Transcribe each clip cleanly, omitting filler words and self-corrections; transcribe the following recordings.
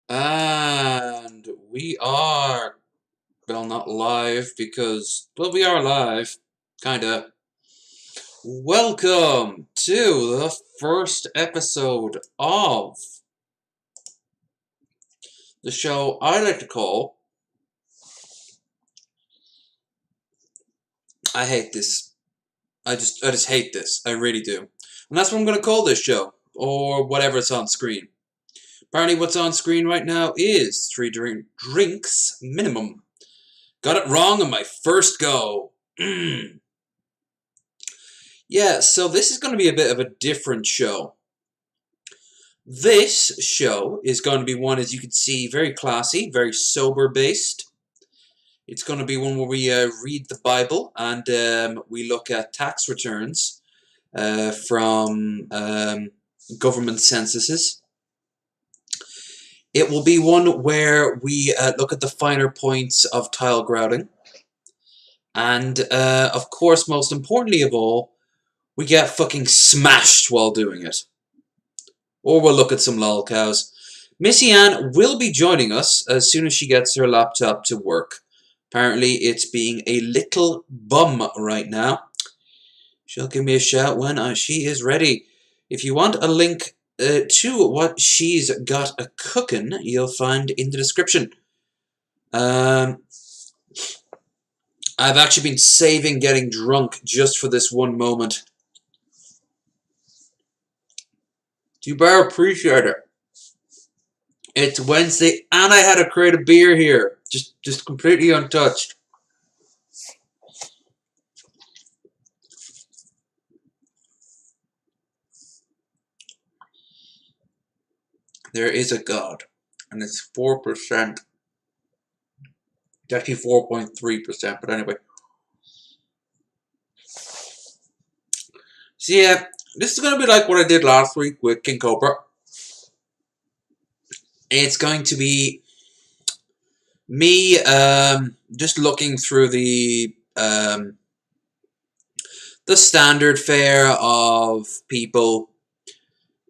And we are, well, not live because, well, we are live, kinda. Welcome to the first episode of the show I like to call, I hate this. I just hate this. I really do. And that's what I'm gonna call this show, or whatever's on screen. Apparently what's on screen right now is drinks minimum. Got it wrong on my first go. Yeah, so this is going to be a bit of a different show. This show is going to be one, as you can see, very classy, very sober-based. It's going to be one where we read the Bible and we look at tax returns from government censuses. It will be one where we look at the finer points of tile grouting. And, of course, most importantly of all, we get fucking smashed while doing it. Or we'll look at some lolcows. Missy Ann will be joining us as soon as she gets her laptop to work. Apparently it's being a little bum right now. She'll give me a shout when she is ready. If you want a link to what she's got a cooking, you'll find in the description. I've actually been saving getting drunk just for this one moment. You better appreciate it. It's Wednesday, and I had a crate of beer here, just completely untouched. There is a God, and it's 4%. It's actually 4.3%, but anyway. So yeah, this is going to be like what I did last week with King Cobra. It's going to be me just looking through the standard fare of people,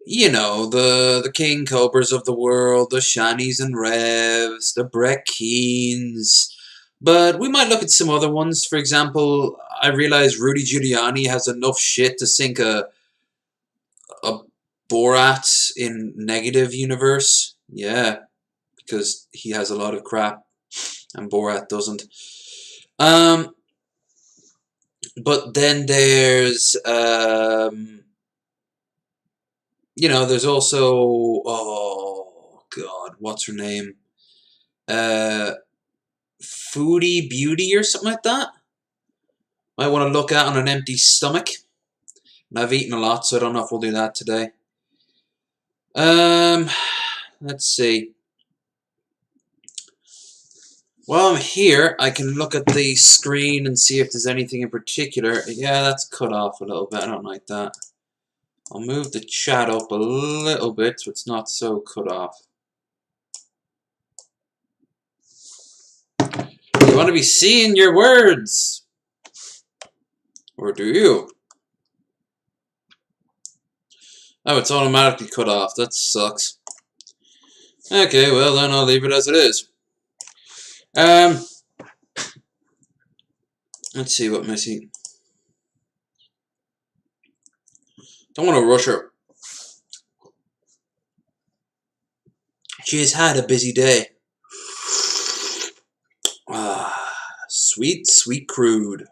you know, the King Cobras of the world, the Shanies and Revs, the Brett Keens. But we might look at some other ones. For example, I realize Rudy Giuliani has enough shit to sink a Borat in negative universe. Yeah, because he has a lot of crap and Borat doesn't. But then there's you know, there's also, oh god, what's her name? Foodie Beauty or something like that. Might want to look at on an empty stomach. And I've eaten a lot, so I don't know if we'll do that today. Let's see. While I'm here, I can look at the screen and see if there's anything in particular. Yeah, that's cut off a little bit. I don't like that. I'll move the chat up a little bit so it's not so cut off. You want to be seeing your words? Or do you? Oh, it's automatically cut off. That sucks. Okay, well then I'll leave it as it is. Let's see what Missy. Don't want to rush her. She has had a busy day. Ah, sweet, sweet crude.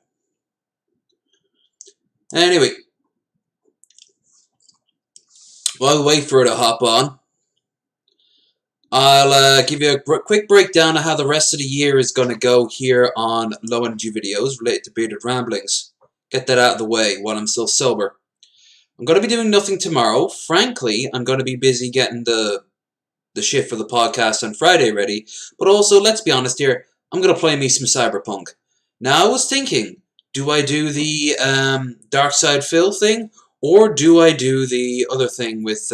Anyway, while we wait for her to hop on, I'll give you a quick breakdown of how the rest of the year is going to go here on Low Energy Videos related to Bearded Ramblings. Get that out of the way while I'm still sober. I'm going to be doing nothing tomorrow. Frankly, I'm going to be busy getting the shit for the podcast on Friday ready. But also, let's be honest here, I'm going to play me some Cyberpunk. Now, I was thinking, do I do the Dark Side Phil thing? Or do I do the other thing with,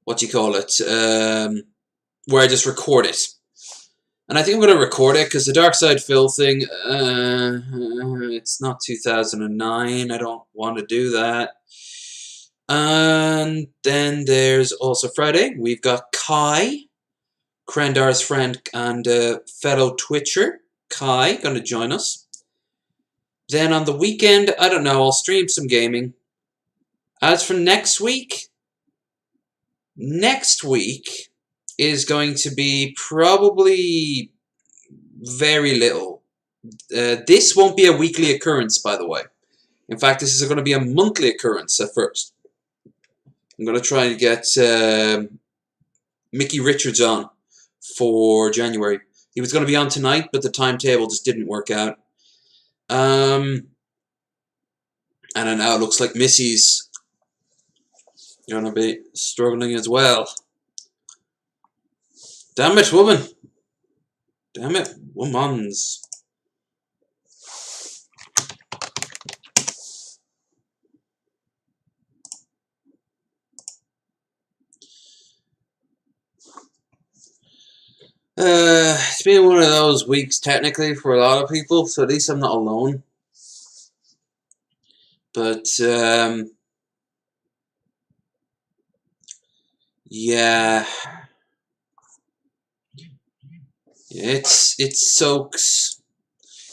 what do you call it? Where I just record it. And I think I'm going to record it because the Dark Side Phil thing, it's not 2009. I don't want to do that. And then there's also Friday. We've got Kai, Krendar's friend and fellow Twitcher. Kai, going to join us. Then on the weekend, I don't know, I'll stream some gaming. As for next week is going to be probably very little. This won't be a weekly occurrence, by the way. In fact, this is going to be a monthly occurrence at first. I'm going to try and get Mickey Richards on for January. He was going to be on tonight, but the timetable just didn't work out. And now it looks like Missy's going to be struggling as well. Damn it, woman. Damn it, womans. It's been one of those weeks technically for a lot of people, so at least I'm not alone. But yeah, it soaks.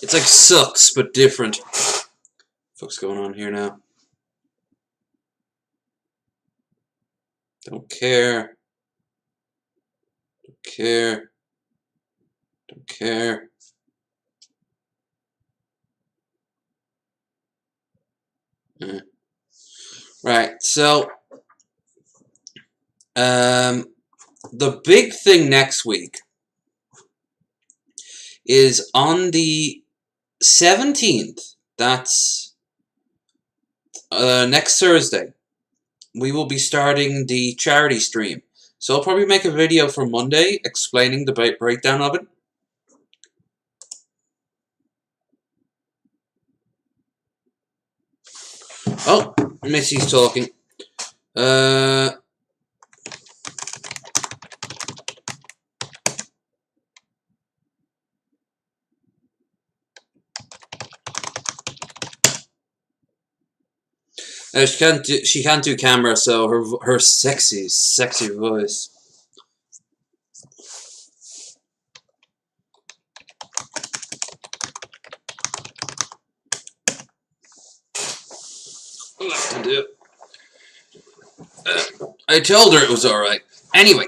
It's like sucks, but different. What's going on here now? Don't care. Don't care. Don't care. Right, so the big thing next week is on the 17th. That's next Thursday. We will be starting the charity stream. So I'll probably make a video for Monday explaining the breakdown of it. Oh, Missy's talking. She can't do camera, so her sexy voice. I told her it was alright. Anyway,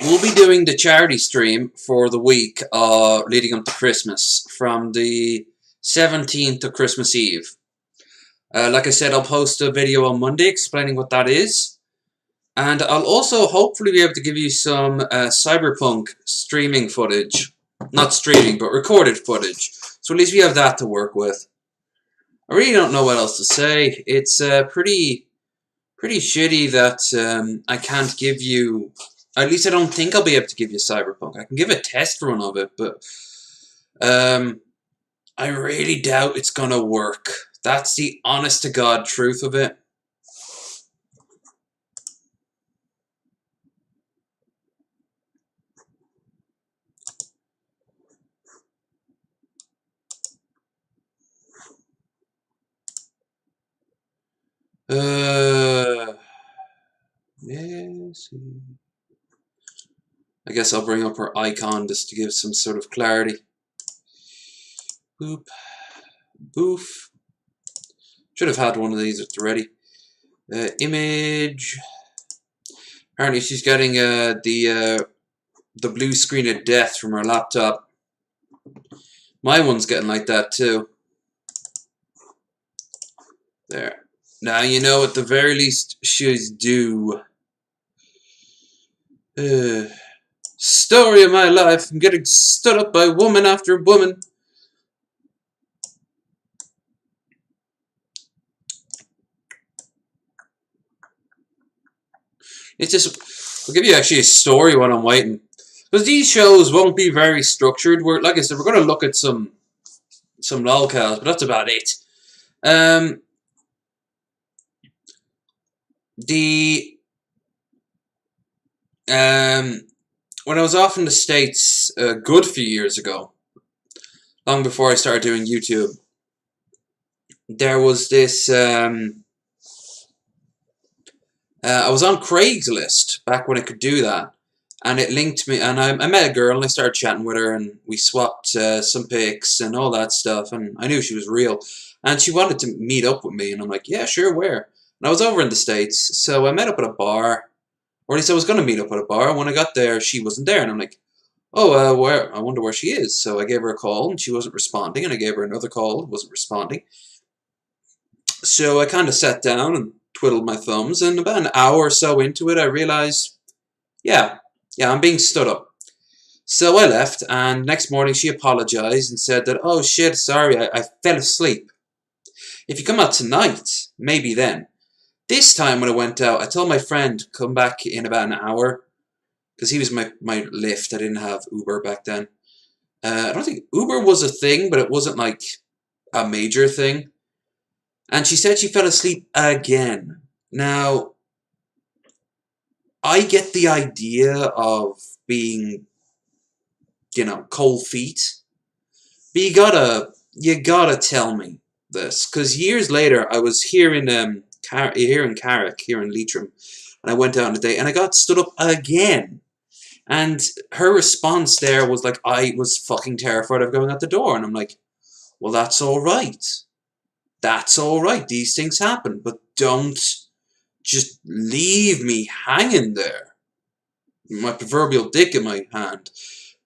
we'll be doing the charity stream for the week leading up to Christmas from the 17th to Christmas Eve. Like I said, I'll post a video on Monday explaining what that is. And I'll also hopefully be able to give you some Cyberpunk streaming footage. Not streaming, but recorded footage. So at least we have that to work with. I really don't know what else to say. It's pretty shitty that I can't give you... At least I don't think I'll be able to give you Cyberpunk. I can give a test run of it, but I really doubt it's gonna work. That's the honest-to-God truth of it. Missy. I guess I'll bring up her icon just to give some sort of clarity. Boop. Boof. Should have had one of these already. Image. Apparently she's getting the blue screen of death from her laptop. My one's getting like that too. There. Now you know at the very least she's due. Story of my life. I'm getting stood up by woman after woman. It's just, I'll give you actually a story while I'm waiting. Because these shows won't be very structured. Like I said, we're going to look at some lolcows, but that's about it. When I was off in the States a good few years ago, long before I started doing YouTube, there was this I was on Craigslist back when it could do that, and it linked me. And I met a girl, and I started chatting with her, and we swapped some pics and all that stuff. And I knew she was real, and she wanted to meet up with me, and I'm like, yeah, sure, where? And I was over in the States, so I met up at a bar, or at least I was going to meet up at a bar. And when I got there, she wasn't there, and I'm like, oh, where? I wonder where she is. So I gave her a call, and she wasn't responding, and I gave her another call, wasn't responding. So I kind of sat down and twiddled my thumbs, and about an hour or so into it, I realized, yeah, yeah, I'm being stood up. So I left, and next morning she apologized and said that, oh shit, sorry, I fell asleep. If you come out tonight, maybe then. This time when I went out, I told my friend come back in about an hour, because he was my lift. I didn't have Uber back then. I don't think Uber was a thing, but it wasn't like a major thing. And she said she fell asleep again. Now, I get the idea of being, cold feet, but you gotta tell me this, because years later I was here in here in Carrick, here in Leitrim, and I went out on a date, and I got stood up again. And her response there was like, I was fucking terrified of going out the door, and I'm like, well, that's all right. That's all right. These things happen, but don't just leave me hanging there. My proverbial dick in my hand.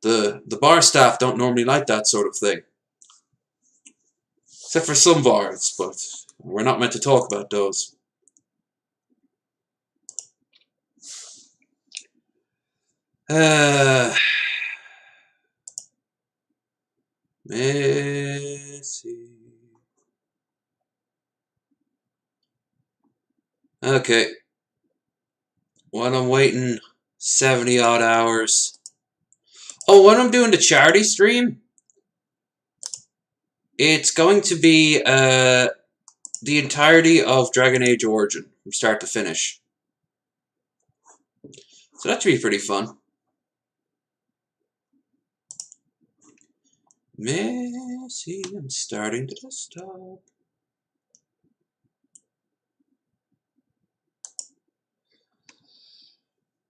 The bar staff don't normally like that sort of thing. Except for some bars, but we're not meant to talk about those. Missy. Okay. While I'm waiting 70 odd hours. Oh, when I'm doing the charity stream, it's going to be the entirety of Dragon Age Origin from start to finish. So that should be pretty fun. Missy, I'm starting to stop.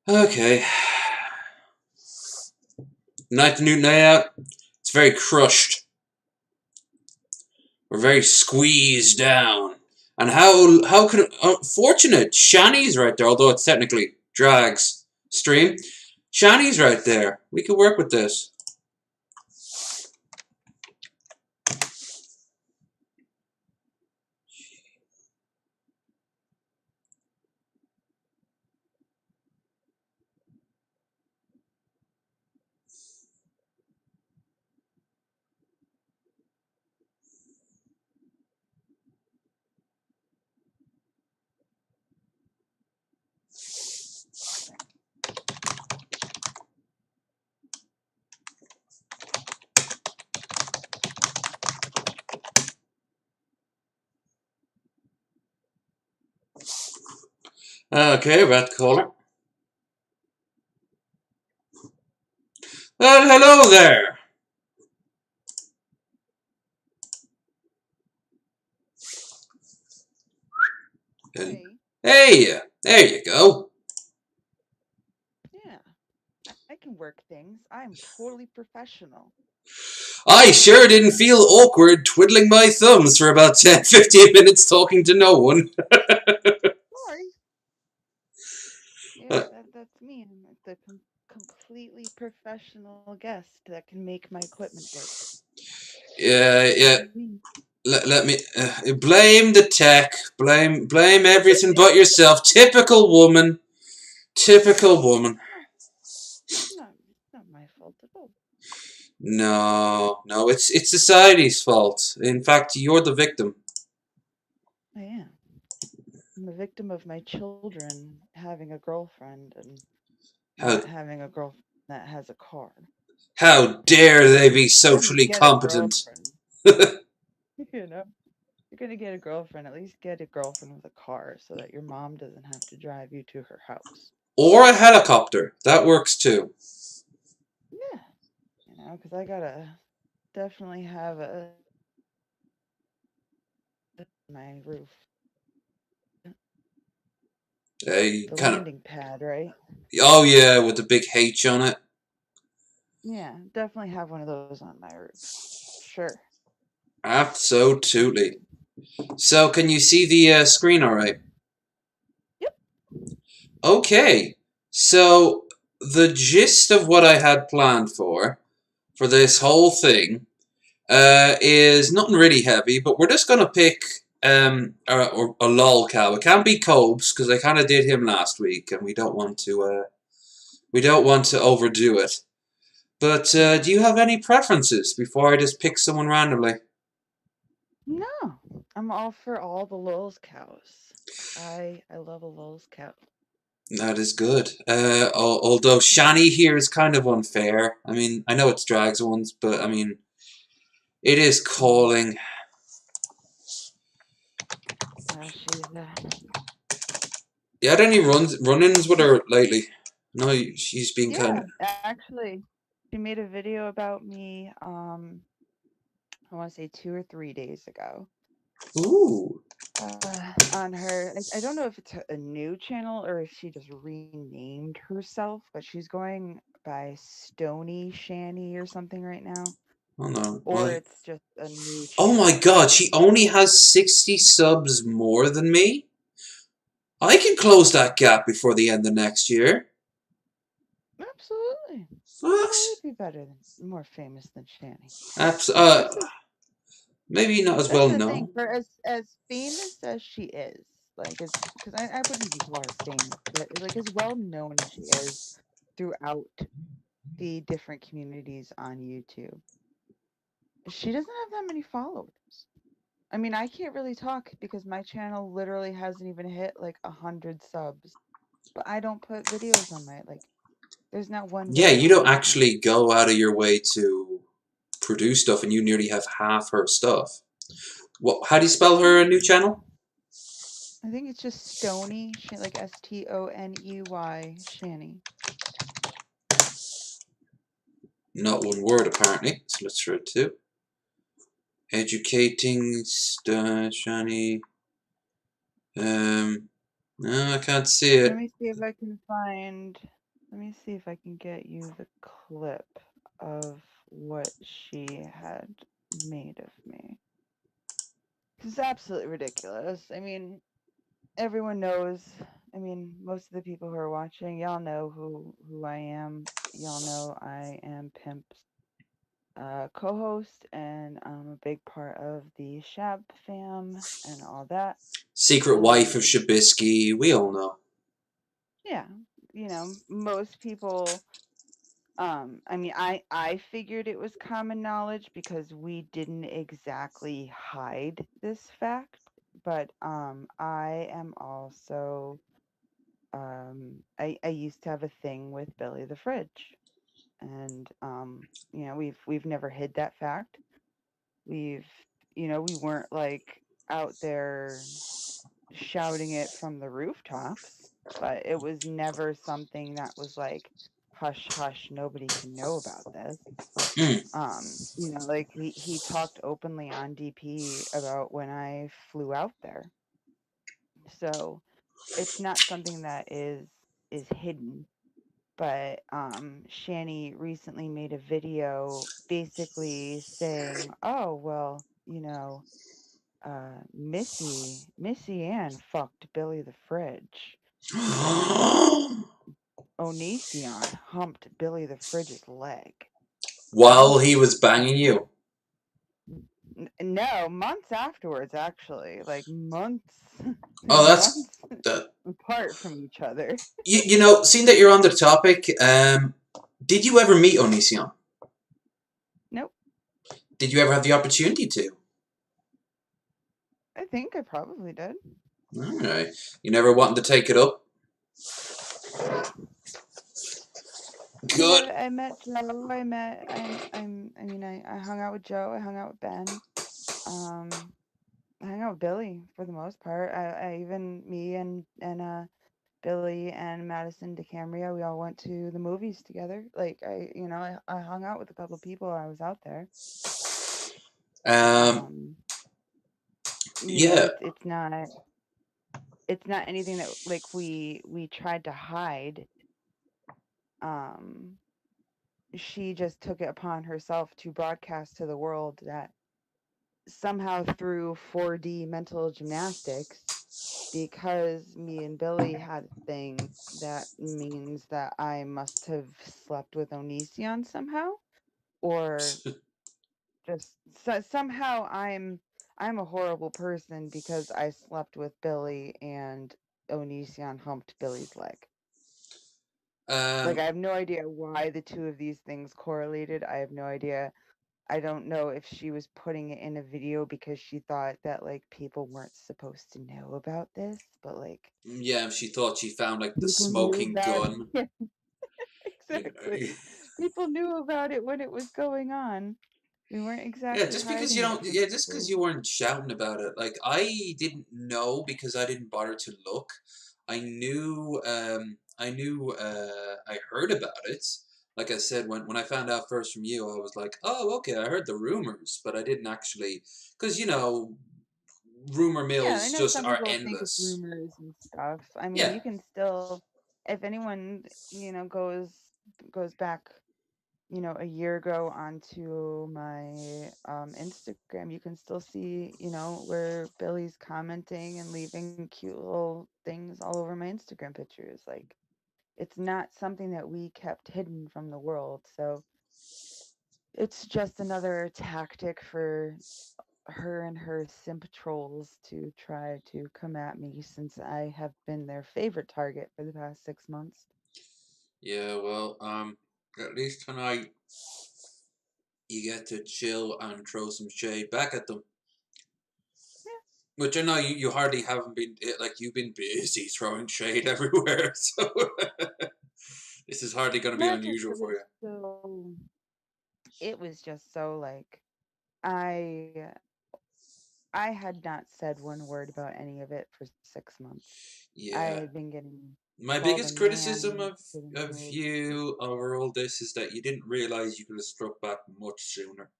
Okay. Night to new layout. It's very crushed. We're very squeezed down. And how can unfortunate Shani's right there, although it's technically Drag's stream. Shani's right there. We could work with this. Okay, red collar. Well, hello there. Hey, Hey, there you go. yeah, I can work things. I'm totally professional. I sure didn't feel awkward twiddling my thumbs for about 10-15 minutes talking to no one. Sorry. Yeah, Uh, that's me. I'm the completely professional guest that can make my equipment work. yeah, yeah. That's me. Let me blame the tech. Blame everything but yourself. Typical woman. Typical woman. No, it's not my fault at all. No, no, it's society's fault. In fact, you're the victim. I am. I'm a victim of my children having a girlfriend and How not having a girlfriend that has a car. how dare they be You're gonna socially get a competent? girlfriend, you know. You're gonna get a girlfriend. At least get a girlfriend with a car so that your mom doesn't have to drive you to her house. Or a helicopter. That works too. Yeah, because I gotta definitely have a my roof. The Kind of. landing pad, right? Oh yeah, with the big H on it. Yeah, definitely have one of those on my roof. Sure. Absolutely. So, can you see the screen all right? Yep. Okay. So, the gist of what I had planned for this whole thing is nothing really heavy, but we're just gonna pick a lol cow. It can't be Cobes because I kind of did him last week, and we don't want to overdo it. But do you have any preferences before I just pick someone randomly? No, I'm all for all the Lulz cows. I love a Lulz cow. That is good. Although Shani here is kind of unfair. I mean, I know it's drags ones, but I mean, it is Mm. calling. She's You had any run-ins with her lately? No, she's been kind yeah. of. Actually, she made a video about me. I want to say 2 or 3 days ago. Ooh. On her, I don't know if it's a new channel or if she just renamed herself, but she's going by Stony Shani or something right now, Oh no. or Well, it's just a new oh my channel. god, she only has 60 subs more than me? I can close that gap before the end of next year. Absolutely, you'll always What? be better than more famous than Shani. Abs- Like uh, maybe not as that's well the thing. known. For as famous as she is, like as because I wouldn't even call her famous, but like as well known as she is throughout the different communities on YouTube, she doesn't have that many followers. I mean, I can't really talk because my channel literally hasn't even hit like 100 subs. But I don't put videos on my like. There's not one Yeah, video you on don't my channel. actually go out of your way to produce stuff, and you nearly have half her stuff. What? How do you spell her new channel? I think it's just Stony, like Stoney, Shani. Not one word, apparently. So let's try it too. Educating Shani. No, I can't see Let it. me see if I can find. Let me see if I can get you the clip of what she had made of me. It's absolutely ridiculous. I mean, everyone knows. I mean, most of the people who are watching, y'all know who I am. Y'all know I am Pimp's co-host, and I'm a big part of the Shab fam and all that. Secret wife of Um, Shabisky. We all know. yeah, most people. I mean, I figured it was common knowledge because we didn't exactly hide this fact, but I am also I used to have a thing with Billy the Fridge, and we've never hid that fact. We've we weren't like out there shouting it from the rooftops, but it was never something that was like hush hush, nobody can know about this. Mm. Like he talked openly on DP about when I flew out there. So it's not something that is hidden. But Shani recently made a video basically saying, "Oh well, Missy Ann fucked Billy the Fridge, and Onision humped Billy the Fridge's leg." While he Months, was banging you. no, months afterwards, actually, like months, Oh, that's months that. apart from each other. You know, seeing that you're on the topic, did you ever meet Onision? Nope, Did you ever have the opportunity to? I think I probably did. All right. You never wanted to take it up? Nope. I mean, Good. I met Joe. I mean, I hung out with Joe. I hung out with Ben. Um, I hung out with Billy for the most part. I even me and Billy and Madison DeCamria, we all went to the movies together. Like I hung out with a couple people. I was out there. Um, Um, yeah. it's not. it's not anything that like we tried to hide. Um, she just took it upon herself to broadcast to the world that somehow through 4D mental gymnastics, because me and Billy had a thing, that means that I must have slept with Onision somehow, or just somehow I'm a horrible person because I slept with Billy and Onision humped Billy's leg. Like, um, I have no idea why the two of these things correlated. I have no idea. I don't know if she was putting it in a video because she thought that like people weren't supposed to know about this, but like yeah, she thought she found like the people knew smoking about gun. it. Exactly. People knew about it when it was going on. We weren't Yeah, exactly just because you hiding it don't, from yeah, just because people. you weren't shouting about it. Like I didn't know because I didn't bother to look. I heard about it. Like I said, when I found out first from you, I was like, oh, okay, I heard the rumors, but I didn't actually, because rumor Yeah, I mills know just some are people think it's endless. rumors and stuff. I mean, Yeah, you can still, if anyone, goes back, a year ago onto my Instagram, you can still see, where Billy's commenting and leaving cute little things all over my Instagram pictures. Like, it's not something that we kept hidden from the world. So it's just another tactic for her and her simp trolls to try to come at me since I have been their favorite target for the past 6 months. yeah. Well, at least tonight you get to chill and throw some shade back at them. Which I know you hardly haven't been like you've been busy throwing shade everywhere, so this is hardly going to be Not just unusual it for was you. so it was just so like I I had not said one word about any of it for 6 months. I Yeah, had been getting my called a biggest criticism man, getting of hit. you over all this is that you didn't realize you could have struck back much sooner.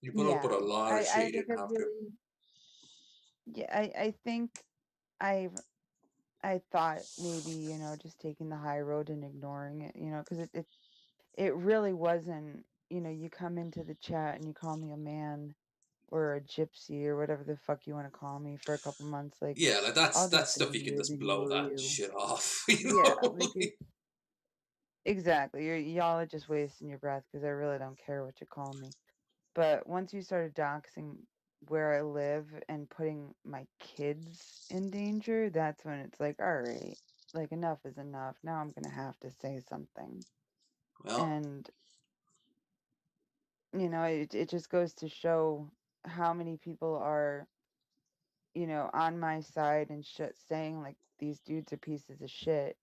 You put up with Yeah. a lot of I shit you like I didn't have to. really yeah, I think I've I thought maybe, just taking the high road and ignoring it, because it really wasn't, you come into the chat and you call me a man or a gypsy or whatever the fuck you want to call me for a couple months, like Yeah, like I'll that's just stuff you can immediately just blow ignore that you. shit off, Yeah, like exactly. Y'all are just wasting your breath because I really don't care what you call me. But once you started doxing where I live and putting my kids in danger, that's when it's like, all right, like enough is enough. Now I'm gonna have to say something. Well, And it just goes to show how many people are, on my side and shit saying like these dudes are pieces of shit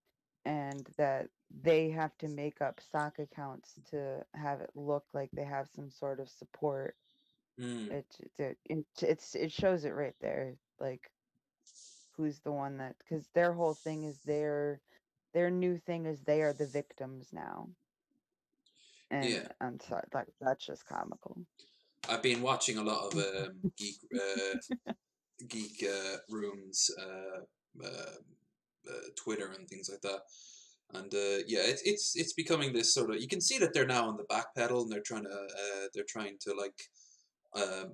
and that they have to make up stock accounts to have it look like they have some sort of support. hmm, It shows it right there, like who's the one that, because their whole thing is their new thing is they are the victims now, and yeah. I'm sorry, like that's just comical. I've been watching a lot of geek rooms, Twitter and things like that. And yeah, it's becoming this sort of. You can see that they're now on the back pedal and they're trying to like um,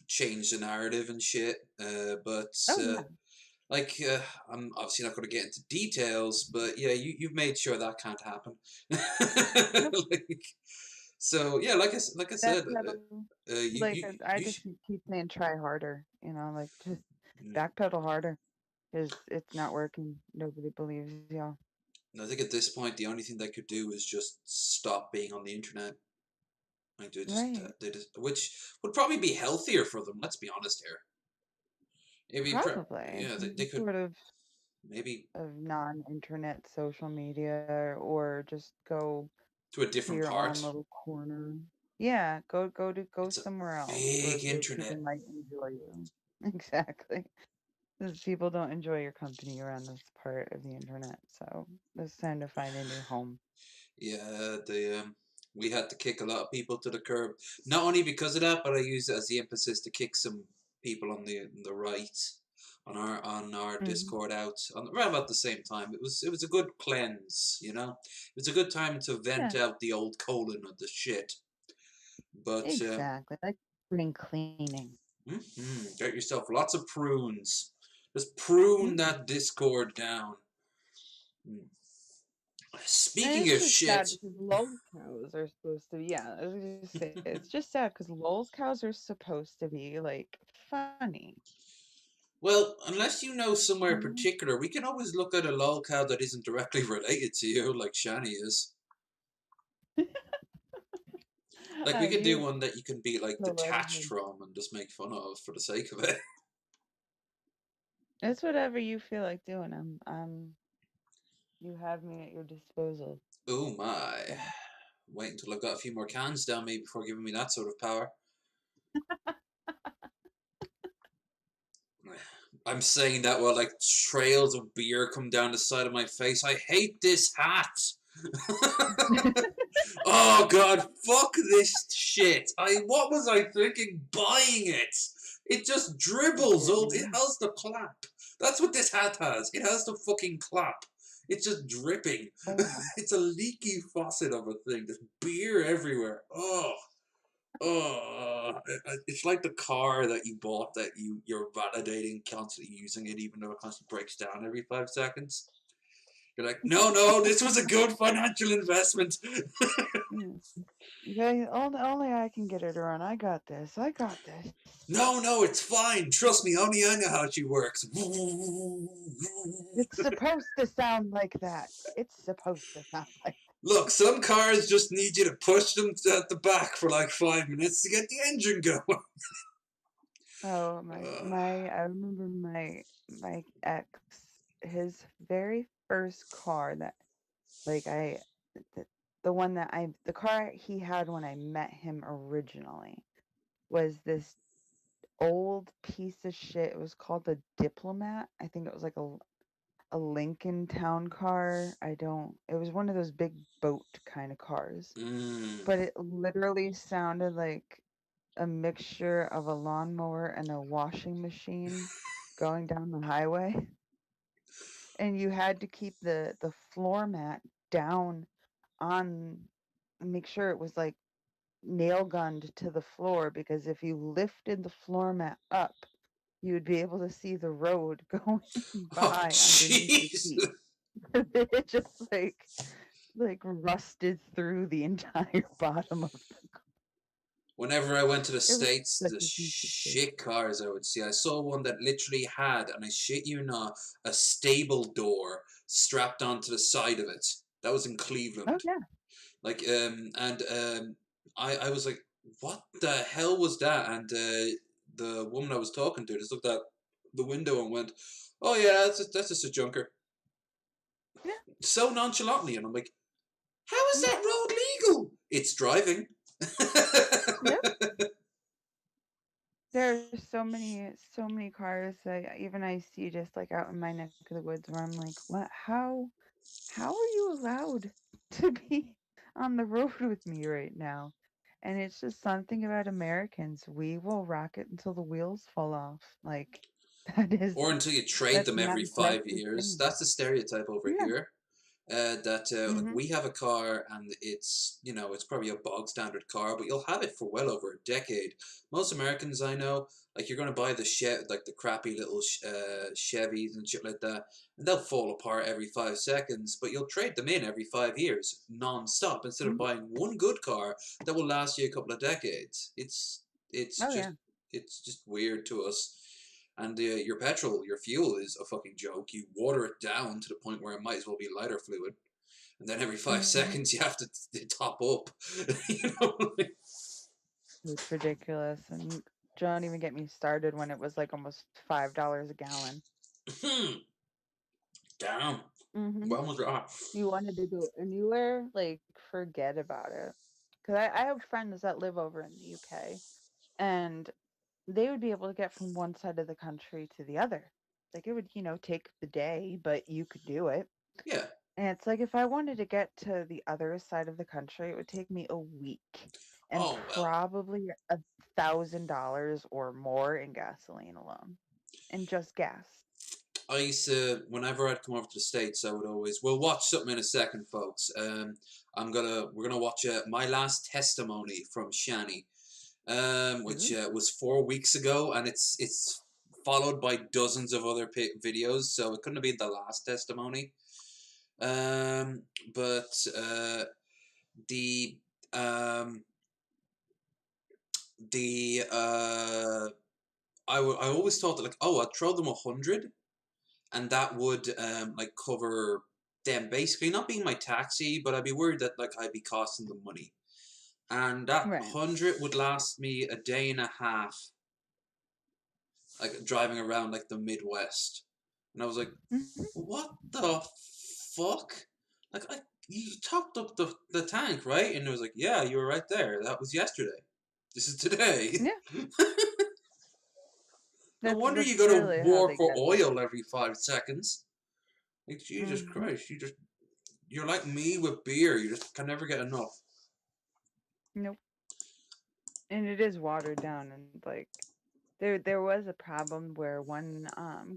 change the narrative and shit. But Oh yeah. like I'm obviously not going to get into details, but yeah, you've made sure that can't happen. Nope. like, so yeah, like I said, Backpedal. you Like you I you just should. keep saying try harder, like just backpedal harder because it's not working. Nobody believes y'all. I think at this point, the only thing they could do is just stop being on the internet. Like Right. which would probably be healthier for them. Let's be honest here. Probably Yeah, they some could sort of maybe non-internet social media, or just go to a to different your own part. little corner. Yeah, go It's a somewhere else big where people internet. might enjoy you. Exactly. Because people don't enjoy your company around this part of the internet, so it's time to find a new home. Yeah, we had to kick a lot of people to the curb. Not only because of that, but I used it as the emphasis to kick some people on the right. on our Mhm. Discord out around about the same time. It was a good cleanse, you know. It was a good time to Yeah, vent out the old colon of the shit. But exactly. Like spring cleaning. get yourself lots of prunes. Just prune Mhm. that Discord down. Mm. And Speaking it's of just sad shit, because lol cows are supposed to be, yeah, I was gonna say, it's just sad because lol cows are supposed to be, like, funny, well, unless you know somewhere you know? particular, we can always look at a lol cow that isn't directly related to you, like Shani is. Like we I could do mean, one that you can be like detached whatever. from and just make fun of for the sake of it. It's whatever you feel like doing. You have me at your disposal. Oh my. So, Wait until I've got a few more cans down me before giving me that sort of power. I'm saying that while like trails of beer come down the side of my face. I hate this hat. Oh god, fuck this shit. What was I thinking buying it? It just you dribbles. Oh, it didn't. has the clap. That's what this hat has. It has the fucking clap. It's just dripping. Oh yeah. It's a leaky faucet of a thing. There's beer everywhere. Oh. Oh, it's like the car that you bought that you're validating constantly using it, even though it constantly breaks down every 5 seconds. You're like, no, this was a good financial investment. Yeah. Okay, only I can get her to run. I got this. I got this. No, it's fine. Trust me, only I know how she works. It's supposed to sound like that. It's supposed to sound like Look, some cars just need you to push them at the back for like 5 minutes to get the engine going. Oh, Uh, I remember my ex, his very first car that like the, the one that the car he had when I met him originally was this old piece of shit. It was called the Diplomat. I think it was like a Lincoln Town car. I don't. It was one of those big boat kind of cars, mm. but it literally sounded like a mixture of a lawnmower and a washing machine going down the highway, and you had to keep the floor mat down on make sure it was, like, nail gunned to the floor because if you lifted the floor mat up, you would be able to see the road going Oh, by underneath your jeez. feet. It just, like, rusted through the entire bottom of the car. Whenever I went to the It was States, such the a piece of shit. shit cars I would see. I saw one that literally had, and I shit you not, a stable door strapped onto the side of it. That was in Oh, Cleveland. yeah. Like, I was like, what the hell was that? And the woman I was talking to just looked out the window and went, oh yeah, that's just a junker. Yeah. So nonchalantly. And I'm like, how is Mhm. that road legal? It's driving. Yep. There are so many cars that even I see just, like, out in my neck of the woods where I'm like, "What? How are you allowed to be on the road with me right now?" And it's just something about Americans. We will rock it until the wheels fall off. Like, that Or is until you trade that's them an every five aggressive years. thing. That's the stereotype over Yeah. here. That like Mhm. we have a car and it's probably a bog standard car, but you'll have it for well over a decade. Most Americans I know, like you're gonna buy like the crappy little Chevys and shit like that, and they'll fall apart every 5 seconds. But you'll trade them in every 5 years, non-stop, instead of Mhm. buying one good car that will last you a couple of decades. It's Oh, yeah. just weird to us. And your petrol, your fuel is a fucking joke. You water it down to the point where it might as well be lighter fluid, and then every five Mhm. seconds you have to top up. you know, like, It's ridiculous, and don't even get me started when it was, like, almost $5 a gallon. damn. Mhm. When was that? You wanted to go anywhere, like, forget about it. 'Cause I have friends that live over in the UK, and they would be able to get from one side of the country to the other. Like, it would, take the day, but you could do it. Yeah. And it's like, if I wanted to get to the other side of the country, it would take me a week and Oh well. probably $1,000 or more in gasoline alone. And just gas. I used to, whenever I'd come over to the States, I would always, we'll watch something in a second, folks. We're gonna watch My Last Testimony from Shani, which Ooh. was 4 weeks ago, and it's followed by dozens of other videos, so it couldn't have been the last testimony. But the um, the I always thought that, like, oh, I'd throw them 100, and that would like cover them basically not being my taxi, but I'd be worried that, like, I'd be costing them money, and that Right. 100 would last me a day and a half, like driving around like the Midwest, and I was like, Mhm. what the fuck? Like, you topped up the tank, right? And it was like, yeah, you were right there. That was yesterday. This is today. Yeah. No That's wonder you that's go to literally how war they for get there. oil every 5 seconds. Like, Jesus Hmm. Christ, you're like me with beer. You just can never get enough. Nope. And it is watered down, and like there was a problem where one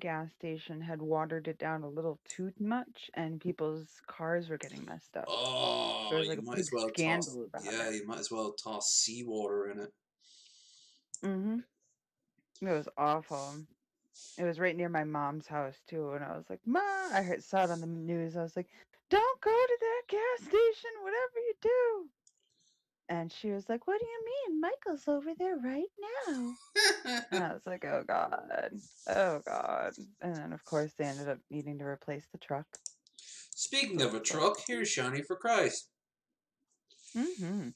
gas station had watered it down a little too much, and people's cars were getting messed up. There Oh, was like you a might big as well toss. scandal about Yeah, it. you might as well toss seawater in it. Hmm. It was awful. It was right near my mom's house too, and I was like, "Ma!" Saw it on the news. I was like, "Don't go to that gas station, whatever you do." And she was like, "What do you mean? Michael's over there right now." And I was like, "Oh God, oh God!" And then of course they ended up needing to replace the truck. Speaking So of a it's like, truck, here's Shani for Christ. mm-hmm.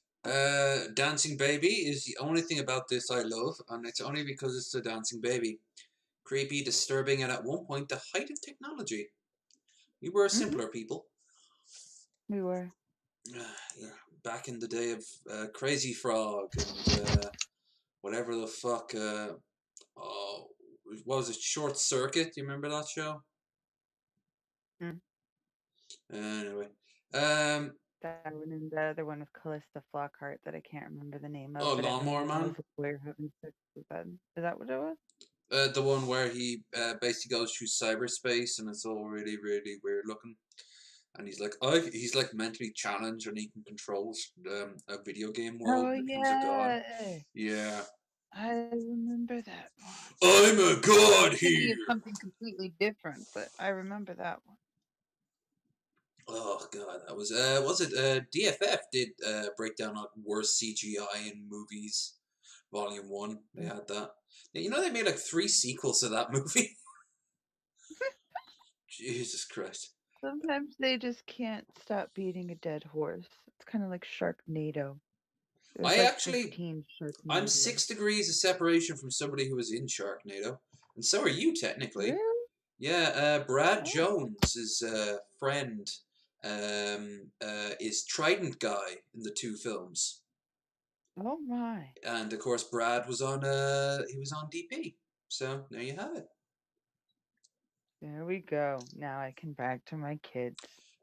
Dancing Baby is the only thing about this I love, and it's only because it's a dancing baby. Creepy, disturbing, and at one point the height of technology. We were Mm-hmm. simpler people. We were. Yeah, back in the day of Crazy Frog and whatever the fuck. Oh, what was it? Short Circuit. Do you remember that show? Mm. Anyway, um, That one and the other one with Callista Flockhart that I can't remember the name of, oh, but it Lawnmower involves Man. a boy having sex with them. Is that what it was? The one where he basically goes through cyberspace and it's all really, really weird looking. And he's like mentally challenged and he can control a video game world Oh and he's a god. yeah, Yeah. I remember that one. I'm a I god was thinking of here. something completely different, but I remember that one. Oh god, that was it DFF did break down on worst CGI in movies, Volume 1. They Mm. had that. Yeah, you know they made like 3 sequels to that movie. Jesus Christ. Sometimes they just can't stop beating a dead horse. It's kind of like Sharknado. There's I like actually 15 I'm Sharknadoes. 6 degrees of separation from somebody who was in Sharknado. And so are you technically. Really? Yeah, Brad Oh. Jones' friend is Trident Guy in the 2 films. Oh my. And of course Brad was on he was on DP. So there you have it. There we go. Now I can brag to my kids.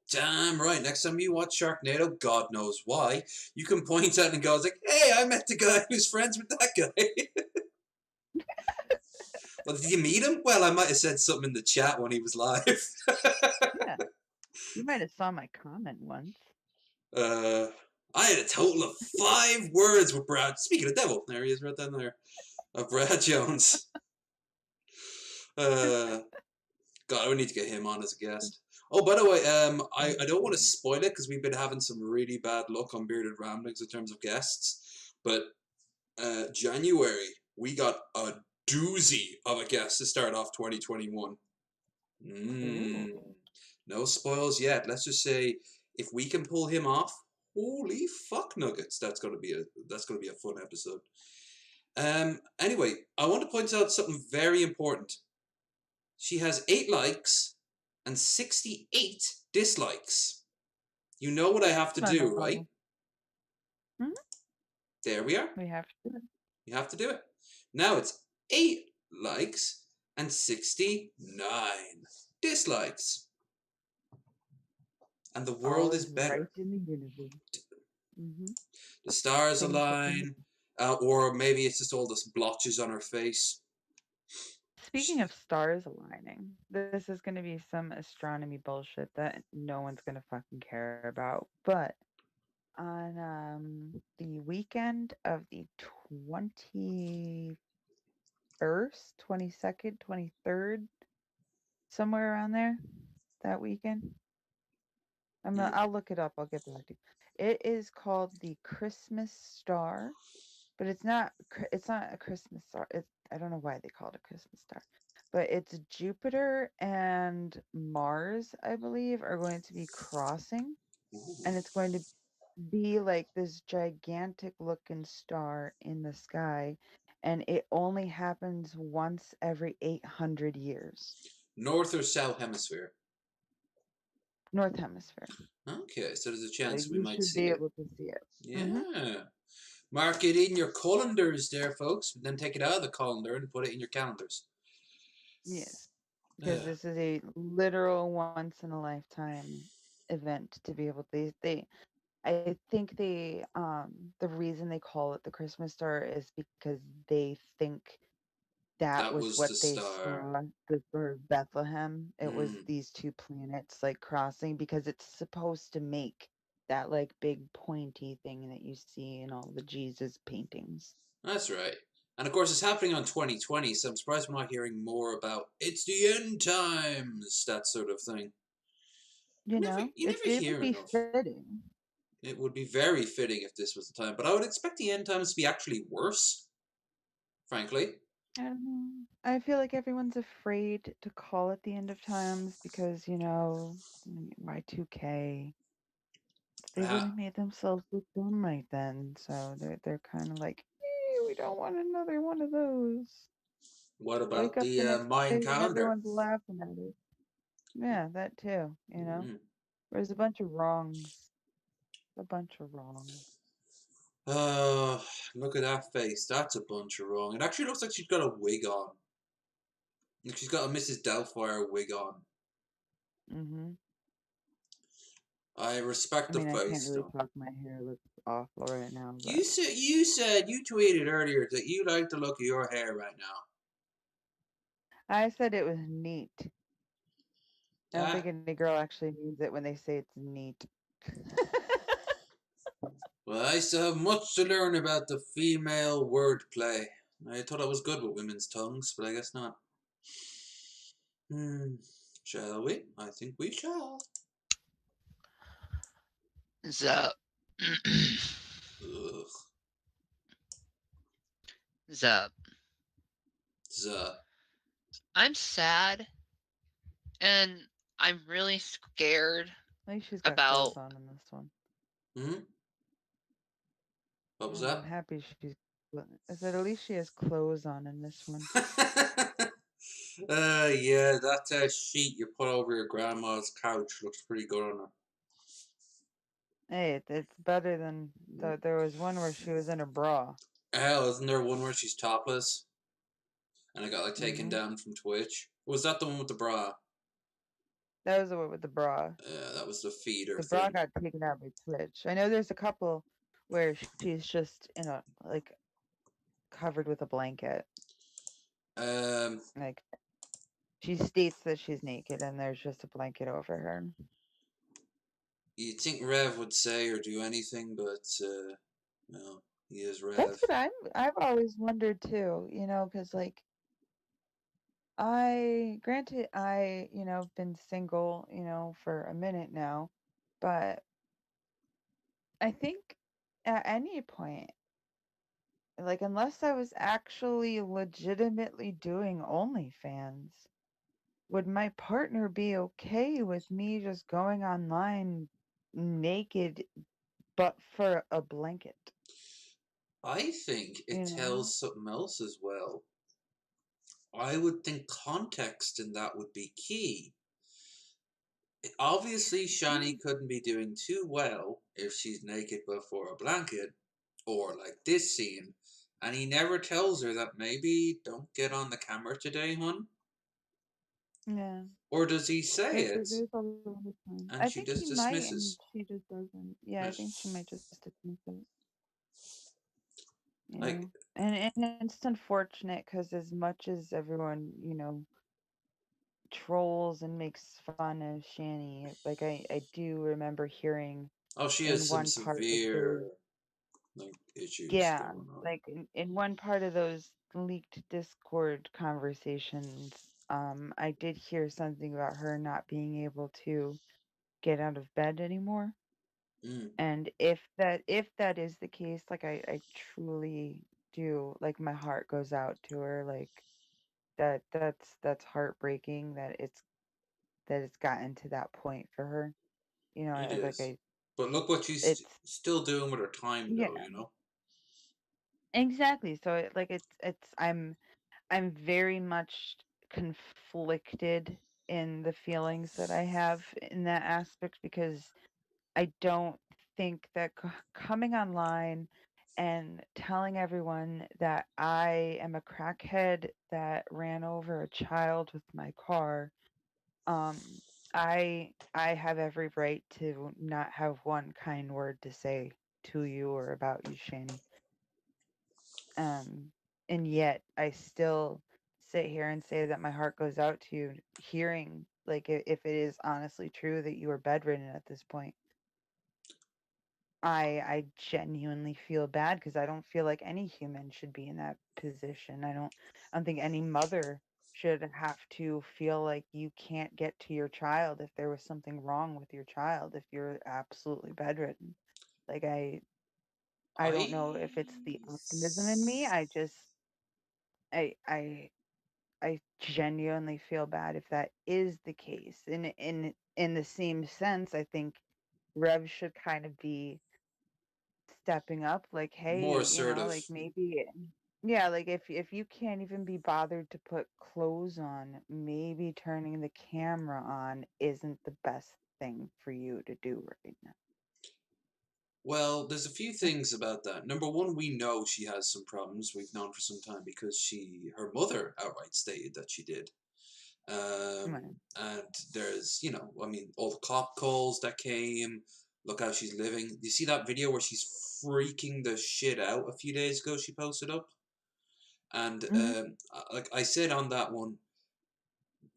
Damn right. Next time you watch Sharknado, God knows why, you can point at it and go like, "Hey, I met the guy who's friends with that guy." Well, did you meet him? Well, I might have said something in the chat when he was live. Yeah. You might have saw my comment once. uh, I had a total of 5 words with Brad. Speaking of devil, there he is, right down there. Brad Jones. Uh, God, I would need to get him on as a guest. Oh, by the way, I don't want to Absolutely. spoil it because we've been having some really bad luck on Bearded Ramblings in terms of guests. But January, we got a doozy of a guest to start off 2021. Ooh. No spoils yet. Let's just say if we can pull him off, holy fuck nuggets, that's gonna be a fun episode. Anyway, I want to point out something very important. She has 8 likes and 68 dislikes. You know what I have to Not do, right? normal. Hmm. There we are. We have to. You have to do it. Now it's 8 likes and 69 dislikes. And the All world is is right better. in the universe. Mm-hmm. The stars Things that align, or maybe it's just all the blotches on her face. Speaking of stars aligning, this is going to be some astronomy bullshit that no one's going to fucking care about. But on the weekend of the 21st, 22nd, 23rd, somewhere around there, that weekend. Hmm? I'll look it up. I'll get back to you. It is called the Christmas star, but it's not a Christmas star. I don't know why they call it a Christmas star, but it's Jupiter and Mars, I believe, are going to be crossing, Ooh. and it's going to be like this gigantic looking star in the sky, and it only happens once every 800 years. North or South Hemisphere? North Hemisphere. Okay, so there's a So chance we you might should see be it. able to see it. Mm-hmm. Yeah. Mark it in your calendars there, folks. Then take it out of the calendar and put it in your calendars. Yes, because Ugh, this is a literal once in a lifetime event to be able to I think the reason they call it the Christmas star is because they think that that was was what the they star. saw for Bethlehem. It was Mm, these two planets like crossing because it's supposed to make that like big pointy thing that you see in all the Jesus paintings. that's right. And of course, it's happening on 2020, so I'm surprised we're not hearing more about it's the end times, that sort of thing. You know, You never it would hear be enough. fitting. It would be very fitting if this was the time, but I would expect the end times to be actually worse, frankly. I don't know. I feel like everyone's afraid to call it the end of times because, Y2K. They really Ah, made themselves look dumb right then. So they're kind of like, we don't want another one of those. what Wake about up the the next Mayan day and calendar? everyone's laughing at it. Yeah, that too. Mm. There's a bunch of wrongs. A bunch of wrongs. Uh, look at that face. That's a bunch of wrong. It actually looks like she's got a wig on. Like she's got a Mrs. Doubtfire wig on. Hmm. I I respect the mean, I can't face, really though. talk. My hair looks awful right now, but You tweeted earlier that you like the look of your hair right now. I said it was neat. I don't think Ah, any girl actually means it when they say it's neat. well, I still have much to learn about the female wordplay. I thought I was good with women's tongues, but I guess not. Hmm. Shall we? I think we shall. So, Ugh. so Zuh. I'm sad and I'm really scared At least she's got clothes about. on in this one. Hmm? What was I'm that? happy she's. I said at least she has clothes on in this one. Yeah, that sheet you put over your grandma's couch looks pretty good on her. Hey, it's better than there was one where she was in a bra. Hell, isn't there one where she's topless and it got like taken Hmm. down from Twitch? Was that the one with the bra? That was the one with the bra. Yeah, that was the feeder The bra thing. got taken out by Twitch. I know there's a couple where she's just like covered with a blanket. Um, Like she states that she's naked and there's just a blanket over her. you'd think Rev would say or do anything, but no, he is That's Rev. what I've always wondered too, because like granted been single, for a minute now, but I think at any point, like unless I was actually legitimately doing OnlyFans, would my partner be okay with me just going online naked but for a blanket? I think You it know? tells something else as well. I would think context in that would be key. Obviously, Shani Mm, couldn't be doing too well if she's naked before a blanket, or like this scene, and he never tells her that maybe don't get on the camera today, hun? yeah. Or does he say it There's a lot of times. and I she think he just might, and dismisses? she just doesn't. Yeah, I think she might just dismiss it. You Like, know. And it's unfortunate because as much as everyone, trolls and makes fun of Shani, like I do remember hearing Oh, she has in some one part of severe those, like issues yeah, going on. like in one part of those leaked Discord conversations, I did hear something about her not being able to get out of bed anymore. Mm, And if that is the case, like I truly do, like my heart goes out to her, like that's heartbreaking that it's gotten to that point for her. it Like is. But look what she's it's still doing with her time, yeah, though. You know. exactly. So I'm very much conflicted in the feelings that I have in that aspect because I don't think that coming online and telling everyone that I am a crackhead that ran over a child with my car, um, I have every right to not have one kind word to say to you or about you, Shani. Um, and yet I still sit here and say that my heart goes out to you, hearing like if it is honestly true that you are bedridden at this point. I genuinely feel bad because I don't feel like any human should be in that position. I don't think any mother should have to feel like you can't get to your child if there was something wrong with your child if you're absolutely bedridden. Like I don't know if it's the optimism in me. I I I I genuinely feel bad if that is the case. In the same sense, I think Rev should kind of be stepping up, like, more hey, like assertive. maybe, yeah, like if you can't even be bothered to put clothes on, maybe turning the camera on isn't the best thing for you to do right now. Well, there's a few things about that. Number one, we know she has some problems. We've known for some time because her mother outright stated that she did. Right. And there's, I mean, all the cop calls that came. Look how she's living. You see that video where she's freaking the shit out a few days ago? She posted up, and Hmm. like I said on that one,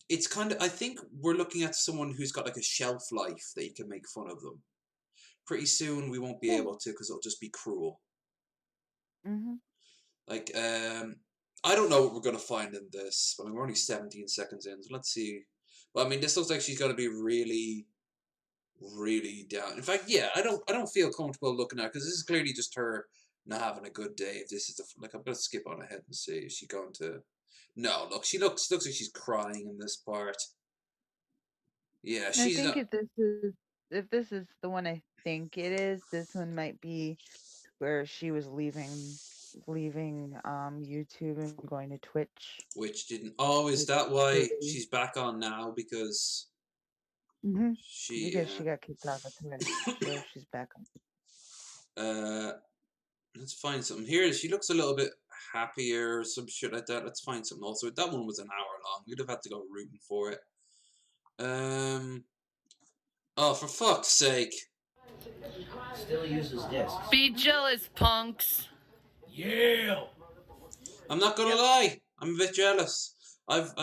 it's kind of. I think we're looking at someone who's got like a shelf life that you can make fun of them. Pretty soon we won't be Yeah. able to because it'll just be cruel. Hmm. Like, I don't know what we're gonna find in this. I mean, we're only 17 seconds in, so let's see. Well, I mean, this looks like she's gonna be really, really down. In fact, yeah, I don't feel comfortable looking at because this is clearly just her not having a good day. If this is like, I'm gonna skip on ahead and see. Is she going to? No, look, she looks like she's crying in this part. Yeah, I she's think not. if this is the one I think it is, this one might be where she was leaving YouTube and going to Twitch. Which didn't. Oh, is Like that why really. she's back on now? Because Hmm. she, Because she got kicked off of Twitch, so she's back on. uh, let's find something here. She looks a little bit happier or some shit like that. Let's find something also. That one was an hour long. We'd have had to go rooting for it. Um. Oh, for fuck's sake! Still uses discs. Be jealous, punks. Yeah. I'm not gonna Yep. lie. I'm a bit jealous. I've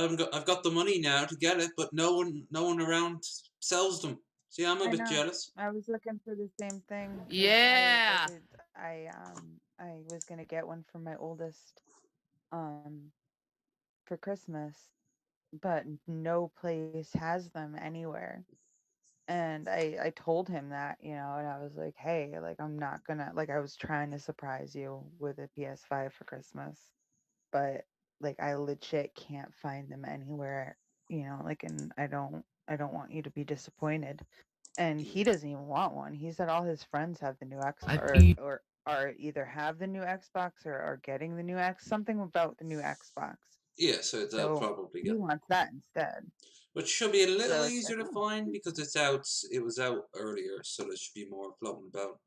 got the money now to get it, but no one around sells them. See, I'm a I bit know. jealous. I was looking for the same thing because Yeah. I was gonna get one for my oldest um for Christmas, but no place has them anywhere. And I told him that, and I was like, hey, like I'm not gonna, like, I was trying to surprise you with a PS5 for Christmas, but like I legit can't find them anywhere, like, and I don't want you to be disappointed. And he doesn't even want one. He said all his friends have the new X I or peed. or are either have the new Xbox or are getting the new X, something about the new Xbox. Yeah, so they'll So probably he get. wants that instead. Which should be a So little it's like, easier to oh, find because it's out. It was out earlier, so there should be more floating about.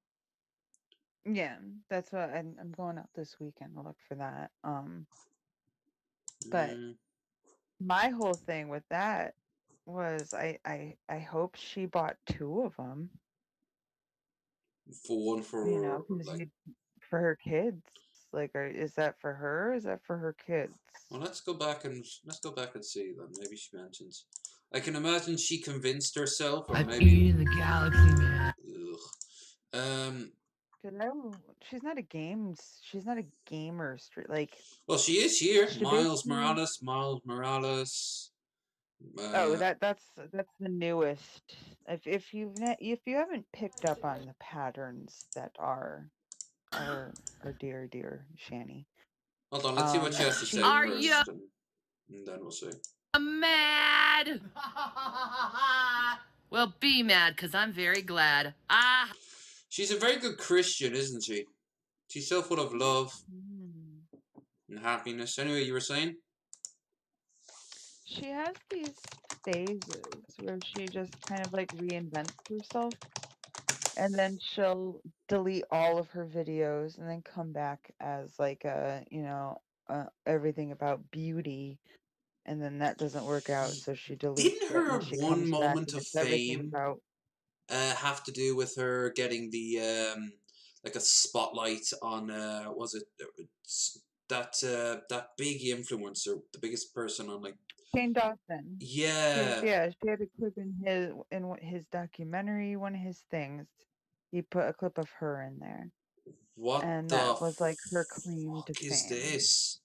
yeah, that's what I'm going out this weekend to look for that. But Mm, my whole thing with that was I hope she bought two of them, for one for because like you for her kids. Like, is that for her? Or is that for her kids? Well, let's go back and see then. Maybe she mentions. I can imagine she convinced herself, or I've maybe. been in the galaxy, man. Ugh. She's not a she's not a gamer like Well, she is here. she Miles basically. Morales. Miles Morales. Oh, Uh, that's the newest. If you haven't picked up on the patterns that are dear Shani. hold on. Let's see what she has to say Are She you first, and then we'll see. mad? Well, be mad, because I'm very glad. Ah. She's a very good Christian, isn't she? She's so full of love mm, and happiness. Anyway, you were saying? she has these phases where she just kind of like reinvents herself, and then she'll delete all of her videos and then come back as like everything about beauty, and then that doesn't work out, so she deletes Didn't it, and her then she one comes back moment and of it's everything fame about. have to do with her getting the like a spotlight on was it that big influencer, the biggest person on like Shane Dawson. yeah. She had a clip in his documentary, one of his things. He put a clip of her in there, What and the that was like her claim to fuck is fame. this?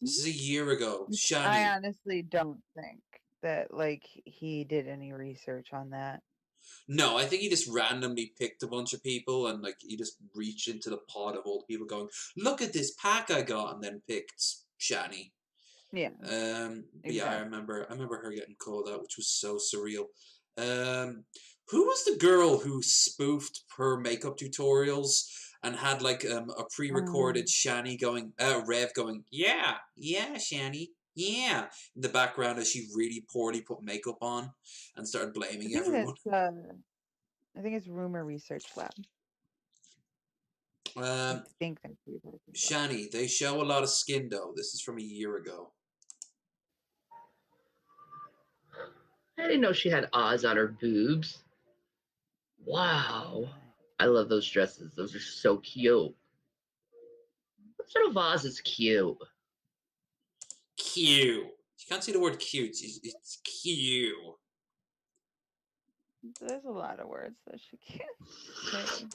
This is Mhm. a year ago. Which I Shani. honestly don't think that like he did any research on that. No, I think he just randomly picked a bunch of people and like he just reached into the pot of old people going, look at this pack I got, and then picked Shani. Yeah, But yeah, exactly. I remember her getting called out, which was so surreal. Who was the girl who spoofed her makeup tutorials and had like a pre-recorded Um, Shani going, Rev going, yeah, yeah, Shani, yeah, in the background as she really poorly put makeup on and started I blaming think everyone. I think it's Rumor Research Lab. I Um, think that's what you're talking about. Shani, they show a lot of skin though. This is from a year ago. I didn't know she had Oz on her boobs. Oh Wow. my. I love those dresses. Those are so cute. What sort of Oz is cute? Cute. You can't say the word cute. It's cute. There's a lot of words that she can't say.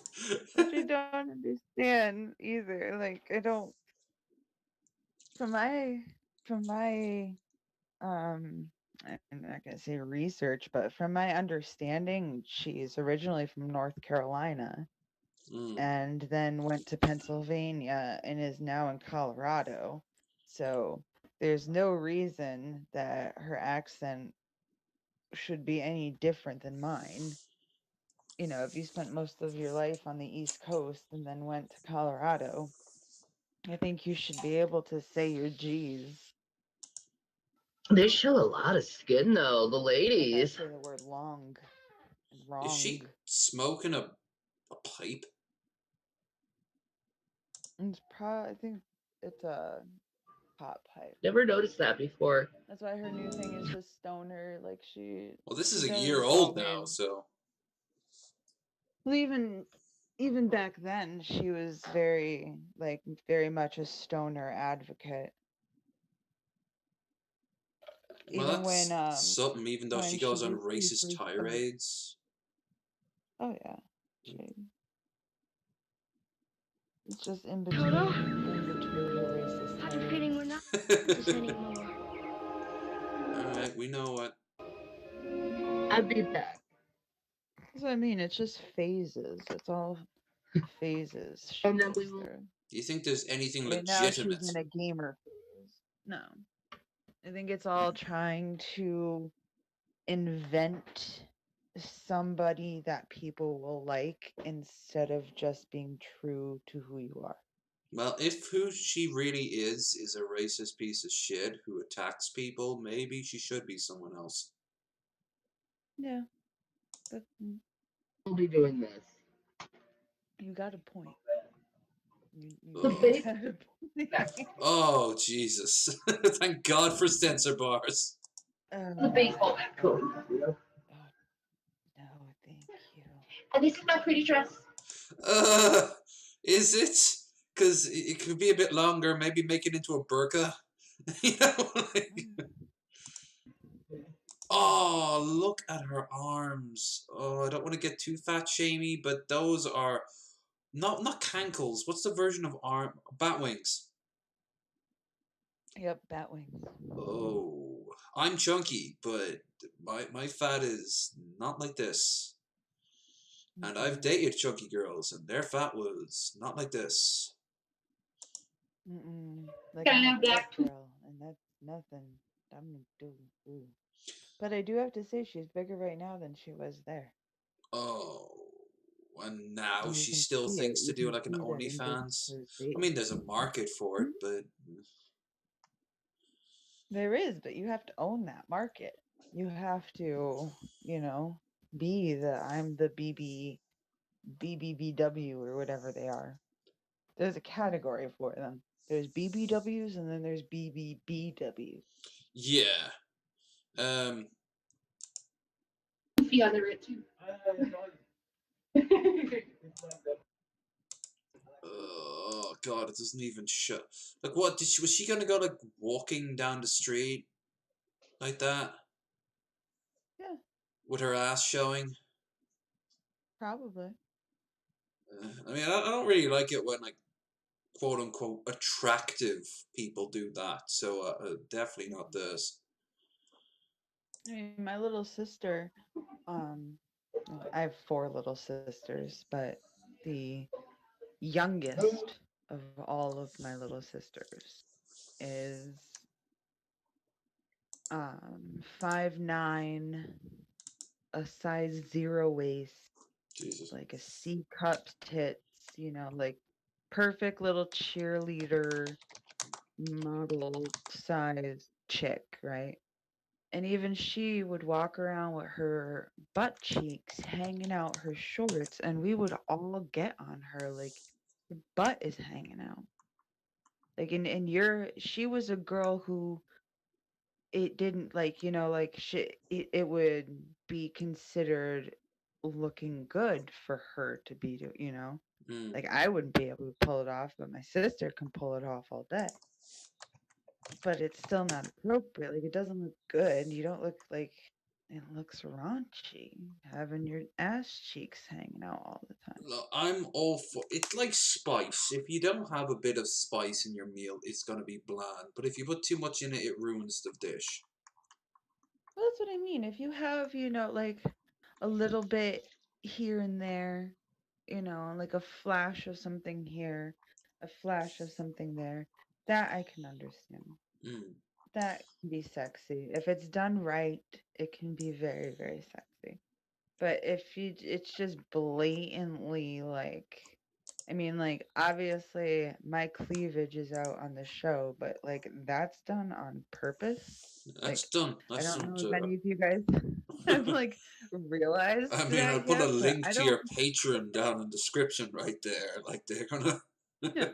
That you don't understand either. Like I don't from my from my I'm not gonna say research, but from my understanding, she's originally from North Carolina Mm. and then went to Pennsylvania and is now in Colorado. So there's no reason that her accent should be any different than mine. If you spent most of your life on the East Coast and then went to Colorado, I think you should be able to say your G's. They show a lot of skin though, the And not ladies. say the word long and Is wrong. she smoking a pipe? I think it's a pot pipe. Never noticed that before. That's why her new thing is just stoner. Like Well, this she is a year does old now, always. so. Well, even back then, she was very much a stoner advocate. Well, Even that's something, even though when she she goes on basically racist first started. tirades. Oh yeah, it's just in between her racist I have a feeling we're not this anymore. Alright, we know what. I'll be back. That's what I mean. It's just phases. It's all phases she And then goes we will. through. Do you think there's anything Right now, she's legitimate? in a gamer phase. No, I think it's all trying to invent somebody that people will like instead of just being true to who you are. Well, if who she really is a racist piece of shit who attacks people, maybe she should be someone else. Yeah, but We'll be doing this. you got a point. You The Oh, base. got a point. oh Jesus. Thank God for censor bars. The baseball bat coat. Oh, no, thank you. And this is my pretty dress. Uh, is it? Because it could be a bit longer. Maybe make it into a burqa. You know, oh, look at her arms. Oh, I don't want to get too fat shamey, but those are not cankles. What's the version of arm? Bat wings. Yep, bat wings. Oh, I'm chunky, but my fat is not like this. And I've dated chunky girls, and their fat was not like this. Like I'm a thick girl, and that's nothing I'm gonna do. Ooh. But I do have to say she's bigger right now than she was there. Oh, and now And you she can still see it. thinks to You do can like an see that in just OnlyFans. her I face. mean, there's a market for it, but There is, but you have to own that market. You have to, be I'm the BBBW or whatever they are. There's a category for them. There's BBWs and then there's BBBW. yeah. Goofy on the red too. Oh God, it doesn't even show. Like, what did she? Was she gonna go like walking down the street like that Yeah, with her ass showing? probably. I mean, I don't really like it when like quote unquote attractive people do that. So definitely not this. I mean, my little sister, I have 4 little sisters, but the youngest of all of my little sisters is 5'9", a size 0 waist, Jesus. like a C cup tits, like perfect little cheerleader model size chick, right? And even she would walk around with her butt cheeks hanging out her shorts, and we would all get on her like, your butt is hanging out. Like, she was a girl who it didn't like it would be considered looking good for her to be Mm. like I wouldn't be able to pull it off, but my sister can pull it off all day. But it's still not appropriate. Like, it doesn't look good. You don't look like it looks raunchy, having your ass cheeks hanging out all the time. Look, I'm all for it's like spice. If you don't have a bit of spice in your meal, it's gonna be bland. But if you put too much in it, it ruins the dish. Well, that's what I mean. If you have, like a little bit here and there, like a flash of something here, a flash of something there, that I can understand. Mm. That can be sexy. If it's done right, it can be very, very sexy. But if it's just blatantly like, I mean, like, obviously my cleavage is out on the show, but like that's done on purpose. That's Like, done. I That's don't done. know if any of you guys have like realized I mean, I'll that put a yet, but link I to don't. your Patreon down in the description right there. Like they're gonna. Yeah,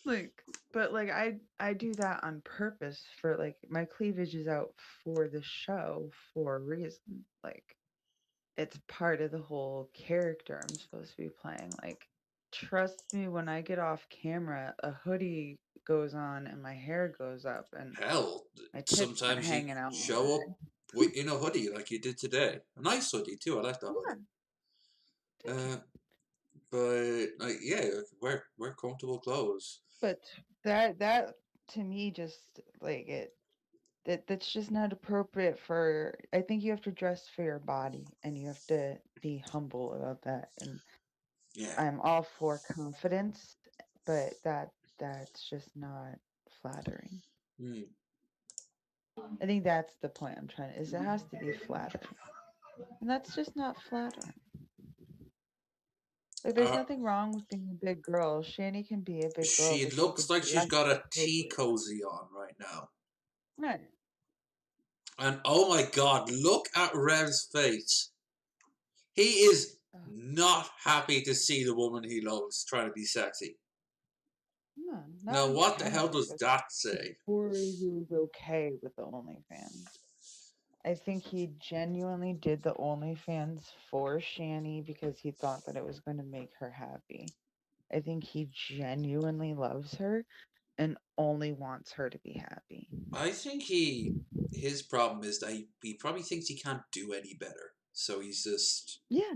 like, but like I do that on purpose for like my cleavage is out for the show for a reason. Like, it's part of the whole character I'm supposed to be playing. Like, trust me, when I get off camera, a hoodie goes on and my hair goes up and Hell, my tits aren't sometimes you hanging out all show up day. in a hoodie like you did today. A nice hoodie too. I like that Yeah, hoodie. thank you. But like, yeah, wear comfortable clothes. But that to me just like that's just not appropriate for. I think you have to dress for your body and you have to be humble about that. And Yeah. I'm all for confidence, but that's just not flattering. Mm. I think that's the point I'm trying to is it has to be flattering. And that's just not flattering. Like, there's Uh, nothing wrong with being a big girl. Shani can be a big girl, she but she looks could like she's dress got a tea appropriately. cozy on right now. Right. And oh my God, look at Rev's face. He is Oh, not happy to see the woman he loves trying to be sexy. no, not Now, on what the hell camera, does but that say? before he was okay with the OnlyFans. I think he genuinely did the OnlyFans for Shani because he thought that it was going to make her happy. I think he genuinely loves her and only wants her to be happy. I think his problem is that he probably thinks he can't do any better, so Yeah.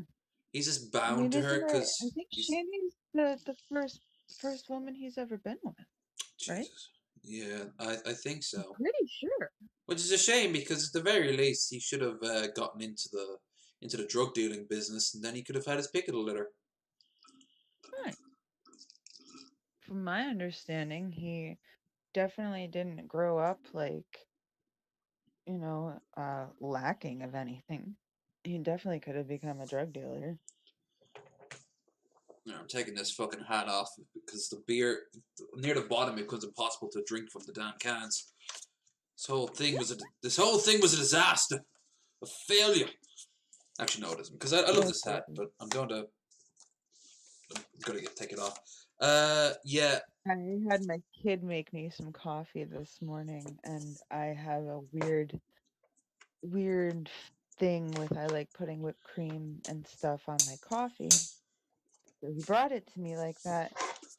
he's just I bound mean, to her isn't it? I because think he's Shandy's the first woman he's ever been with, right? Jesus. Yeah, I think I'm so. pretty sure. Which is a shame because at the very least he should have gotten into the drug dealing business, and then he could have had his pick of the litter. Right. From my understanding, he definitely didn't grow up like, lacking of anything. He definitely could have become a drug dealer. No, I'm taking this fucking hat off because the beer near the bottom it becomes impossible to drink from the damn cans. This whole thing was a disaster, a failure. Actually, no, it isn't because I love Yes, this it hat, is. but I'm gonna take it off. Yeah. I had my kid make me some coffee this morning, and I have a weird thing with I like putting whipped cream and stuff on my coffee. So he brought it to me like that,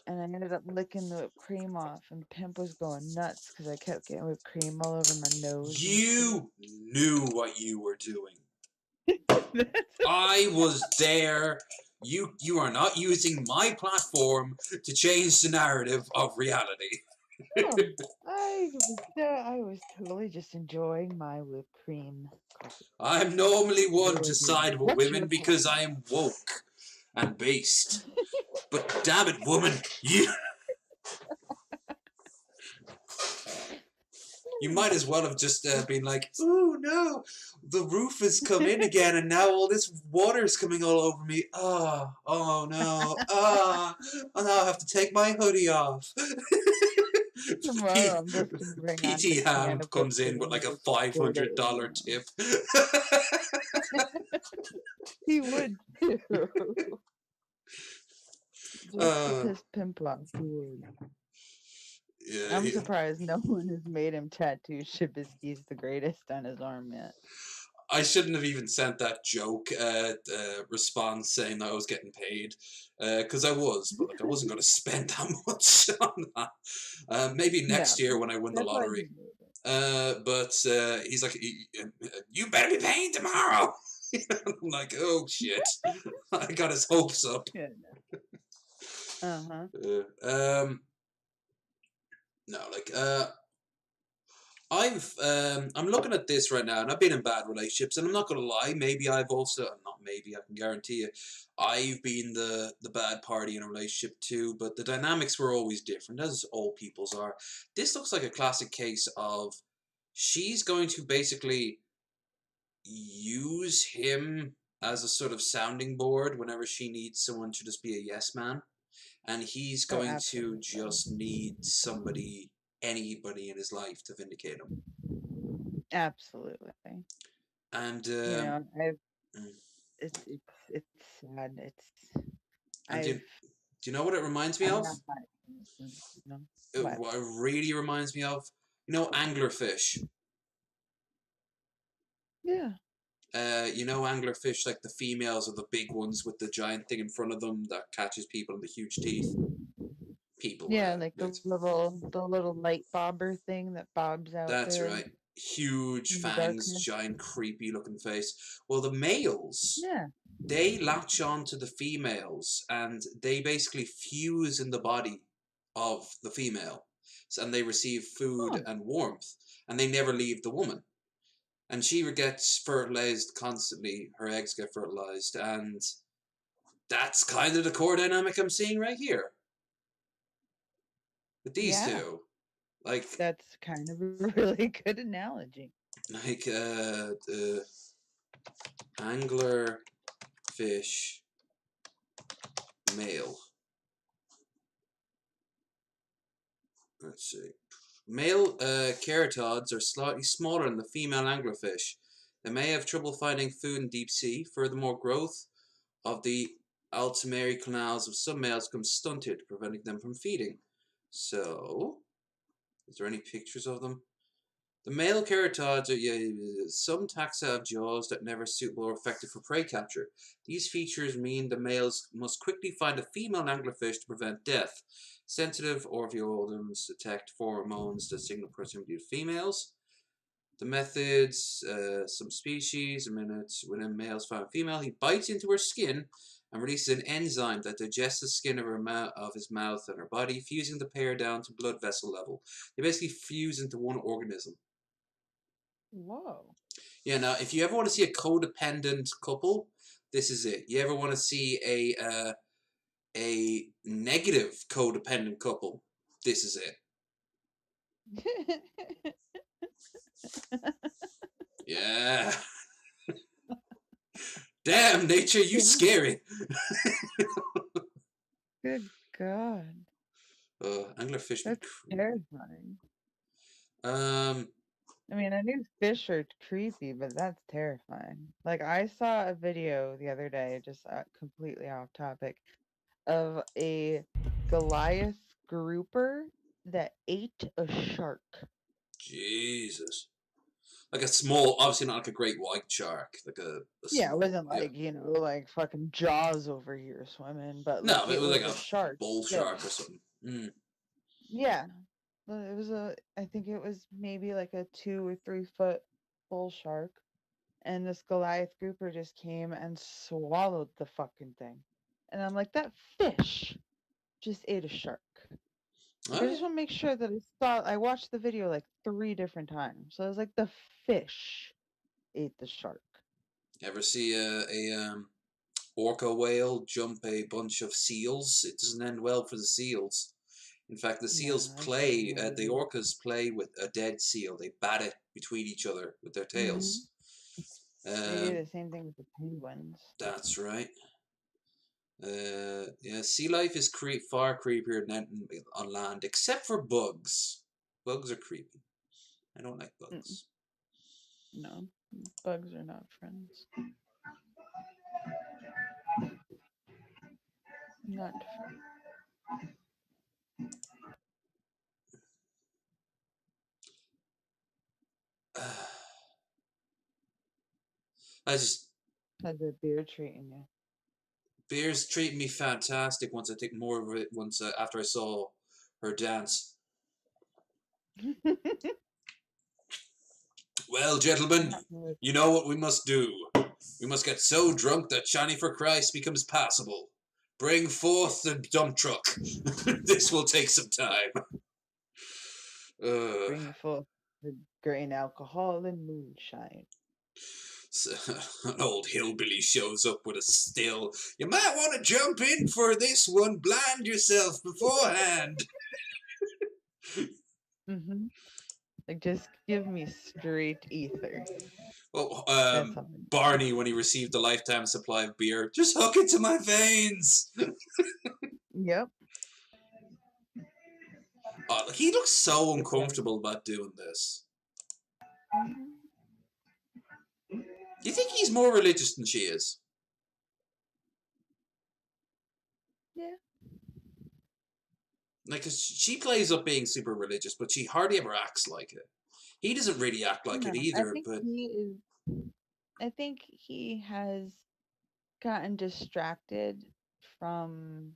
and I ended up licking the whipped cream off, and Pimp was going nuts because I kept getting whipped cream all over my nose and shit. You knew what you were doing. That's I was there. You are not using my platform to change the narrative of reality. oh, I was totally just enjoying my whipped cream coffee. I'm normally one to Enjoying side with What's women your because coffee? I am woke and based. But damn it, woman, you might as well have just been like, "Oh no, the roof has come in again, and now all this water is coming all over me. Oh no, oh now I have to take my hoodie off." Tomorrow I'm just gonna bring out the PT can Ham of whipped comes in with cream like and a just pour it in $500 there. tip. He would too. Just to uh, piss Pimp off, he would. yeah, I'm surprised no one has made him tattoo Shabisky's the greatest on his arm yet. I shouldn't have even sent that joke response saying that I was getting paid, because I was, but like I wasn't going to spend that much on that. Maybe No, next year when I win the that's why he lottery. made it. But he's like, "You better be paying tomorrow." I'm like, "Oh shit!" I got his hopes up. Yeah. Uh-huh. No, like I'm looking at this right now, and I've been in bad relationships, and I'm not gonna lie. Maybe I've also not maybe I can guarantee you, I've been the bad party in a relationship too. But the dynamics were always different, as all people's are. This looks like a classic case of she's going to basically use him as a sort of sounding board whenever she needs someone to just be a yes man, and he's Oh, going to absolutely. just need anybody in his life to vindicate him. Absolutely. And You know, mm, it's sad. and I've do you know what it reminds me I'm of? not that, you know. What? What it really reminds me of, anglerfish. Yeah. Anglerfish, like the females are the big ones with the giant thing in front of them that catches people in the huge teeth. People, Yeah, like the little light bobber thing that bobs out that's there right. Huge in the fangs, darkness. giant creepy looking face. Well, the males, Yeah. they latch on to the females and they basically fuse in the body of the female. And they receive food Oh, and warmth, and they never leave the woman. And she gets fertilized constantly, her eggs get fertilized, and that's kind of the core dynamic I'm seeing right here with these yeah. two. Like, That's kind of a really good analogy. like the angler fish male. Let's see. Male keratods are slightly smaller than the female anglerfish. They may have trouble finding food in deep sea. Furthermore, growth of the alveolar canals of some males becomes stunted, preventing them from feeding. So, is there any pictures of them? The male ceratodes are some taxa have jaws that never suitable or effective for prey capture. These features mean the males must quickly find a female anglerfish to prevent death. Sensitive orvioles detect pheromones that signal proximity to females. The methods, some species, a minute, when a male's found a female, he bites into her skin and releases an enzyme that digests the skin of of his mouth and her body, fusing the pair down to blood vessel level. They basically fuse into one organism. Whoa. Yeah, now if you ever want to see a codependent couple, this is it. You ever want to see a negative codependent couple, this is it. Yeah. Damn, nature, you scary. Good God. Anglerfish. That's terrifying. I I mean, I knew fish are creepy, but that's terrifying. Like, I saw a video the other day, just completely off topic, of a Goliath grouper that ate a shark. Jesus. Like a small, obviously not like a great white shark, like a Yeah, it small, wasn't like, like fucking Jaws over here swimming, but no, like it it was like was a a shark. bull that- shark or something. Yeah. But it was I think it was maybe like a 2 or 3 foot bull shark. And this Goliath grouper just came and swallowed the fucking thing. And I'm like, that fish just ate a shark. Like, I just want to make sure that I watched the video like 3 different times. So I was like, the fish ate the shark. Ever see a orca whale jump a bunch of seals? It doesn't end well for the seals. In fact, the seals No, play, unfortunately. the orcas play with a dead seal. They bat it between each other with their tails. They do the same thing with the penguins. That's right. Yeah, sea life is far creepier than on land, except for bugs. Bugs are creepy. I don't like bugs. No, bugs are not friends. Not I just how's the beer treating beer's treating me fantastic. Once I take more of it, once after I saw her dance. you? Well, gentlemen, Not really. you know what we must do. We must get so drunk that Johnny for Christ becomes passable. Bring forth the dump truck. This will take some time. Bring forth the grain alcohol and moonshine. So, an old hillbilly shows up with a still. You might want to jump in for this one. Blind yourself beforehand. Like, just give me straight ether. Oh, That's all. Barney, when he received a lifetime supply of beer, just hook it to my veins. Yep. Oh, he looks so uncomfortable about doing this. Do you think he's more religious than she is? Yeah. Like, 'cause she plays up being super religious, but she hardly ever acts like it. He doesn't really act like it either, but I think he has gotten distracted from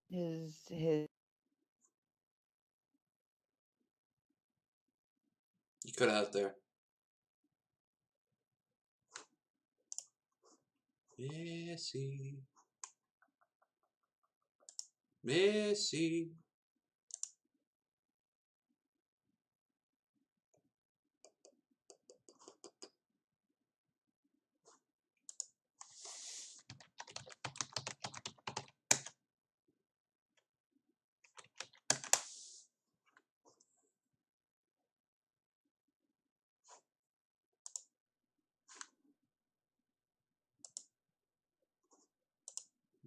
his you cut out there. Missy. Missy.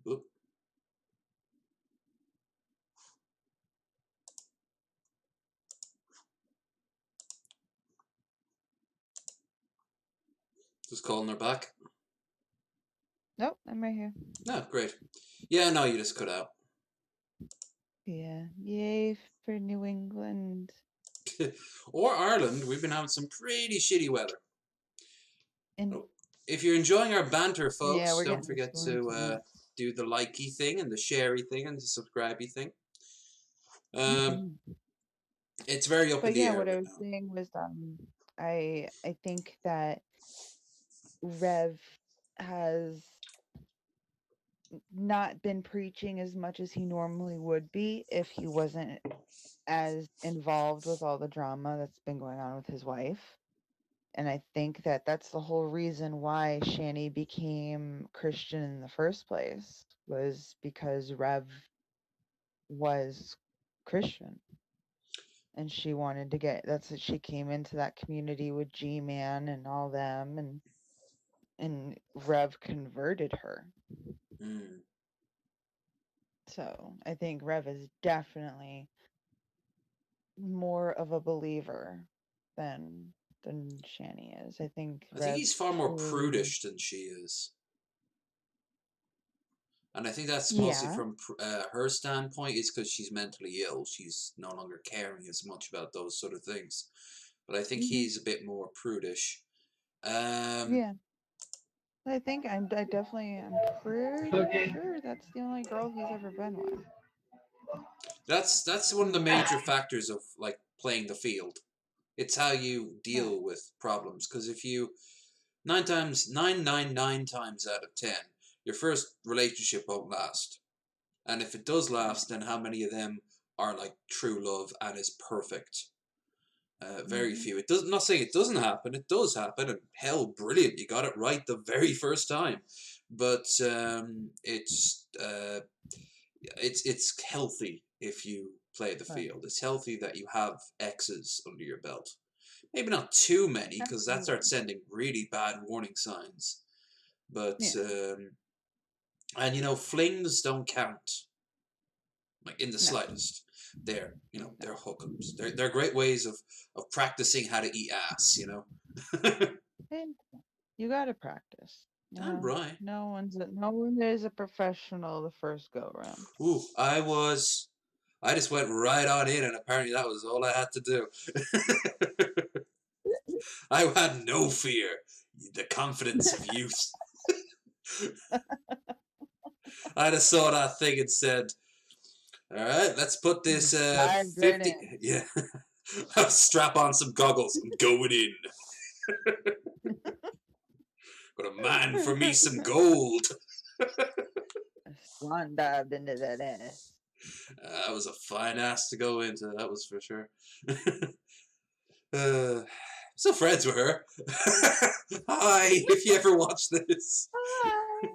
Oop. Just calling her back. Nope, I'm right here. No, great. Yeah, no, you just cut out. Yeah. Yay for New England. or Ireland. We've been having some pretty shitty weather. And If you're enjoying our banter, yeah, folks, we're don't getting forget storms to do the likey thing and the sharey thing and the subscribey thing. It's very up in But the yeah, air what I right was now. saying was I think that Rev has not been preaching as much as he normally would be if he wasn't as involved with all the drama that's been going on with his wife. And I think that that's the whole reason why Shani became Christian in the first place, was because Rev was Christian. And she wanted to that's what she came into that community with G-Man and all them, and Rev converted her. Mm. So I think Rev is definitely more of a believer than Shani is. I think I think Rev he's far more truly. prudish than she is. And I think that's mostly Yeah. from her standpoint, is because she's mentally ill. She's no longer caring as much about those sort of things. But I think Mm-hmm. he's a bit more prudish. Yeah. I think I'm pretty sure that's the only girl he's ever been with. That's one of the major factors of like playing the field. It's how you deal Right. with problems. Because if you 9 times out of 10, your first relationship won't last. And if it does last, then how many of them are like true love and is perfect? Very Mm-hmm. few. It does. I'm not saying it doesn't happen. It does happen, and hell, brilliant! You got it right the very first time. But it's healthy if you play the Right. field. It's healthy that you have X's under your belt. Maybe not too many, because that Absolutely. starts sending really bad warning signs. But Yeah. and you know, flings don't count, like in the No. slightest. They're they're hookups. They're great ways of practicing how to eat ass. You know. And you gotta practice. You Damn know, right. no one is a professional the first go round. Ooh, I just went right on in, and apparently that was all I had to do. I had no fear. The confidence of youth. I just saw that thing and said, "All right, let's put this Dive right 50. in. Yeah, strap on some goggles. I'm going in. Gonna mine for me some gold." Swan dived into that ass. That was a fine ass to go into. That was for sure. Still friends with her. Hi, if you ever watch this. Hi.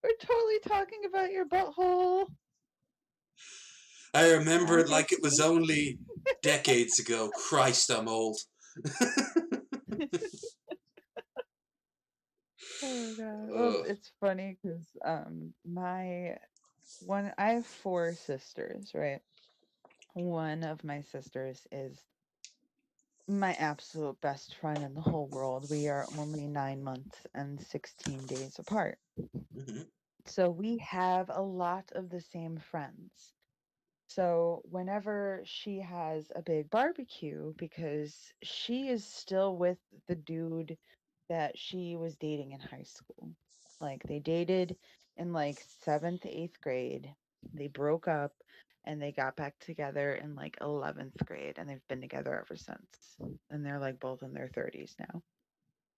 We're totally talking about your butthole. I remember it Hi, like it was Missy. only decades ago. Christ, I'm old. Oh god. Well, it's funny because I have four sisters, right? One of my sisters is my absolute best friend in the whole world. We are only 9 months and 16 days apart. Mm-hmm. So we have a lot of the same friends. So whenever she has a big barbecue, because she is still with the dude that she was dating in high school. Like they dated in like 7th, 8th grade. They broke up and they got back together in like 11th grade and they've been together ever since. And they're like both in their 30s now.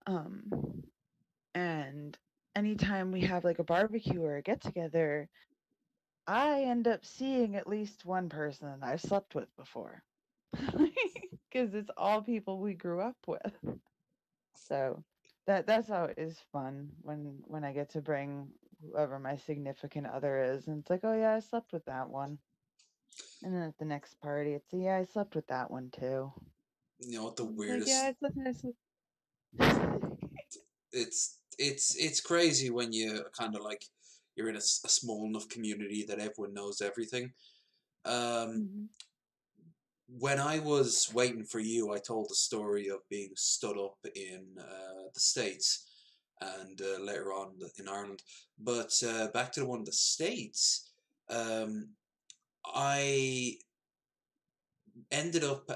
Um and anytime we have like a barbecue or a get together, I end up seeing at least one person I've slept with before. Because it's all people we grew up with. So that's how it is fun when I get to bring whoever my significant other is, and it's like, oh yeah, I slept with that one. And then at the next party, it's yeah, I slept with that one too. You know what the It's like yeah, weirdest? I slept. It's crazy when you kind of like you're in a small enough community that everyone knows everything. Um, Mhm. when I was waiting for you, I told the story of being stood up in the States and later on in Ireland. But back to the one in the States, um, I ended up.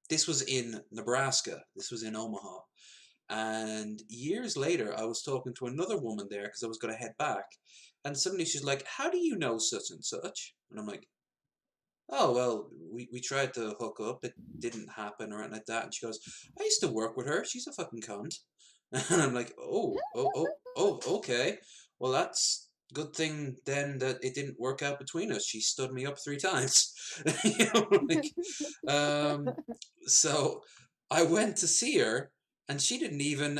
This was in Nebraska. This was in Omaha. And years later, I was talking to another woman there because I was going to head back. And suddenly she's like, "How do you know such and such?" And I'm like, "Oh, well, we tried to hook up. It didn't happen or anything like that." And she goes, "I used to work with her. She's a fucking cunt." And I'm like, okay. Well, that's good thing then that it didn't work out between us. She stood me up 3 times. You know, like, um, so I went to see her, and she didn't even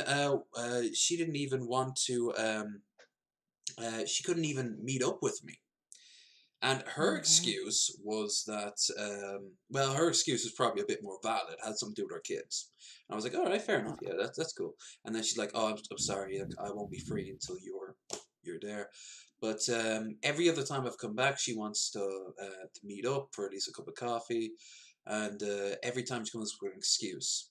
want to. She couldn't even meet up with me. And her excuse was that, well, her excuse was probably a bit more valid. It had something to do with her kids. And I was like, all right, fair enough. Yeah, that's cool. And then she's like, oh, I'm sorry, like, I won't be free until you're there. But every other time I've come back, she wants to meet up for at least a cup of coffee. And every time she comes with an excuse.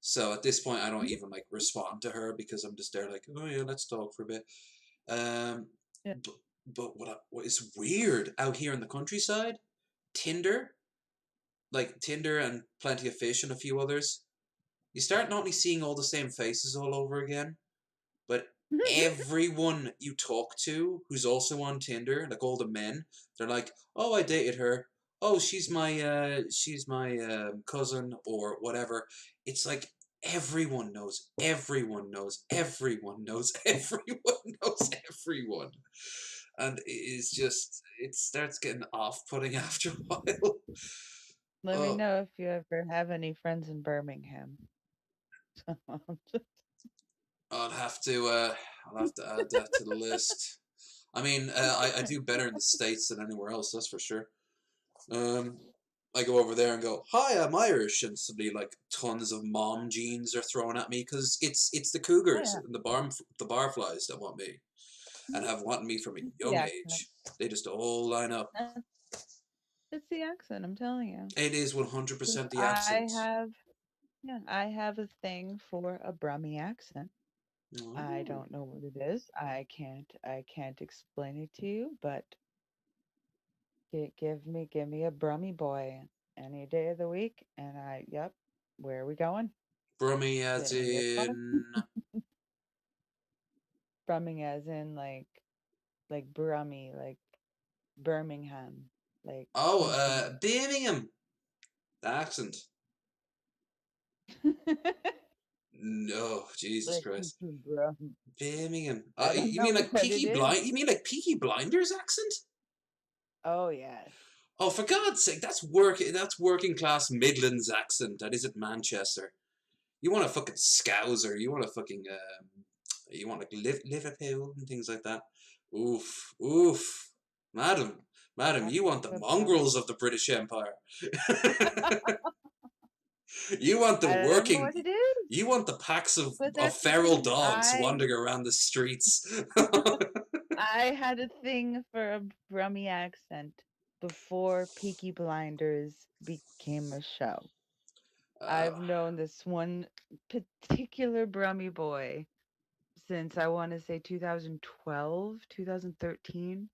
So at this point, I don't even like respond to her because I'm just there like, oh yeah, let's talk for a bit. Yeah. But what is weird out here in the countryside, Tinder, like Tinder and Plenty of Fish and a few others, you start not only seeing all the same faces all over again, but everyone you talk to who's also on Tinder, like all the men, they're like, "Oh, I dated her. Oh, she's my cousin or whatever." It's like everyone knows, everyone knows, everyone knows, everyone knows everyone, and it starts getting off-putting after a while. Let me know if you ever have any friends in Birmingham. I'll have to add that to the list. I mean, I do better in the States than anywhere else, that's for sure. I go over there and go, "Hi, I'm Irish," and suddenly like tons of mom jeans are thrown at me because it's the cougars and the barflies that want me and have wanted me from a young age. They just all line up. It's the accent, I'm telling you. It is 100% the accent. I have a thing for a Brummy accent. I Oh. don't know what it is. I can't explain it to you, but give me a Brummy boy any day of the week, and yep, where are we going? Brummy as Get me a car. in... Brumming as in like Brummy, like Birmingham, like Oh, Birmingham. The accent. No, Jesus like Christ. Brum. Birmingham. I don't You know mean like what it Peaky is. You mean like Peaky Blinders accent? Oh yes. Oh, for God's sake, that's working class Midlands accent. That isn't Manchester. You want a fucking Scouser. You want a fucking you want like Liverpool and things like that. Oof, oof, madam, you want the mongrels of the British Empire. You want the I don't know what it is. You want the packs of But that's the feral thing, dogs wandering around the streets. I had a thing for a Brummy accent before Peaky Blinders became a show. I've known this one particular Brummy boy since I want to say 2012, 2013.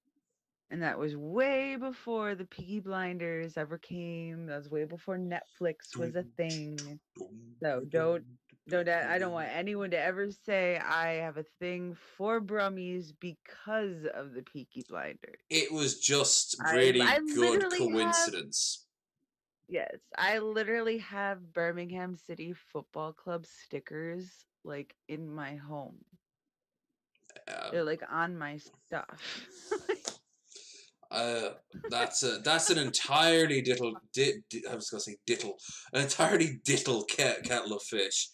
And that was way before the Peaky Blinders ever came. That was way before Netflix was a thing. So I don't want anyone to ever say I have a thing for Brummies because of the Peaky Blinders. It was just really I good coincidence. Yes, I literally have Birmingham City Football Club stickers like in my home. They're like on my stuff. That's an entirely I was gonna say an entirely dittle kettle of fish.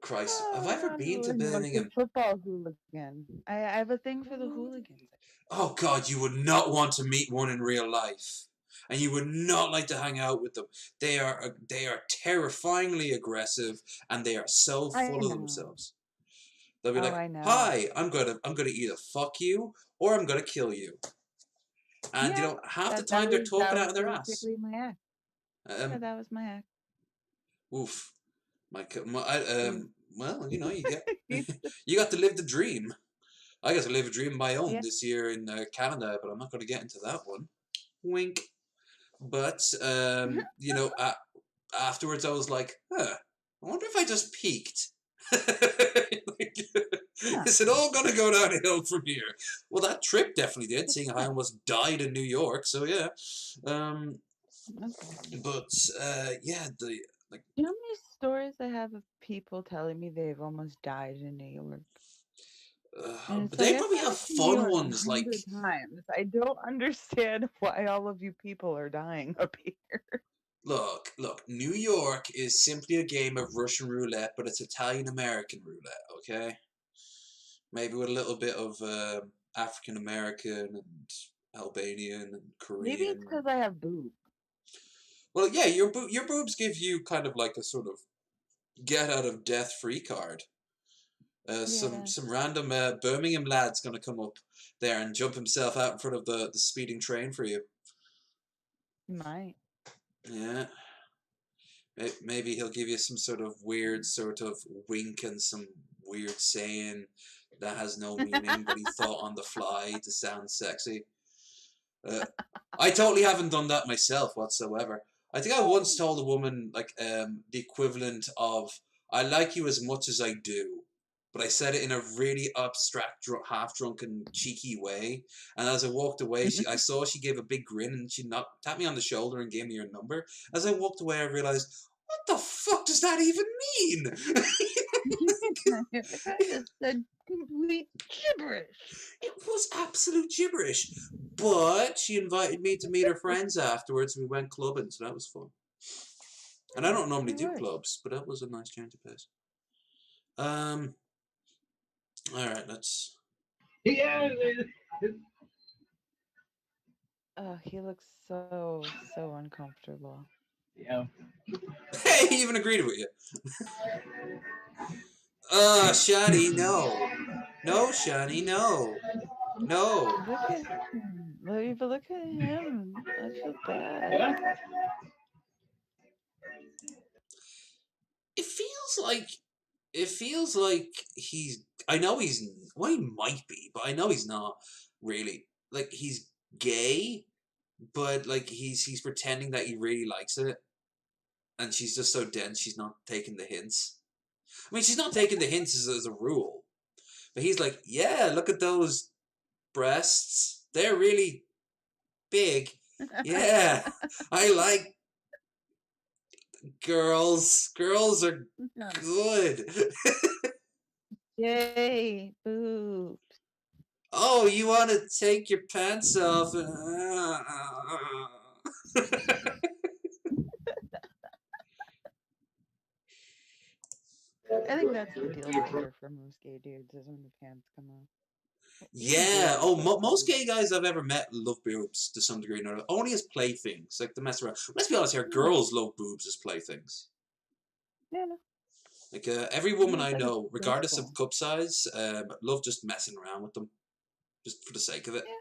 Christ, have I ever been to Birmingham? Football hooligan. I have a thing for the hooligans. Oh God, you would not want to meet one in real life, and you would not like to hang out with them. They are terrifyingly aggressive, and they are so full of themselves. They'll be like, "Hi, I'm gonna either fuck you or I'm gonna kill you." And half the time they're talking out of their ass. Basically my act. That was my act. Oof. Well, you get you got to live the dream. I got to live a dream of my own this year in Canada, but I'm not going to get into that one. Wink. But afterwards I was like, I wonder if I just peaked. Like, is it all gonna go downhill from here? Well, that trip definitely did, seeing I almost died in New York. So yeah, but yeah, the like. You know how many stories I have of people telling me they've almost died in New York? And it's But like, they I've probably have been to New fun York ones, like 100 times. I don't understand why all of you people are dying up here. look. New York is simply a game of Russian roulette, but it's Italian American roulette. Okay, maybe with a little bit of African American and Albanian and Maybe it's Korean. because I have boobs. Well, yeah, your boobs give you kind of like a sort of get out of death free card. Yeah. Some random Birmingham lad's gonna come up there and jump himself out in front of the speeding train for you. Might. Yeah. Maybe he'll give you some sort of weird sort of wink and some weird saying that has no meaning, but he thought on the fly to sound sexy. I totally haven't done that myself whatsoever. I think I once told a woman like the equivalent of "I like you as much as I do," but I said it in a really abstract, half drunken, cheeky way. And as I walked away, I saw she gave a big grin and she tapped me on the shoulder and gave me her number. As I walked away, I realized, what the fuck does that even mean? I just said complete gibberish. It was absolute gibberish. But she invited me to meet her friends afterwards. We went clubbing, so that was fun. And I don't normally do clubs, but that was a nice change of pace. All right, let's. Yeah. Oh, he looks so uncomfortable. Yeah. Hey, he even agreed with you. Shani, no. No, Shani, no. No. Look at him. Look at him. I feel bad. Yeah. It feels like he's. I know he's. Well, he might be, but I know he's not really. Like he's gay, but like he's pretending that he really likes it, and she's just so dense she's not taking the hints. I mean, she's not taking the hints as a rule, but he's like, yeah, look at those breasts. They're really big. Yeah, I like girls. Girls are good. Yay, boobs. Oh, you want to take your pants off? I think that's the deal breaker for most gay dudes is when the pants come off. Yeah. Oh, most gay guys I've ever met love boobs to some degree or another. Only as playthings, like to mess around. Let's be honest here. Girls love boobs as playthings. Yeah. Like every woman I Like know, regardless graceful. of cup size, love just messing around with them, just for the sake of it. Yeah.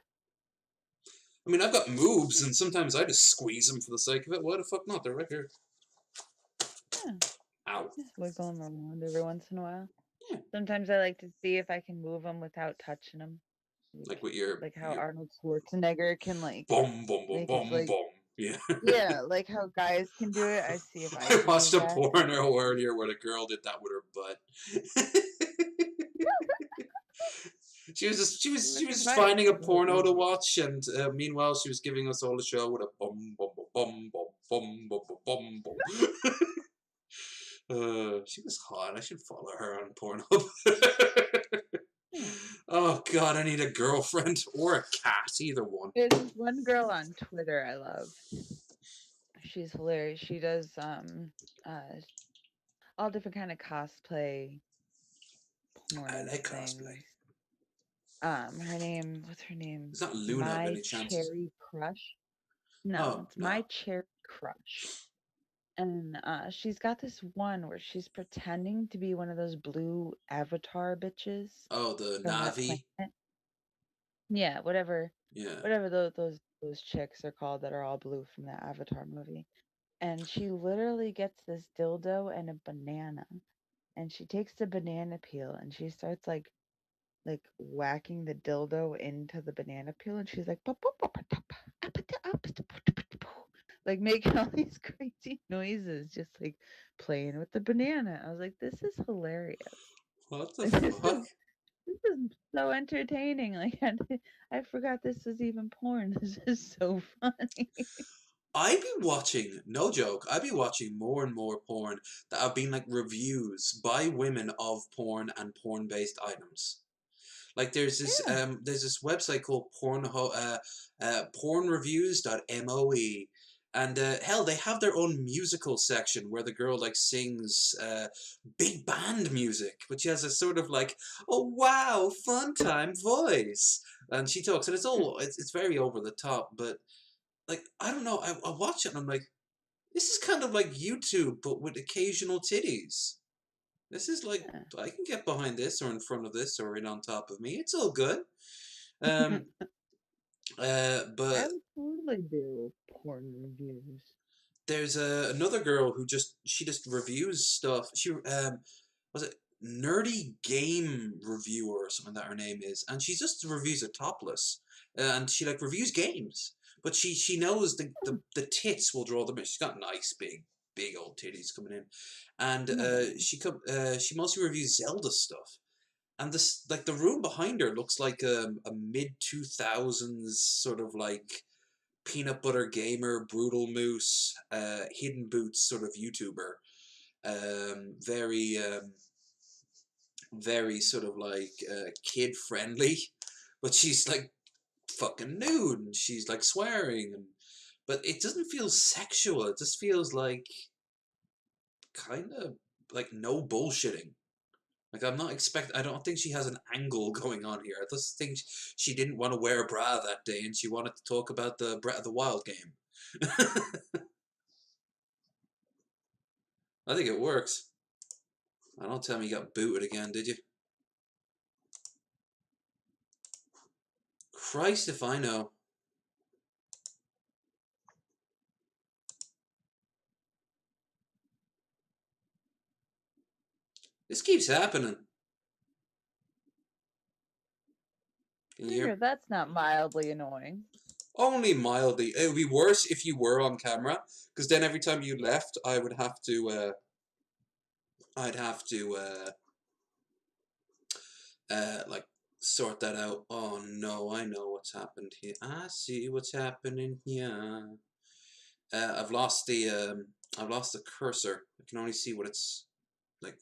I mean, I've got moves, and sometimes I just squeeze them for the sake of it. Why the fuck not? They're right here. Yeah. Ow. Just wiggle them around every once in a while. Yeah. Sometimes I like to see if I can move them without touching them. Like with your. Like how Arnold Schwarzenegger can like. Boom, boom, boom, make boom, like, boom. Yeah. Yeah, like how guys can do it. I see if I I can watched do a that. porno earlier where the girl did that with her butt. She was just finding a porno to watch, and meanwhile she was giving us all a show with a bum bum bum bum bum bum bum bum. She was hot. I should follow her on Pornhub. Oh God, I need a girlfriend or a cat, either one. There's one girl on Twitter I love. She's hilarious. She does all different kind of cosplay porn I like things. cosplay. What's her name? It's not Luna by My any chances. Cherry Crush. No, it's My Cherry Crush. And she's got this one where she's pretending to be one of those blue avatar bitches. Oh, the Navi. Yeah, whatever. Yeah. Whatever those chicks are called that are all blue from that Avatar movie. And she literally gets this dildo and a banana. And she takes the banana peel and she starts like whacking the dildo into the banana peel and she's like like making all these crazy noises, just like playing with the banana. I was like, this is hilarious. What the Like, fuck? this is so entertaining. Like I forgot this was even porn. This is so funny. I'd be watching, no joke, I'd be watching more and more porn that have been like reviews by women of porn and porn based items. Like Yeah. there's this website called pornreviews.moe, and hell, they have their own musical section where the girl like sings big band music, but she has a sort of like, oh wow, fun time voice, and she talks, and it's very over the top, but like I don't know, I watch it and I'm like, this is kind of like YouTube but with occasional titties. This is like, I can get behind this or in front of this or in on top of me. It's all good. Yeah. Um, but I would totally do porn reviews. there's another girl who she just reviews stuff. She was it Nerdy Game Reviewer or something that her name is, and she just reviews it topless, and she like reviews games. But she knows the tits will draw them in. She's got nice big old titties coming in, and Nice. she mostly reviews Zelda stuff. And this like the room behind her looks like a mid 2000s sort of like peanut butter gamer, brutal moose, hidden boots sort of YouTuber. Very very sort of like kid friendly, but she's like fucking nude and she's like swearing and but it doesn't feel sexual. It just feels like kind of like no bullshitting. Like I don't think she has an angle going on here. I just think she didn't want to wear a bra that day and she wanted to talk about the Breath of the Wild game. I think it works. I don't tell me you got booted again, did you? Christ if I know. This keeps happening. Can you hear? That's not mildly annoying. Only mildly. It would be worse if you were on camera, because then every time you left, I'd have to, like, sort that out. Oh no, I know what's happened here. I see what's happening here. I've lost the cursor. I can only see what it's, like,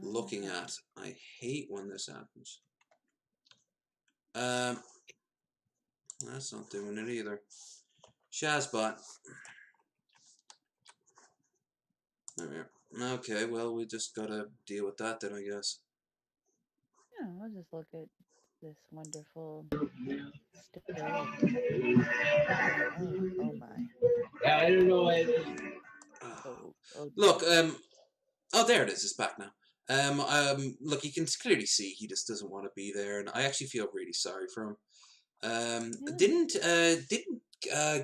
looking Ah. at. I hate when this happens. Um, that's not doing it either. Shazbot. There we are. Okay, well, we just gotta deal with that then, I guess. Yeah, I'll just look at this wonderful still. Oh my. I don't know why. Oh dear. Look, oh, there it is. It's back now. Look, you can clearly see he just doesn't want to be there, and I actually feel really sorry for him. Yeah. Didn't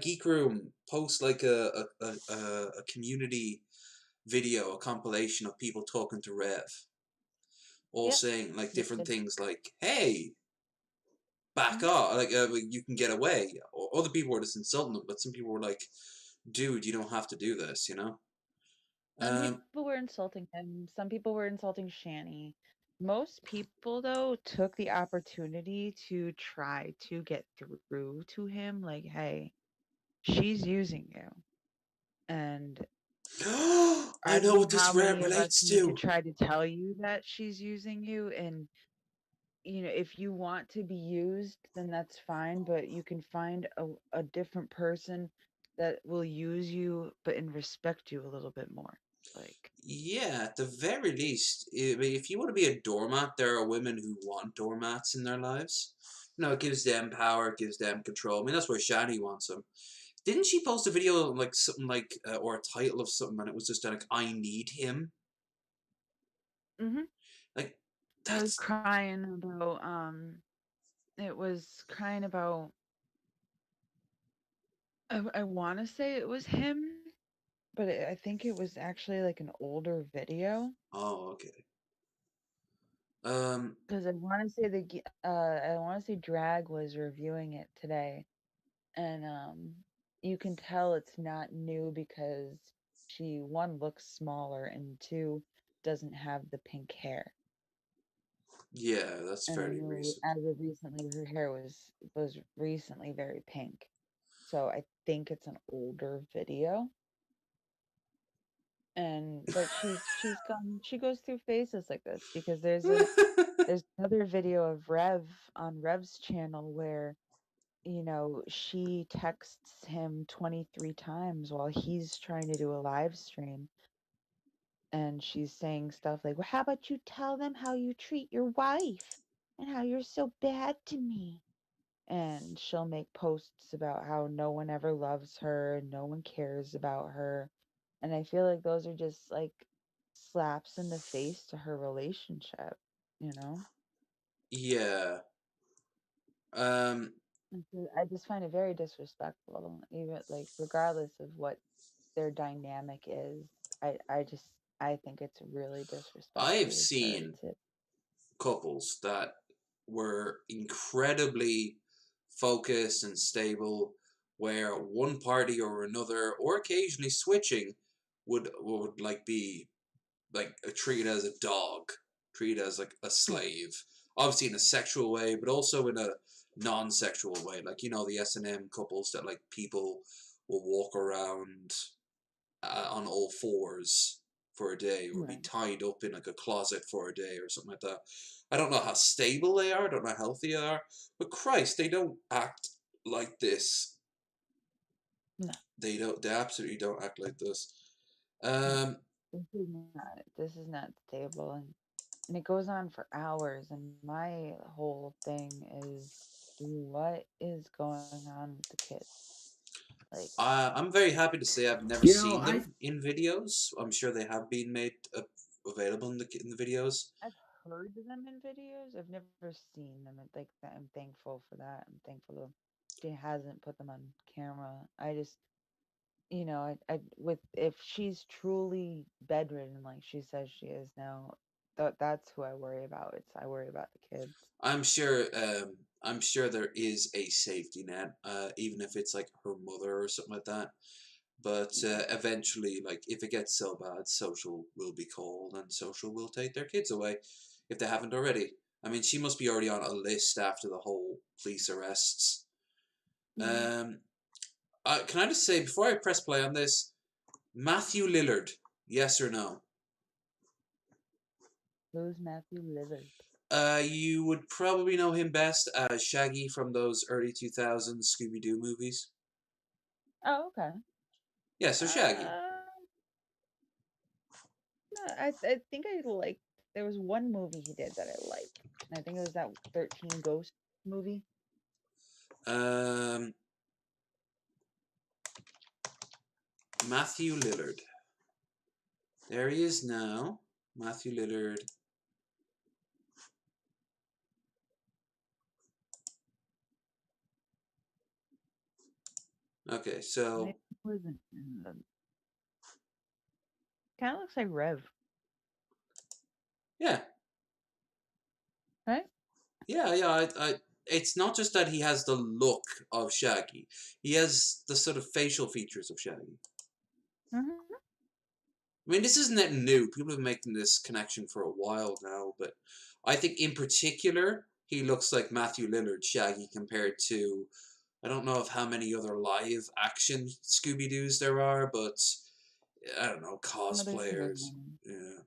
Geek Room post like a community video, a compilation of people talking to Rev, all Yep. saying like They different did. things, like "Hey, back Mhm. off!" Like you can get away. Or other people were just insulting them, but some people were like, "Dude, you don't have to do this," you know. Some Um, people were insulting him. Some people were insulting Shani. Most people, though, took the opportunity to try to get through to him. Like, hey, she's using you. And I I know don't know what this how rant many of us relates need to to. try to tell you that she's using you. And, if you want to be used, then that's fine. But you can find a different person that will use you, but and respect you a little bit more. Like, Yeah, at the very least, if you want to be a doormat, there are women who want doormats in their lives. It gives them power, it gives them control. I mean, that's why Shani wants them. Didn't she post a video like something like, or a title of something, and it was just like, "I need him." hmm Like, I was that's crying about it was crying about I want to say it was him, but I think it was actually like an older video oh okay. Um, because I want to say I want to say Drag was reviewing it today, and you can tell it's not new because she, one, looks smaller, and two, doesn't have the pink hair. Yeah, that's And I fairly know recent. as of recently, her hair was recently very pink. So I think it's an older video. And but she goes through phases like this, because there's another video of Rev on Rev's channel where, she texts him 23 times while he's trying to do a live stream, and she's saying stuff like, well, how about you tell them how you treat your wife and how you're so bad to me? And she'll make posts about how no one ever loves her and no one cares about her. And I feel like those are just like slaps in the face to her relationship, you know? Yeah. Um. And so I just find it very disrespectful, even like regardless of what their dynamic is. I think it's really I've disrespectful seen to couples that were incredibly focused and stable, where one party or another, or occasionally switching, would like be like treated as a dog, treated as like a yeah. slave. Obviously in a sexual way, but also in a non-sexual way. Like the S&M couples that like people will walk around on all fours for a day, or be Right. tied up in like a closet for a day or something like that. I don't know how stable they are. I don't know how healthy they are. But Christ, they don't act like this. No. They don't. They absolutely don't act like this. No. Um, This is not stable, and it goes on for hours, and my whole thing is, what is going on with the kids? Like, I'm very happy to say I've never You know, seen them in videos. I'm sure they have been made available in the videos. I've heard them in videos. I've never seen them. And like that, I'm thankful for that. I'm thankful she hasn't put them on camera. I just, I with if she's truly bedridden like she says she is now, that's who I worry about. I worry about the kids. I'm sure. I'm sure there is a safety net, even if it's like her mother or something like that. But eventually, like if it gets so bad, social will be called, and social will take their kids away, if they haven't already. I mean, she must be already on a list after the whole police arrests. Yeah. Um, can I just say before I press play on this, Matthew Lillard, yes or no? Who's Matthew Lillard? You would probably know him best as Shaggy from those early 2000s Scooby Doo movies. Oh, okay. Yeah, so Shaggy. No, I think I liked. There was one movie he did that I liked, and I think it was that 13 Ghosts movie. Um, Matthew Lillard. There he is now. Matthew Lillard. Okay, so Maybe it wasn't in the. Kind of looks like Rev, yeah, right? yeah. It's not just that he has the look of Shaggy. He has the sort of facial features of Shaggy. Mm-hmm. I mean, this isn't that new. People have been making this connection for a while now, but I think in particular, he looks like Matthew Lillard, Shaggy, compared to, I don't know of how many other live action Scooby Doos there are, but I don't know, Oh, there's cosplayers. one. Yeah.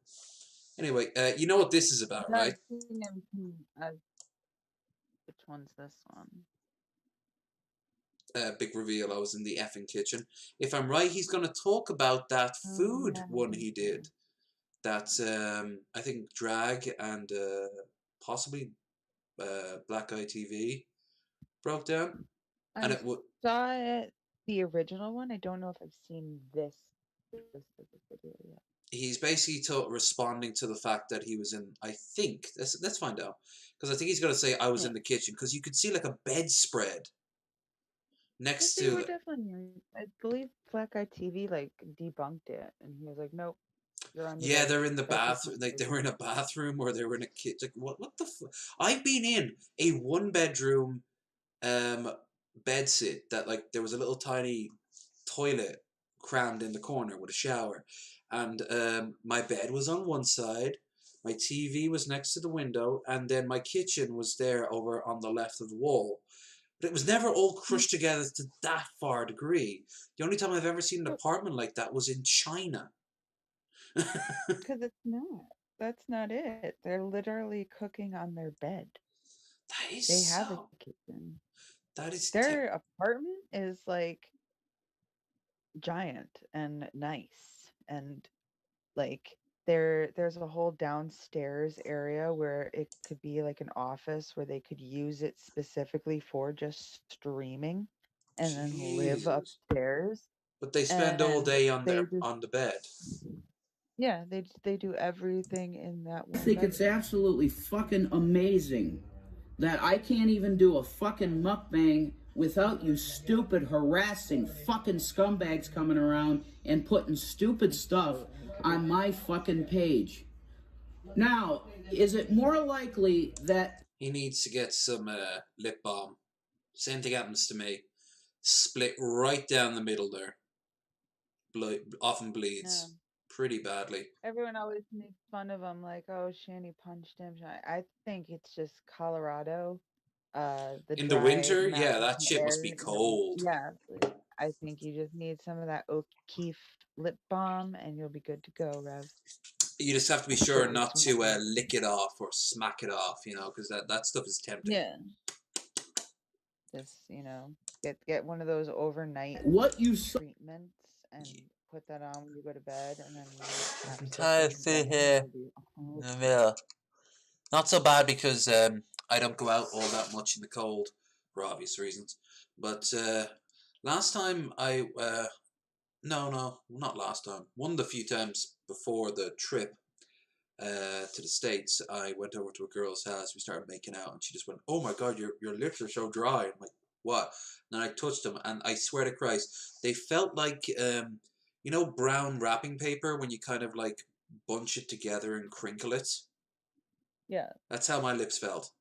Anyway, you know what this is about, I've right? seen him. Which one's this one? Big reveal, I was in the effing kitchen. If I'm right, he's going to talk about that Oh, food yeah. one he did. That's, I think, Drag and possibly Black Eye TV broke down. And I it would. saw it, the original one. I don't know if I've seen this specific video yet. He's basically responding to the fact that he was in. I think let's find out, because I think he's going to say I was Yeah. in the kitchen, because you could see like a bedspread next They to were definitely. I believe Black Eye TV like debunked it, and he was like, "Nope, you're under Yeah, the they're in the bathroom. Like they representation." were in a bathroom or they were in a kitchen. Like what the? I've been in a 1 bedroom bed sit that like there was a little tiny toilet crammed in the corner with a shower, and my bed was on one side, my TV was next to the window, and then my kitchen was there over on the left of the wall. But it was never all crushed together to that far degree. The only time I've ever seen an apartment like that was in China. Because it's not. That's not it. They're literally cooking on their bed. That is They have a so. kitchen. That is. Their apartment is like giant and nice, and like there's a whole downstairs area where it could be like an office where they could use it specifically for just streaming and then live Jesus. upstairs. But they spend all And day on they their just on the bed. yeah, they do everything in that I one think it's bedroom. absolutely fucking amazing that I can't even do a fucking mukbang without you stupid, harassing fucking scumbags coming around and putting stupid stuff on my fucking page. Now, is it more likely that He needs to get some lip balm. Same thing happens to me. Split right down the middle there. Often bleeds Yeah. pretty badly. Everyone always makes fun of him, like, "Oh, Shanny punched him." I think it's just Colorado, the In the dry winter, yeah, mountain that shit air. must be cold. Yeah, I think you just need some of that O'Keefe lip balm, and you'll be good to go, Rev. You just have to be It's sure so not to small. lick it off or smack it off, because that stuff is tempting. Yeah, just get one of those overnight what you saw? treatments and put that on when you go to bed, and then I'm tired to here in the middle. Not so bad because I don't go out all that much in the cold for obvious reasons. But last time no, not last time. One of the few times before the trip to the States, I went over to a girl's house. We started making out, and she just went, "Oh my God, your lips are so dry." I'm like, "What?" And then I touched them, and I swear to Christ, they felt like brown wrapping paper when you kind of like bunch it together and crinkle it. Yeah. That's how my lips felt.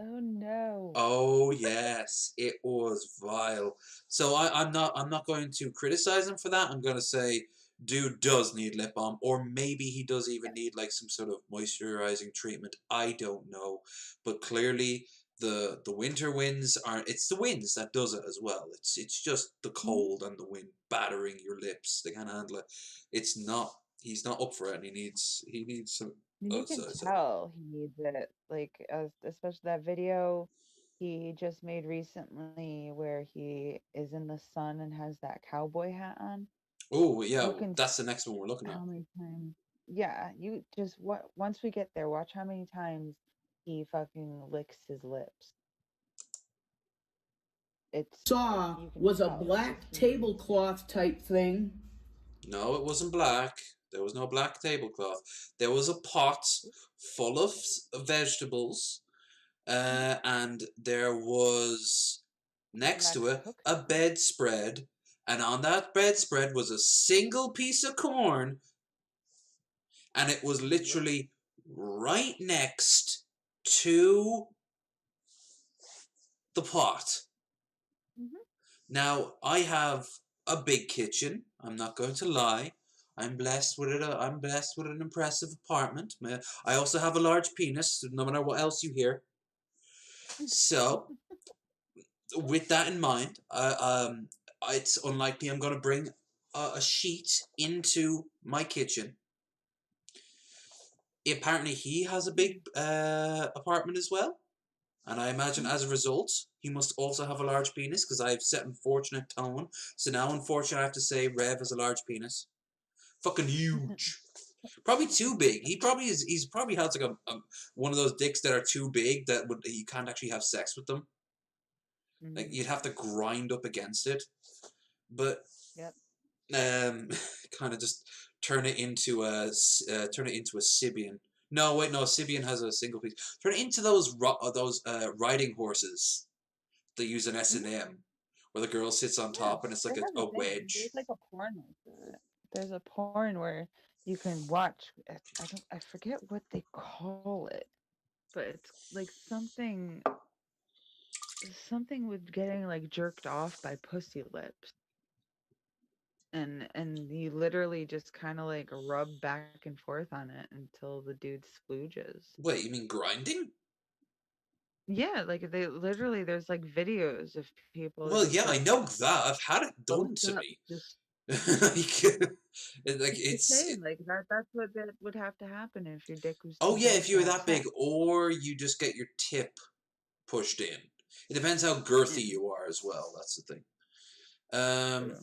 Oh no. Oh yes, it was vile. So I'm not going to criticize him for that. I'm going to say, dude does need lip balm, or maybe he does even need like some sort of moisturizing treatment. I don't know, but clearly the winter winds aren't. It's the winds that does it as well. It's just the cold and the wind battering your lips. They can't handle it. It's not. He's not up for it, and he needs some. You can tell he needs it, like, especially that video he just made recently where he is in the sun and has that cowboy hat on. Oh You yeah, can that's the next one we're looking at. how many times? Yeah, you just once we get there, watch how many times he fucking licks his lips. It's Saw you can was a tell. black tablecloth type thing. No, it wasn't black. There was no black tablecloth. There was a pot full of vegetables, and there was next to it a bedspread, and on that bedspread was a single piece of corn, and it was literally right next to the pot. Now, I have a big kitchen. I'm not going to lie. I'm blessed with it. I'm blessed with an impressive apartment. I also have a large penis, no matter what else you hear. So, with that in mind, it's unlikely I'm going to bring a sheet into my kitchen. Apparently, he has a big apartment as well. And I imagine as a result, he must also have a large penis, because I've set unfortunate tone. So now, unfortunately, I have to say Rev has a large penis. Fucking huge. Probably too big. He probably is. He's probably has like a one of those dicks that are too big that you can't actually have sex with them. Like you'd have to grind up against it. But Yep. kind of just turn it into a Sibian. No, wait, no. Sibian has a single piece. Turn it into those riding horses. They use an S&M, where the girl sits on top and it's like a wedge. There's like a porn like that. There's a porn where you can watch. I forget what they call it, but it's like something with getting like jerked off by pussy lips. and he literally just kind of like rub back and forth on it until the dude splooges. Wait, you mean grinding? Yeah, like they literally there's like videos of people Well, just yeah, I like know that. I've had it done close to up, me. just Like just saying like that's what that would have to happen if your dick was Oh too yeah, big if to you were have that big, sex. or you just get your tip pushed in. It depends how girthy Yeah, you are as well. That's the thing. Um, true.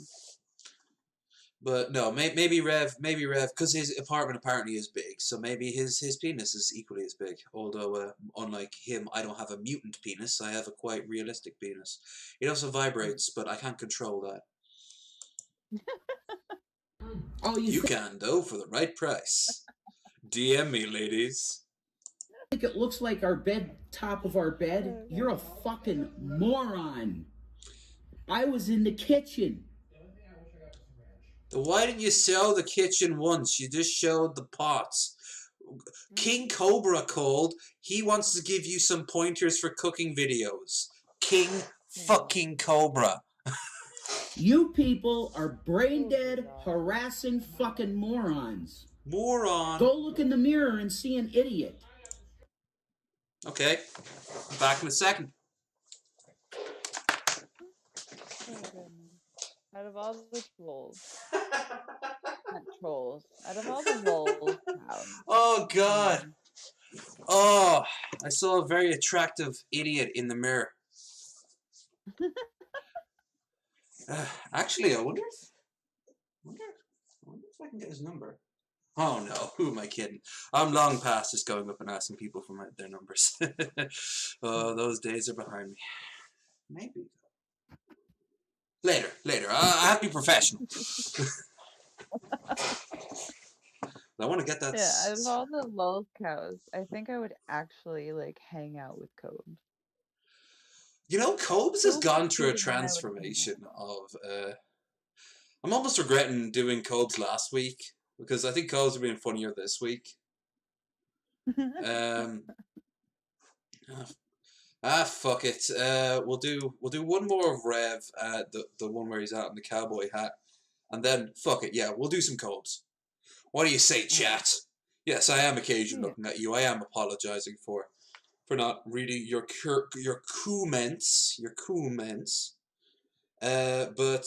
but no, maybe Rev, because his apartment apparently is big, so maybe his penis is equally as big. Although, unlike him, I don't have a mutant penis. I have a quite realistic penis. It also vibrates, but I can't control that. Oh, You can though, for the right price. DM me, ladies. think it looks like our bed, top of our bed? You're a fucking moron. I was in the kitchen. Why didn't you show the kitchen once? You just showed the pots. King Cobra called. He wants to give you some pointers for cooking videos. King fucking Cobra. You people are brain Oh, dead, God. harassing fucking morons. Moron. Go look in the mirror and see an idiot. Okay. Back in a second. Oh, goodness. Out of all the trolls, not trolls, out of all the lol cows. Oh, God. Um, Oh, I saw a very attractive idiot in the mirror. Actually, I wonder if I can get his number. Oh no, who am I kidding? I'm long past just going up and asking people for their numbers. Oh, those days are behind me. Maybe. Later. I have to be professional. I want to get that. yeah, out of all the lol cows, I think I would actually like hang out with Cobes. You know, Cobes has Cobes gone would through a be the one I would hang transformation out of. I'm almost regretting doing Cobes last week because I think Cobes are being funnier this week. with. Um, fuck it. We'll do one more of Rev, the one where he's out in the cowboy hat, and then fuck it. Yeah, we'll do some Cobes. What do you say, chat? Yes, I am occasionally Yeah. looking at you. I am apologizing for not reading your comments. But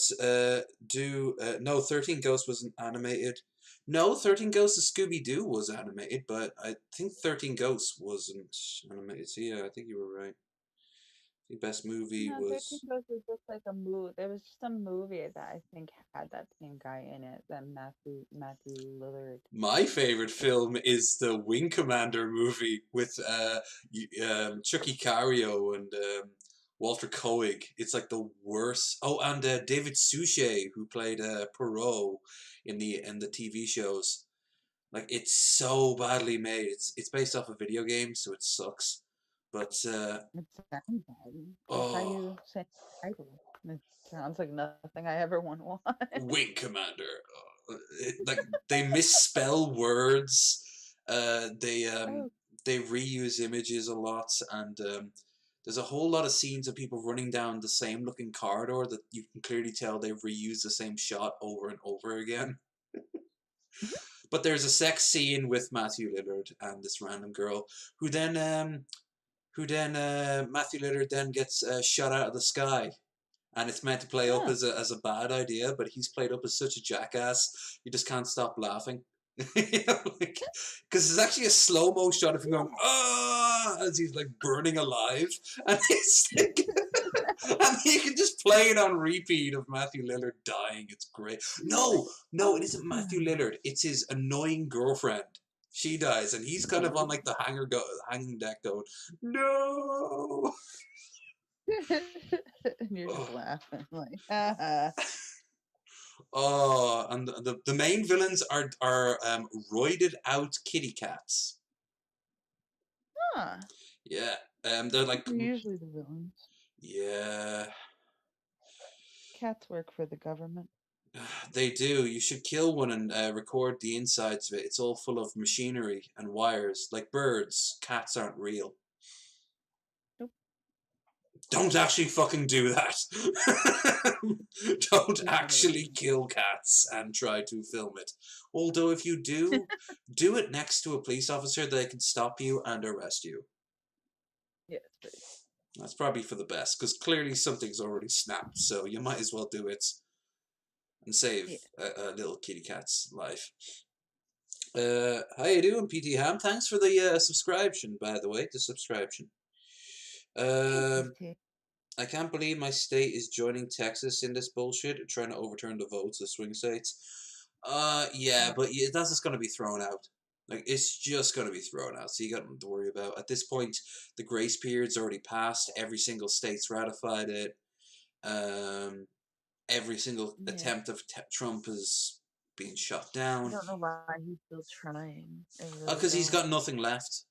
no, 13 Ghosts wasn't animated. No, 13 Ghosts of Scooby-Doo was animated, but I think 13 Ghosts wasn't animated. So yeah, I think you were right. The best movie No, 13 was... Ghosts was just like a movie. There was some movie that I think had that same guy in it, that Matthew Lillard. My favorite film is the Wing Commander movie with Chucky Cario and Walter Koenig. It's like the worst. Oh, and David Suchet, who played Perot in the TV shows. Like, it's so badly made. It's based off a video game, so it sucks. But It sounds bad. That's how oh, you say the title. It sounds like nothing I ever want to watch. Wing Commander. Like, they misspell words. They Oh, reuse images a lot, and there's a whole lot of scenes of people running down the same looking corridor that you can clearly tell they've reused the same shot over and over again. But there's a sex scene with Matthew Lillard and this random girl who then Matthew Lillard then gets shot out of the sky. And it's meant to play up huh. as a bad idea, but he's played up as such a jackass, you just can't stop laughing. You know, like, because it's actually a slow-mo shot of him going, ah, as he's like burning alive. And it's like, and you can just play it on repeat of Matthew Lillard dying. It's great. No, it isn't Matthew Lillard. It's his annoying girlfriend. She dies, and he's kind of on like the hanging deck going, no. And you're just laughing like, Oh, and the main villains are roided out kitty cats. huh. Yeah, they're like, They're usually the villains. yeah, Cats work for the government. they do. You should kill one and record the insides of it. It's all full of machinery and wires, like birds. Cats aren't real. Nope. Don't actually fucking do that. Don't actually kill cats and try to film it. Although if you do, do it next to a police officer that can stop you and arrest you. Yeah, it's pretty. That's probably for the best, because clearly something's already snapped, so you might as well do it and save a little kitty cat's life. How you doing, PT Ham? Thanks for the subscription, by the way, the subscription. I can't believe my state is joining Texas in this bullshit, trying to overturn the votes of swing states. Yeah, but that's just going to be thrown out. Like, it's just going to be thrown out, so you got nothing to worry about. At this point, the grace period's already passed. Every single state's ratified it. Every single attempt of Trump is being shut down. I don't know why he's still trying. Because he's got nothing left.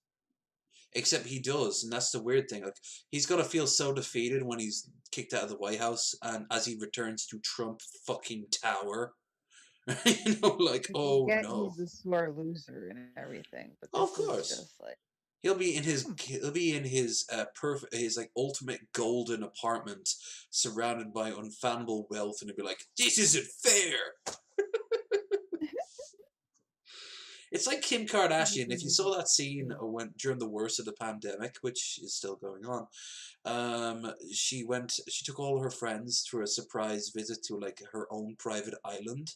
Except he does, and that's the weird thing. Like, he's gonna feel so defeated when he's kicked out of the White House, and as he returns to Trump fucking Tower, you know, like, oh no, he's a sore loser and everything. But of course, just like he'll be in his perfect, his like ultimate golden apartment, surrounded by unfathomable wealth, and he'll be like, "This isn't fair." It's like Kim Kardashian. If you saw that scene during the worst of the pandemic, which is still going on, she took all her friends for a surprise visit to like her own private island,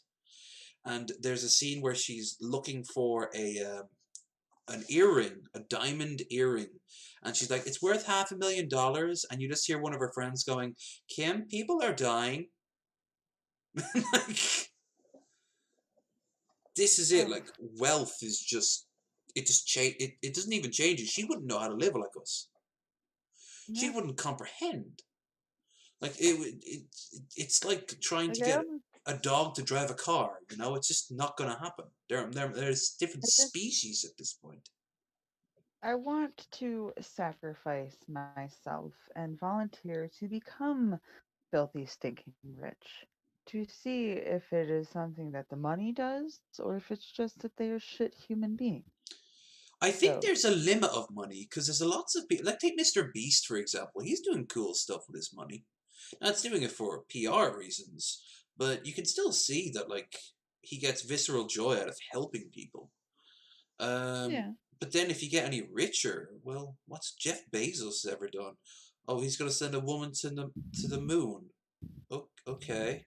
and there's a scene where she's looking for an earring, a diamond earring, and she's like, "It's worth $500,000,000," and you just hear one of her friends going, "Kim, people are dying." Like, this is it. Like, wealth is just, it doesn't even change it. She wouldn't know how to live like us. No. She wouldn't comprehend. Like, it's like trying to get a dog to drive a car. You know, it's just not going to happen. There's different species at this point. I want to sacrifice myself and volunteer to become filthy, stinking rich, to see if it is something that the money does, or if it's just that they are shit human beings. I think there's a limit of money, because there's lots of people, like take Mr. Beast, for example. He's doing cool stuff with his money. Now, it's doing it for PR reasons, but you can still see that, like, he gets visceral joy out of helping people. But then if you get any richer, well, what's Jeff Bezos ever done? Oh, he's going to send a woman to the moon. Okay.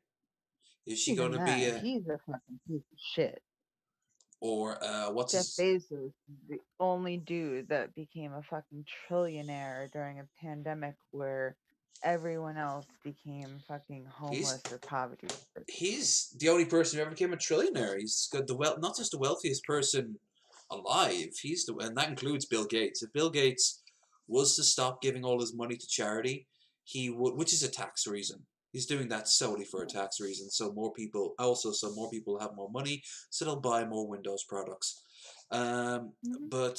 Is she going to be a... He's a fucking piece of shit. Or, what's Jeff Bezos, the only dude that became a fucking trillionaire during a pandemic where everyone else became fucking homeless or poverty. He's the only person who ever became a trillionaire. He's got not just the wealthiest person alive, and that includes Bill Gates. If Bill Gates was to stop giving all his money to charity, he would, which is a tax reason. He's doing that solely for a tax reason, so more people have more money, so they'll buy more Windows products. But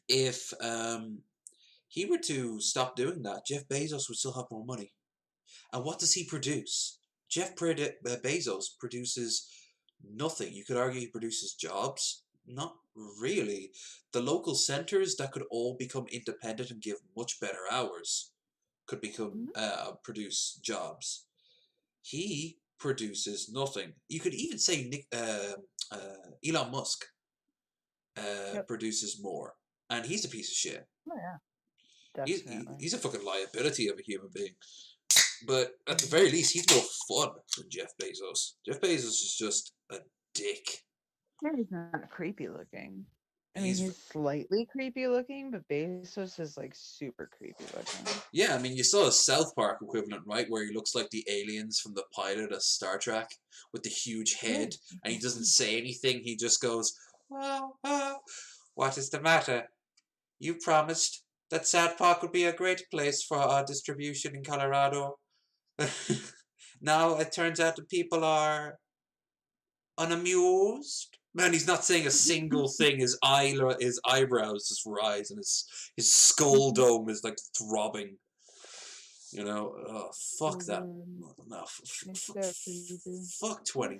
if he were to stop doing that, Jeff Bezos would still have more money. And what does he produce? Jeff Bezos produces nothing. You could argue he produces jobs. Not really. The local centers that could all become independent and give much better hours could become produce jobs. He produces nothing. You could even say Elon Musk produces more, and he's a piece of shit. Oh yeah, definitely. He's a fucking liability of a human being. But at the very least, he's more fun than Jeff Bezos. Jeff Bezos is just a dick. He's not creepy looking. I mean, he's slightly creepy looking, but Bezos is like super creepy looking. Yeah, I mean, you saw a South Park equivalent, right, where he looks like the aliens from the pilot of Star Trek with the huge head, and he doesn't say anything. He just goes, "What is the matter? You promised that South Park would be a great place for our distribution in Colorado. Now it turns out that people are unamused." Man, he's not saying a single thing. His eyebrows just rise, and his skull dome is like throbbing. You know, fuck that. No, fuck 20.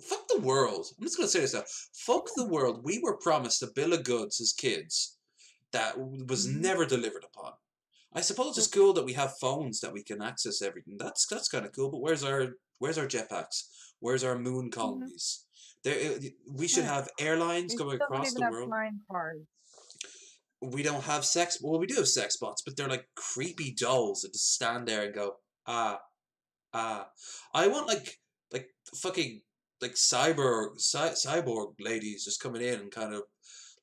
Fuck the world. I'm just gonna say this now. Fuck the world. We were promised a bill of goods as kids that was never delivered upon. I suppose it's cool that we have phones that we can access everything. That's kind of cool. But where's our jetpacks? Where's our moon colonies? There, we should Right. have airlines We going still don't across even the have world. flying cars. We don't have sex. Well, we do have sex bots, but they're like creepy dolls that just stand there and go ah. I want like fucking like cyborg ladies just coming in and kind of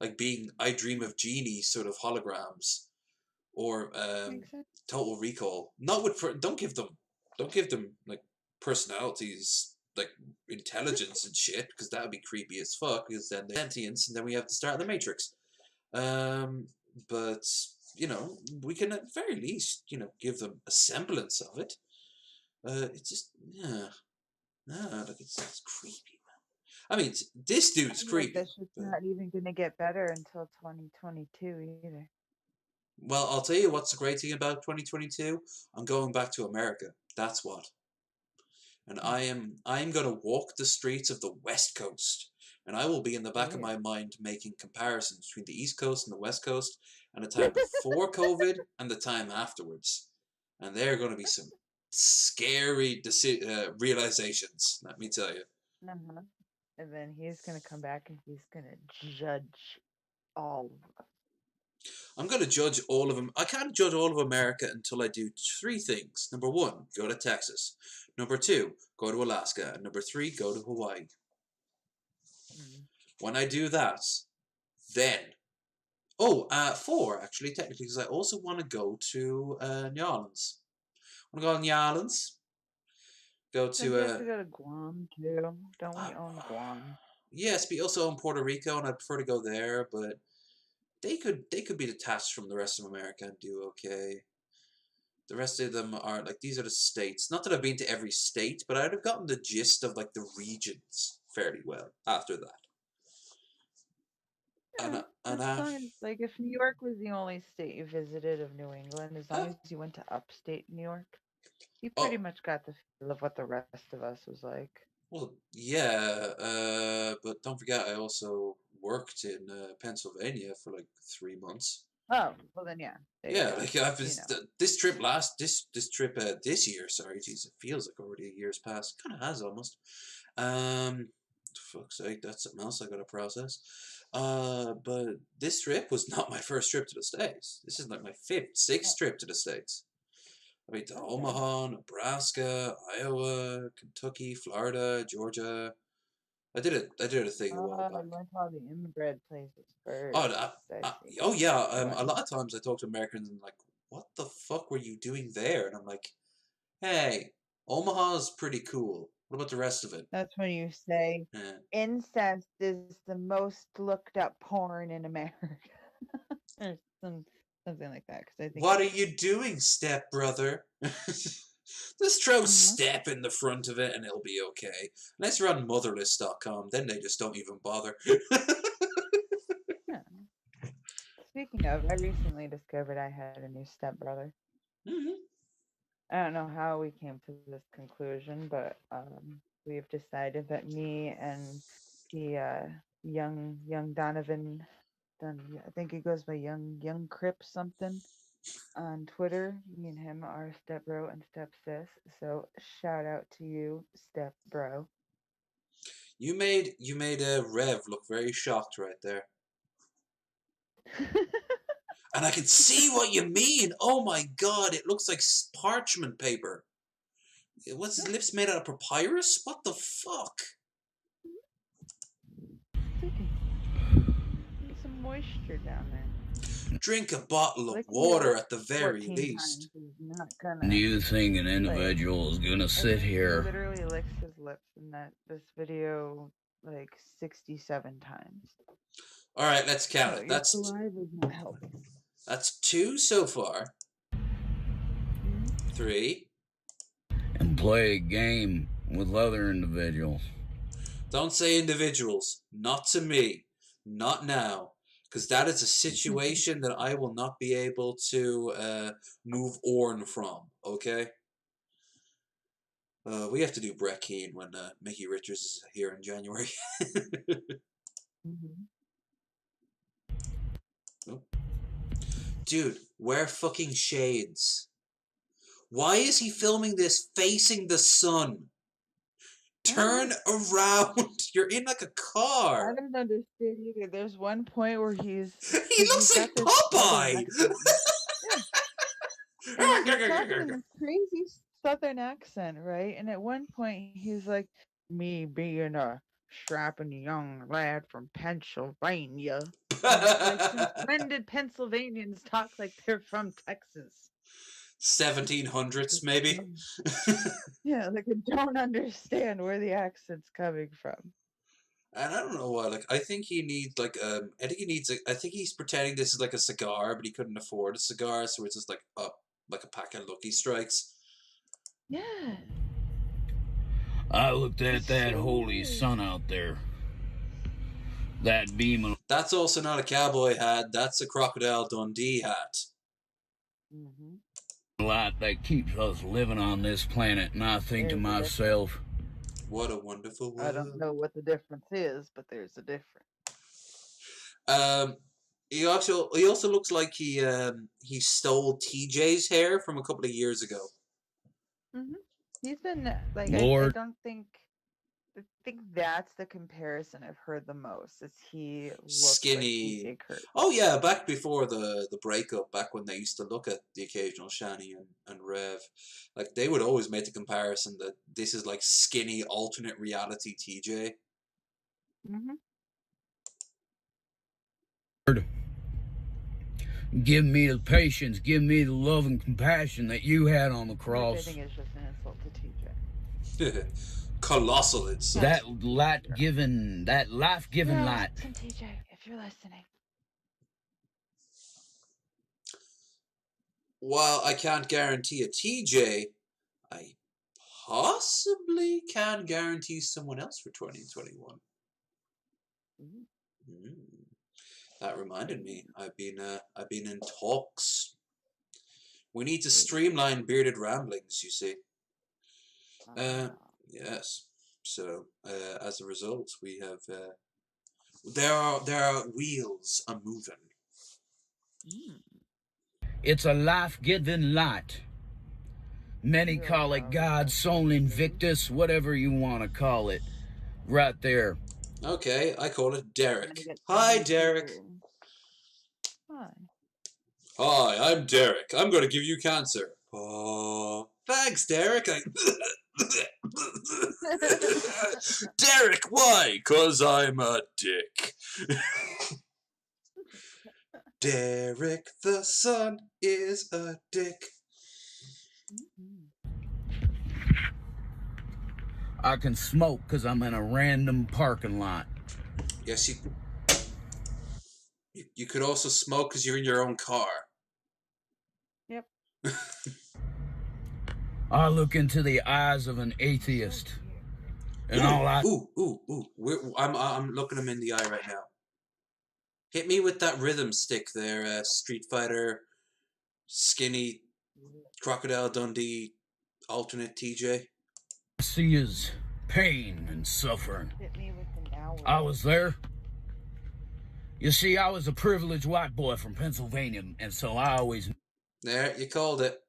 like being I Dream of Jeannie sort of holograms, or Makes sense. Total Recall. Not with don't give them like personalities, like intelligence and shit, because that would be creepy as fuck. Because then they're sentience, and then we have to start the Matrix. But you know, we can at very least give them a semblance of it. It's just like it's creepy, man. I mean, this dude's I feel like creepy. this shit's not even gonna get better until 2022 either. Well, I'll tell you what's the great thing about 2022. I'm going back to America. That's what. And I'm gonna walk the streets of the West Coast, and I will be in the back of my mind making comparisons between the East Coast and the West Coast, and the time before COVID and the time afterwards. And there are going to be some scary realizations, let me tell you. Uh-huh. And then he's gonna come back and he's gonna judge all of us. I'm going to judge all of them. I can't judge all of America until I do three things. Number one, go to Texas. Number two, go to Alaska. And number three, go to Hawaii. When I do that, then... four, actually, technically, because I also want to go to New Orleans. I want to go to New Orleans. Go to... we have to go to Guam, too. Don't we own Guam? Yes, but you also own Puerto Rico, and I'd prefer to go there, but... They could be detached from the rest of America and do okay. The rest of them are like, these are the states. Not that I've been to every state, but I'd have gotten the gist of like the regions fairly well after that. Yeah, as long as, like, if New York was the only state you visited of New England, as long as you went to upstate New York, you pretty much got the feel of what the rest of us was like. Well, yeah, but don't forget I also worked in Pennsylvania for like 3 months. Oh, well then, yeah. Yeah, like I've been, this trip this year. Sorry, geez, it feels like already a year's passed. Kind of has almost. Fuck's sake, that's something else I gotta process. But this trip was not my first trip to the States. This is like my sixth trip to the States. I've been to Omaha, Nebraska, Iowa, Kentucky, Florida, Georgia. I did a thing a while back. I went to all the inbred places first. Oh yeah. A lot of times I talk to Americans and like, what the fuck were you doing there? And I'm like, hey, Omaha's pretty cool. What about the rest of it? That's when you say incest is the most looked up porn in America, or something like that. Because I think. What are you doing, stepbrother? Just throw step in the front of it and it'll be okay. Unless you're on motherless.com, then they just don't even bother. Yeah. Speaking of, I recently discovered I had a new stepbrother. I don't know how we came to this conclusion, but we've decided that me and the young Donovan, I think he goes by young Crip something on Twitter. Me and him are step bro and step sis. So shout out to you, step bro. You made Rev look very shocked right there. And I can see what you mean. Oh my god, it looks like parchment paper. What's his lips made out of papyrus? What the fuck? Get some moisture down there. Drink a bottle of water at the very least. Do you think an individual is gonna sit here? He literally licks his lips in this video like 67 times. All right, let's count it. That's saliva's not helping. That's 2 so far. 3. And play a game with other individuals. Don't say individuals. Not to me. Not now. Because that is a situation that I will not be able to move on from. Okay? We have to do Brett Keane when Mickey Richards is here in January. Oh. Dude, Wear fucking shades. Why is he filming this facing the sun? Turn around. You're in like a car. I don't understand either. There's one point where He he's looks like got this southern Popeye. accent. Yeah. And he's talking in this crazy southern accent, right? And at one point he's like, me being a strapping young lad from Pennsylvania. Like, since when did Pennsylvanians talk like they're from Texas? 1700s, maybe. Yeah, like I don't understand where the accent's coming from. And I don't know why. Like, I think he needs like I think he needs. I think he's pretending this is like a cigar, but he couldn't afford a cigar, so it's just like a pack of Lucky Strikes. Yeah. I looked at It's that so holy weird. sun out there. That beam of That's also not a cowboy hat. That's a Crocodile Dundee hat. light that keeps us living on this planet, and I think to myself, What a wonderful world. I don't know what the difference is, but there's a difference. He also looks like he stole TJ's hair from a couple of years ago. He's been like, Lord. I think that's the comparison I've heard the most. Is he looks Skinny. like TJ Kurt. Oh yeah, back before the breakup, back when they used to look at the occasional Shani and Rev, like they would always make the comparison that this is like skinny alternate reality TJ. give me the patience, give me the love and compassion that you had on the Which I cross. think is just an insult to TJ. Colossal insult. That life-giving light. Listen, TJ, if you're listening. While I can't guarantee a TJ, I possibly can guarantee someone else for 2021. That reminded me, I've been in talks. We need to streamline bearded ramblings, you see. Yes. So as a result, we have there are wheels a moving. It's a life-giving light. Many call it God's Soul Invictus, whatever you want to call it. Right there. Okay, I call it Derek. Hi, Derek. Hi. Hi, I'm Derek. I'm going to give you cancer. Oh, thanks, Derek. Derek, why? 'Cause I'm a dick. Derek the son is a dick. I can smoke because I'm in a random parking lot. Yes, you could also smoke because you're in your own car. Yep. I look into the eyes of an atheist, and all I I'm looking him in the eye right now. Hit me with that rhythm stick there, Street Fighter, skinny, Crocodile Dundee, alternate TJ. see is pain and suffering. Hit me with an hour. I was there. You see, I was a privileged white boy from Pennsylvania, and so I always... There, you called it.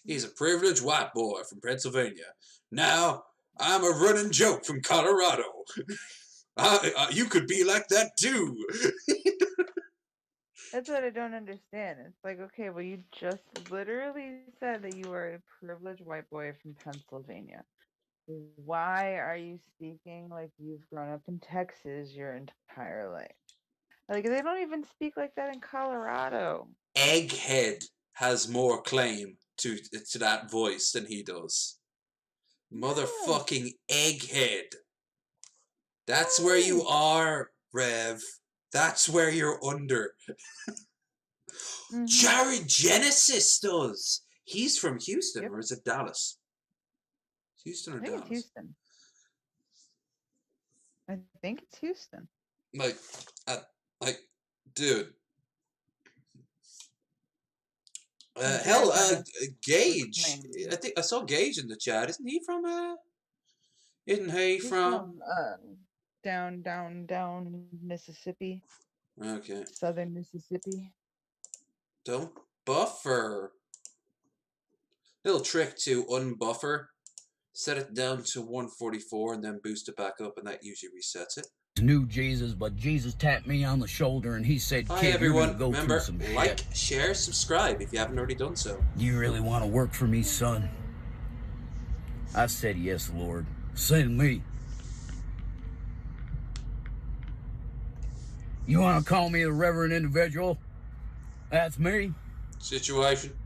He's a privileged white boy from Pennsylvania. Now, I'm a running joke from Colorado. You could be like that too. That's what I don't understand. It's like, okay, well, you just literally said that you were a privileged white boy from Pennsylvania. Why are you speaking like you've grown up in Texas your entire life? Like, they don't even speak like that in Colorado. Egghead has more claim to that voice than he does. Motherfucking Egghead. That's where you are, Rev. That's where you're under. Jared Genesis does. He's from Houston, or is it Dallas? Houston or Dallas? It's Houston. I think it's Houston. Like, dude. Gage. I think I saw Gage in the chat. Isn't he from? Isn't he from? Down Mississippi. Okay. Southern Mississippi. Don't buffer. Little trick to unbuffer. Set it down to 144 and then boost it back up, and that usually resets it. Knew Jesus, but Jesus tapped me on the shoulder and he said, Hi "Kid, everyone. you're gonna go Remember, through some like, shit. share, subscribe if you haven't already done so. You really want to work for me, son?" I said, "Yes, Lord. Send me." "You want to call me a reverend individual?" "That's me, Situation.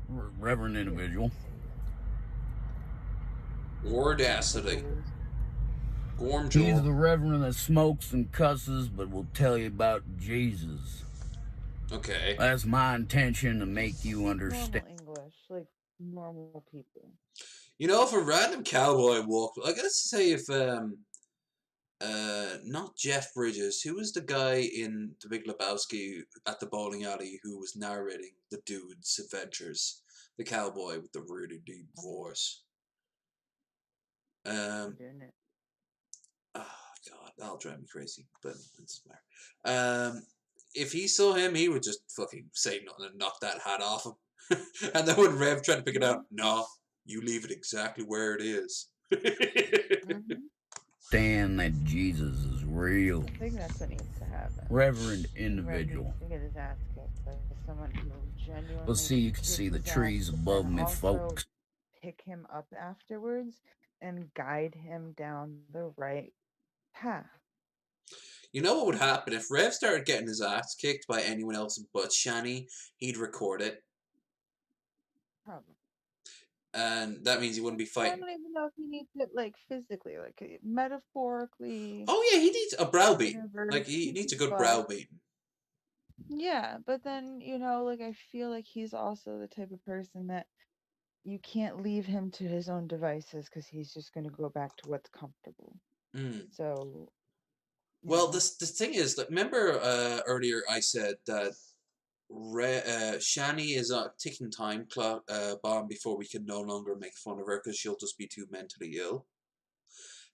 reverend individual." Audacity. Gorm He's jaw. the reverend that smokes and cusses, but will tell you about Jesus. Okay. That's my intention, to make you understand. Normal English, like normal people. You know, if a random cowboy walked, I gotta say, if not Jeff Bridges, who was the guy in The Big Lebowski at the bowling alley who was narrating the dude's adventures, the cowboy with the really deep voice. Doing it. Oh god, that'll drive me crazy, but it doesn't matter. If he saw him, he would just fucking say nothing and knock that hat off him. And then when Rev tried to pick it up, no, you leave it exactly where it is. Understand that Jesus is real. I think that's what needs to happen. Reverend Red individual. needs to get his ass kicked by someone who genuinely. Well, see, you can kicks see the his ass, trees but above then me, also folks. Pick him up afterwards and guide him down the right path. You know what would happen if Rev started getting his ass kicked by anyone else but Shani? He'd record it, Probably. and that means he wouldn't be I fighting. don't even know if he needs it like physically, like metaphorically. Oh yeah, he needs a browbeating. Whatever, Like he needs a good but- browbeating. Yeah, but then, like I feel like he's also the type of person that you can't leave him to his own devices because he's just going to go back to what's comfortable. Mm. So, Well, the thing is, like, remember earlier I said that Shani is a ticking time clock bomb before we can no longer make fun of her because she'll just be too mentally ill.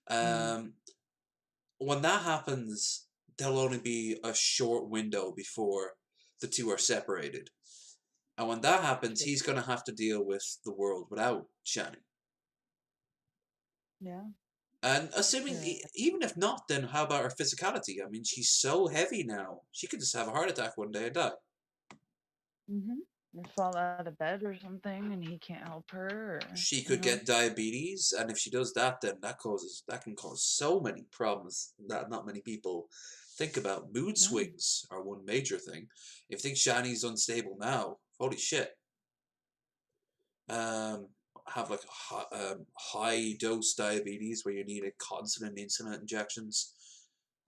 When that happens, there'll only be a short window before the two are separated. And when that happens, he's going to have to deal with the world without Shani. yeah. And assuming, even if not, then how about her physicality? I mean, she's so heavy now. She could just have a heart attack one day and die. Or fall out of bed or something and he can't help her. Or, She could get diabetes, and if she does that, then that can cause so many problems that not many people think about. Mood swings are one major thing. If you think Shani's unstable now, holy shit. Have like high dose diabetes where you need a constant insulin injections.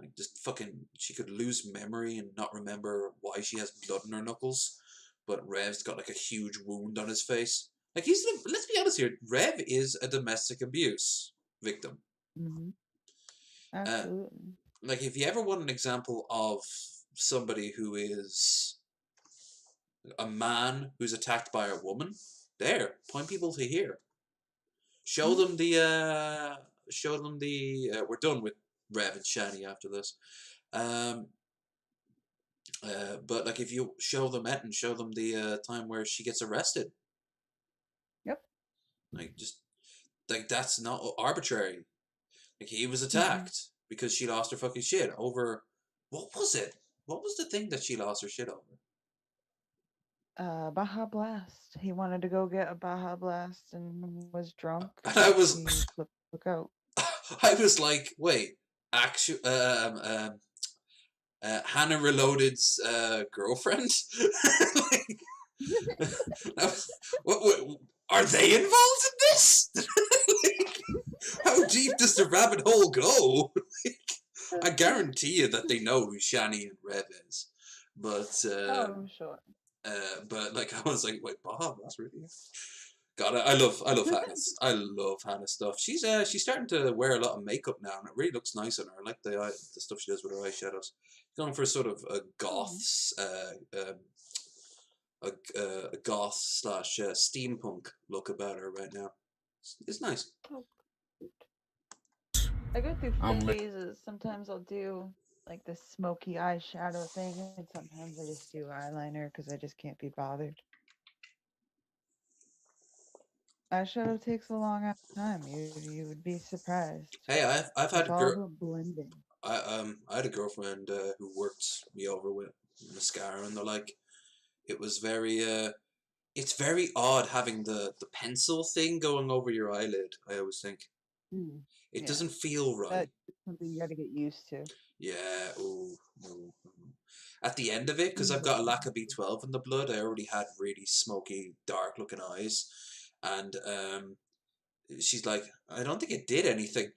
Like just fucking, she could lose memory and not remember why she has blood in her knuckles. But Rev's got like a huge wound on his face. Like let's be honest here, Rev is a domestic abuse victim. Absolutely. Like if you ever want an example of somebody who is a man who's attacked by a woman, there, point people to here. Show them the we're done with Rev and Shani after this. But like if you show them it and show them the time where she gets arrested. Yep. Like just like that's not arbitrary. Like he was attacked because she lost her fucking shit over what was it? What was the thing that she lost her shit over? Baja Blast. He wanted to go get a Baja Blast and was drunk. And I was He flipped the fuck out. I was like, wait, actually, Hannah Reloaded's girlfriend? Like, what, are they involved in this? Like, how deep does the rabbit hole go? Like, I guarantee you that they know who Shani and Rev is. But, I'm sure. But like, I was like, wait, Bob, that's really... God, I love Hannah's. I love Hannah's stuff. She's starting to wear a lot of makeup now, and it really looks nice on her. I like the stuff she does with her eyeshadows. Going for sort of a goth, a goth slash steampunk look about her right now. It's nice. I go through phases. Sometimes I'll do like the smoky eyeshadow thing, and sometimes I just do eyeliner because I just can't be bothered. Eyeshadow takes a long ass time. You would be surprised. Hey, I've had It's a all girl. about blending. I had a girlfriend who worked me over with mascara, and they're like, it was very it's very odd having the pencil thing going over your eyelid. I always think it Yeah, doesn't feel right. that's something you got to get used to. Yeah. Ooh, ooh, ooh. At the end of it, because I've Mhm. got a lack of B12 in the blood, I already had really smoky, dark looking eyes, and she's like, I don't think it did anything.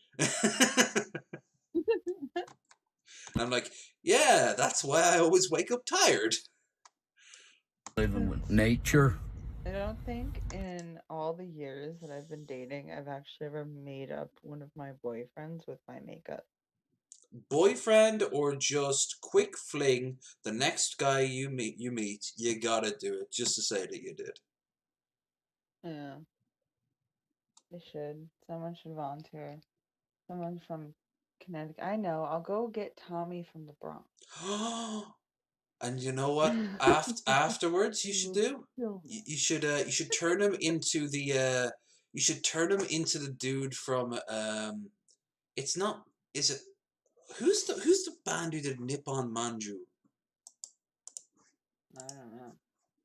And I'm like, yeah, that's why I always wake up tired. Living with nature. I don't think in all the years that I've been dating, I've actually ever made up one of my boyfriends with my makeup. Boyfriend or just quick fling, the next guy you meet, you gotta do it just to say that you did. Yeah, they should. Someone should volunteer. Someone from Connecticut. I know. I'll go get Tommy from the Bronx. And you know what? Afterwards, you should do. You should turn him into the you should turn him into the dude from it's not, is it, who's the band who did Nippon Manju? I don't know.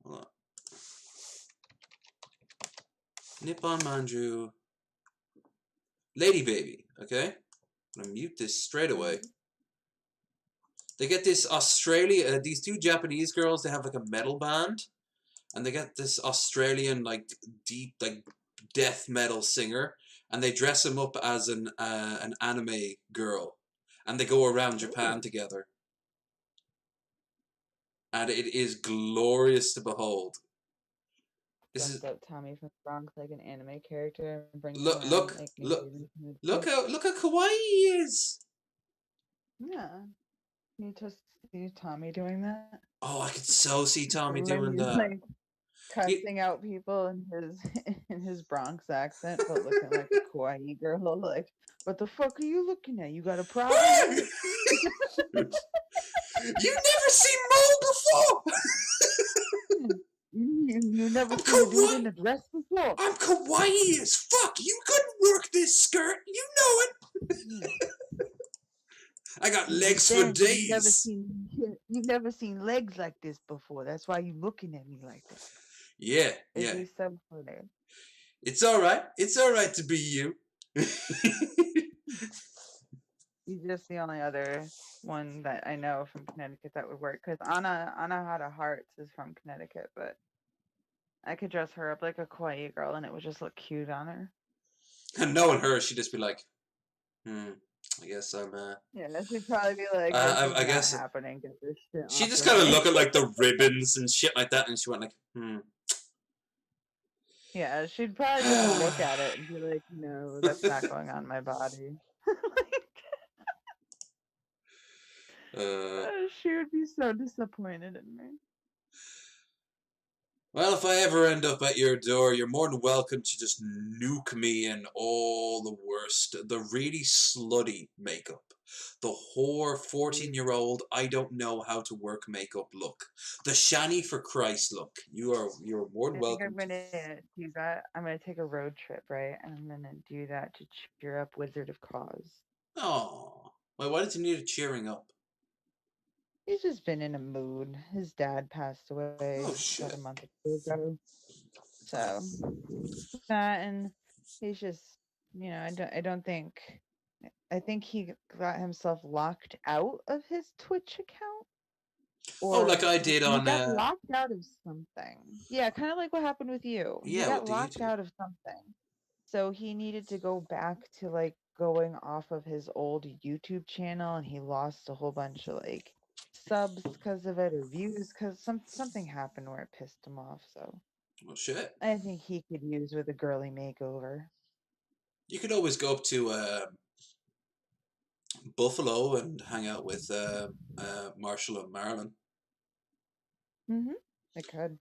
Hold on. Nippon Manju, Lady Baby. Okay, I'm gonna mute this straight away. They get this these two Japanese girls. They have like a metal band, and they get this Australian like deep like death metal singer, and they dress him up as an anime girl, and they go around Japan together, and it is glorious to behold. This Dress is up Tommy from the Bronx like an anime character and bring him look around look like New look Zealand. look how kawaii he is. Yeah. You just see Tommy doing that? Oh, I could so see Tommy When doing he's that. like cussing out people in his in his Bronx accent, but looking like a kawaii girl. Like, what the fuck are you looking at? You got a problem? You've never seen Mo before. You never I'm seen a dude kawaii. in a dress before? I'm kawaii as fuck. You couldn't work this skirt. You know it. I got legs for days. You've never seen legs like this before. That's why you looking at me like that. Yeah, It'd yeah. be so funny. It's all right. It's all right to be you. He's just the only other one that I know from Connecticut that would work. Because Anna Hada Hearts is from Connecticut, but I could dress her up like a kawaii girl and it would just look cute on her. And knowing her, she'd just be like, I guess I'm Yeah, she'd probably be like, I "This is guess not happening. Get this shit she off just of kind of me." look at like the ribbons and shit like that, and she went like, Yeah, she'd probably just look at it and be like, "No, that's not going on my body." She would be so disappointed in me. Well, if I ever end up at your door, you're more than welcome to just nuke me in all the worst, the really slutty makeup. The whore 14-year-old, I don't know how to work makeup look. The Shani for Christ look. You're more than I think welcome I'm gonna do that. I'm gonna take a road trip, right? And I'm gonna do that to cheer up Wizard of Cause. Oh, why did you need a cheering up? He's just been in a mood. His dad passed away Oh shit. about a month or two ago. So that, and he's just, I think he got himself locked out of his Twitch account. Oh, like I did He on got locked out of something. Yeah, kind of like what happened with you. He yeah, got with the locked YouTube. out of something. So he needed to go back to like going off of his old YouTube channel, and he lost a whole bunch of like subs because of it, or views because something happened where it pissed him off. So Oh shit. I think he could use with a girly makeover. You could always go up to Buffalo and hang out with Marshall and Marilyn. I could.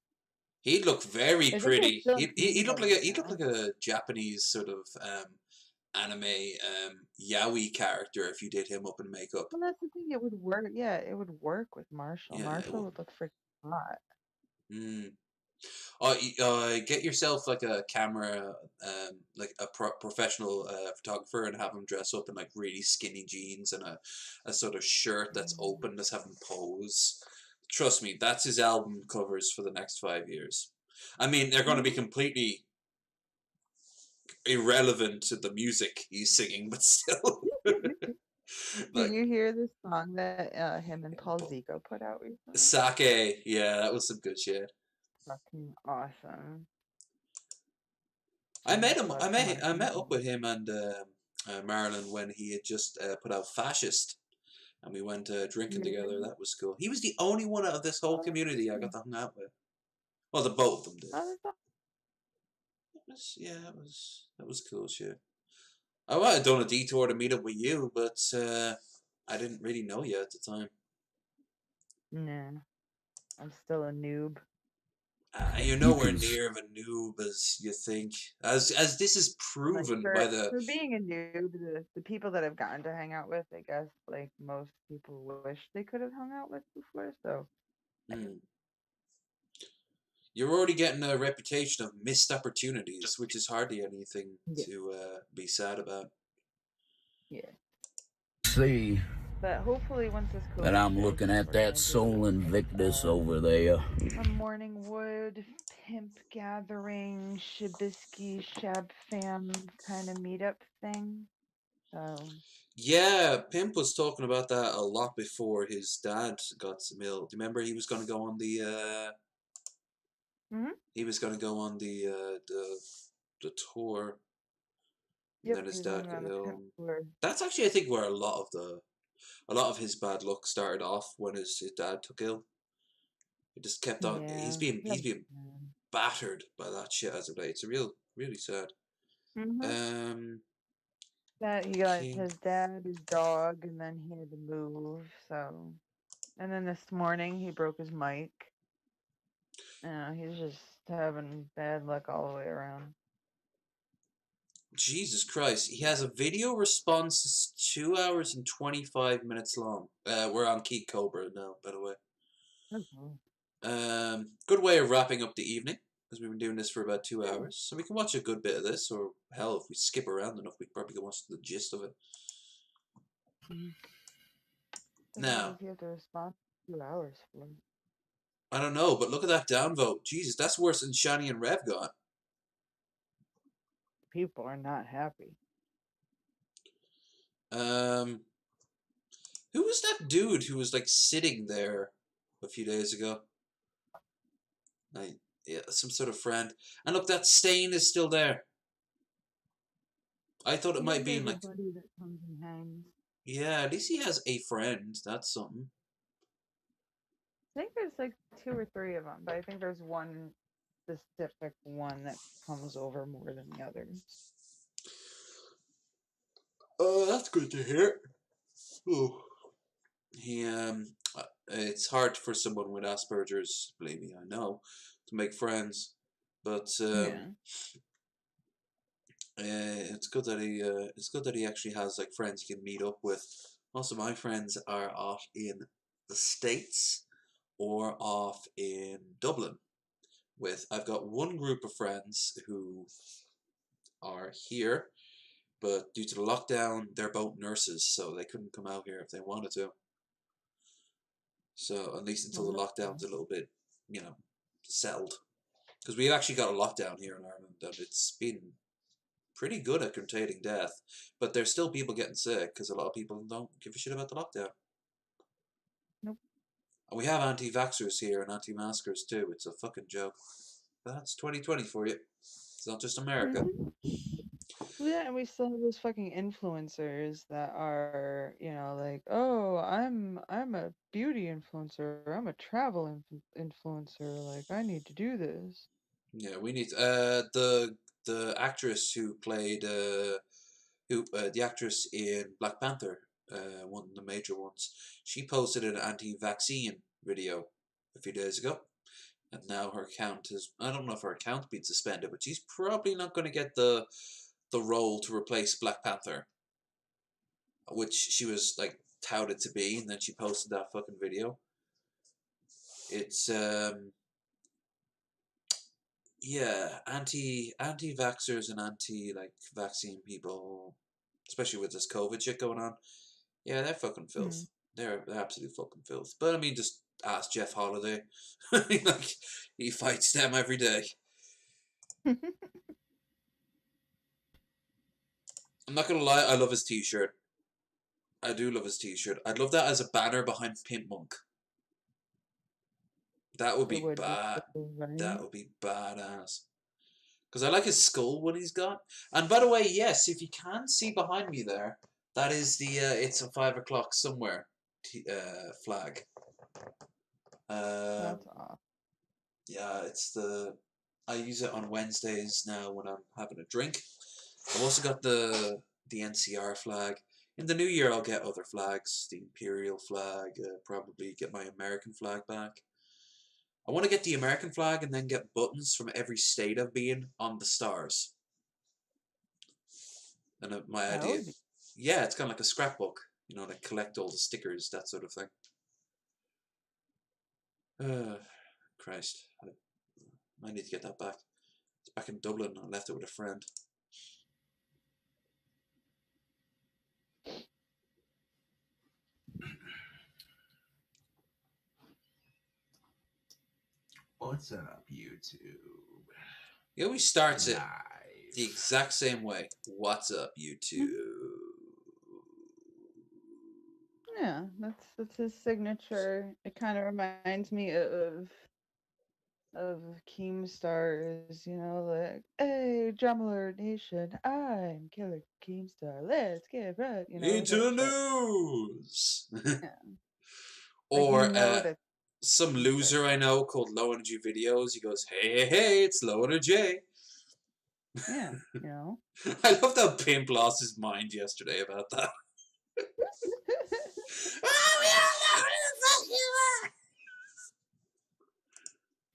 He'd look very I think I pretty. still He'd need look them like right he'd look now. like a Japanese sort of anime yaoi character if you did him up in makeup. Well, that's the thing. It would work. Yeah, it would work with Marshall. Yeah. Marshall would look freaking hot. Mm. Get yourself like a camera, like a professional photographer, and have him dress up in like really skinny jeans and a sort of shirt that's open, just have him pose. Trust me, that's his album covers for the next 5 years. I mean, they're going to be completely irrelevant to the music he's singing, but still. Did you hear the song that him and Paul Zico put out recently? Sake, yeah, that was some good shit. Fucking awesome. I met him. I met up with him and Marilyn when he had just put out Fascist, and we went drinking together. That was cool. He was the only one out of this whole community I got to hang out with. Well, the both of them did. That was cool shit. I would have done a detour to meet up with you, but I didn't really know you at the time. Nah, I'm still a noob. You're nowhere near of a noob as you think. As this is proven by the... For being a noob, the people that I've gotten to hang out with, I guess, like, most people wish they could have hung out with before, so... You're already getting a reputation of missed opportunities, which is hardly anything to be sad about. Yeah. See... But hopefully once this And I'm looking at that Soul Invictus over there. A Morningwood pimp gathering, Shabisky, Shab fam kind of meetup thing. Yeah, Pimp was talking about that a lot before his dad got ill. Do you remember he was going to go on the... He was going to go on the tour. And then his dad got ill. That's actually, I think, where a lot of his bad luck started off, when his dad took ill. He just kept on. Yeah. He's being battered by that shit as of late. It's really sad. That he got his dad, his dog, and then he had to move. So, and then this morning he broke his mic. He's just having bad luck all the way around. Jesus Christ. He has a video response that's 2 hours and 25 minutes long. We're on Keith Cobra now, by the way. Good way of wrapping up the evening, because we've been doing this for about 2 hours. So we can watch a good bit of this, or hell, if we skip around enough, we probably can watch the gist of it. Now, you have to respond 2 hours for. I don't know, but look at that downvote. Jesus, that's worse than Shani and Rev got. People are not happy. Who was that dude who was like sitting there a few days ago? Yeah, some sort of friend. And look, that stain is still there. I thought it might be like... Buddy that comes and hangs. Yeah, at least he has a friend. That's something. I think there's like 2 or 3 of them, but I think there's one specific one that comes over more than the others. Oh, that's good to hear. Oh. It's hard for someone with Asperger's, believe me, I know, to make friends, but it's good that he actually has like friends he can meet up with. Most of my friends are off in the States or off in Dublin. I've got one group of friends who are here, but due to the lockdown, they're both nurses, so they couldn't come out here if they wanted to. So at least until the lockdown's a little bit, settled. Because we've actually got a lockdown here in Ireland, and it's been pretty good at containing death. But there's still people getting sick, because a lot of people don't give a shit about the lockdown. Nope. And we have anti-vaxxers here and anti-maskers too. It's a fucking joke. That's 2020 for you. It's not just America. Yeah, and we still have those fucking influencers that are, like, oh, I'm a beauty influencer, I'm a travel influencer, like, I need to do this. Yeah, we need the actress who played the actress in Black Panther, one of the major ones. She posted an anti-vaccine video a few days ago, and now her account is, I don't know if her account's been suspended, but she's probably not going to get the the role to replace Black Panther, which she was like touted to be, and then she posted that fucking video. It's yeah, anti-vaxxers and like vaccine people, especially with this COVID shit going on. Yeah, they're fucking filth. They're absolute fucking filth. But I mean, just ask Jeff Holiday. Like, he fights them every day. I'm not gonna lie, I love his t-shirt. I do love his t-shirt. I'd love that as a banner behind Pimp Monk. That would It be would be bad. cool, right? That would be badass. Because I like his skull when he's got. And by the way, yes, if you can see behind me there, that is the It's a 5 o'clock somewhere flag. That's awesome. Yeah, it's the. I use it on Wednesdays now when I'm having a drink. I've also got the NCR flag. In the new year, I'll get other flags. The Imperial flag. Probably get my American flag back. I want to get the American flag and then get buttons from every state I've been on the stars. And my That idea, would be yeah, it's kind of like a scrapbook, like collect all the stickers, that sort of thing. Christ, I need to get that back. It's back in Dublin. I left it with a friend. What's up, YouTube? He always starts it Live. the exact same way. What's up, YouTube? Yeah, that's his signature. It kind of reminds me of Keemstars, like, hey, Drummer Nation, I'm Killer Keemstar. Let's get right, Into the news. Yeah. Or that. some loser I know called Low Energy Videos. He goes, hey, it's Low Energy. Yeah, I love how Pimp lost his mind yesterday about that.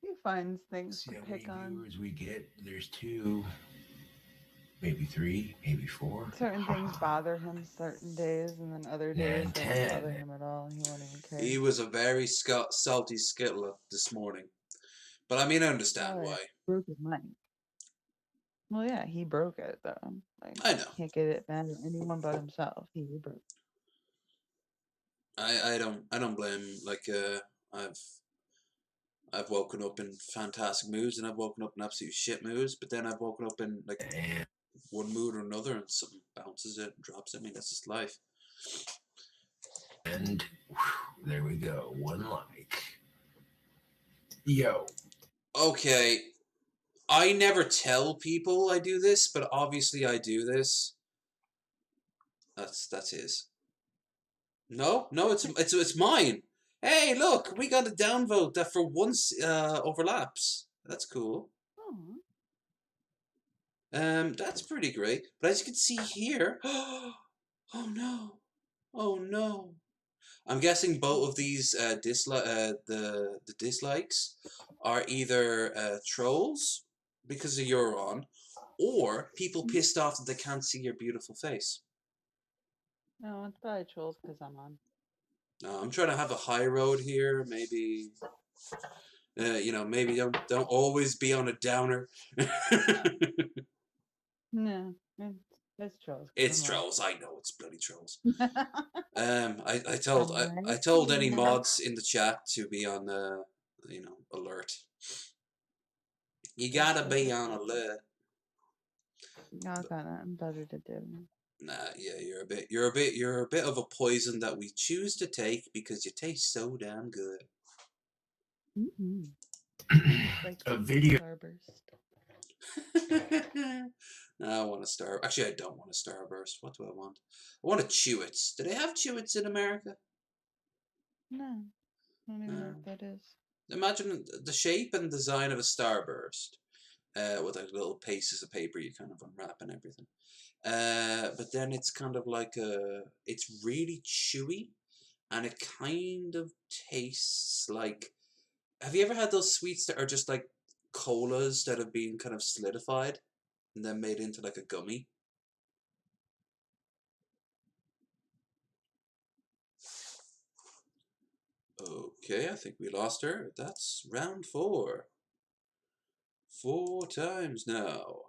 He finds things See to how many pick on. viewers we get. There's 2, maybe 3, maybe 4. Certain things bother him certain days, and then other days they don't bother him at all. He won't even care. He was a very salty skittle this morning. But I mean, I understand why. Broke his mind. Well, yeah, he broke it though. Like, I know. Can't get it mad at anyone but himself. He broke. I don't blame him. Like I've woken up in fantastic moods and I've woken up in absolute shit moods, but then I've woken up in like one mood or another and something bounces it and drops it. I mean, that's just life. And there we go. 1 like. Yo. Okay. I never tell people I do this, but obviously I do this. That's his. No, it's mine. Hey, look, we got a downvote that for once overlaps. That's cool. That's pretty great. But as you can see here, oh no. I'm guessing both of these the dislikes are either trolls because of you're on, or people pissed off that they can't see your beautiful face. No, it's probably trolls because I'm on. No, I'm trying to have a high road here. Maybe, maybe don't always be on a downer. No, it's trolls. It's trolls. I know it's bloody trolls. I told any mods in the chat to be on alert. You gotta be on alert. Y'all got nothing better to do. Nah, yeah, you're a bit of a poison that we choose to take because you taste so damn good. Like a video. Starburst. I want a star. Actually, I don't want a starburst. What do I want? I want a Chewits. Do they have Chewits in America? No, I don't even know what that is. Imagine the shape and design of a starburst, with like little pieces of paper you kind of unwrap and everything. But then it's kind of like it's really chewy, and it kind of tastes like. Have you ever had those sweets that are just like colas that have been kind of solidified and then made into like a gummy? Okay, I think we lost her. That's round 4. 4 times now.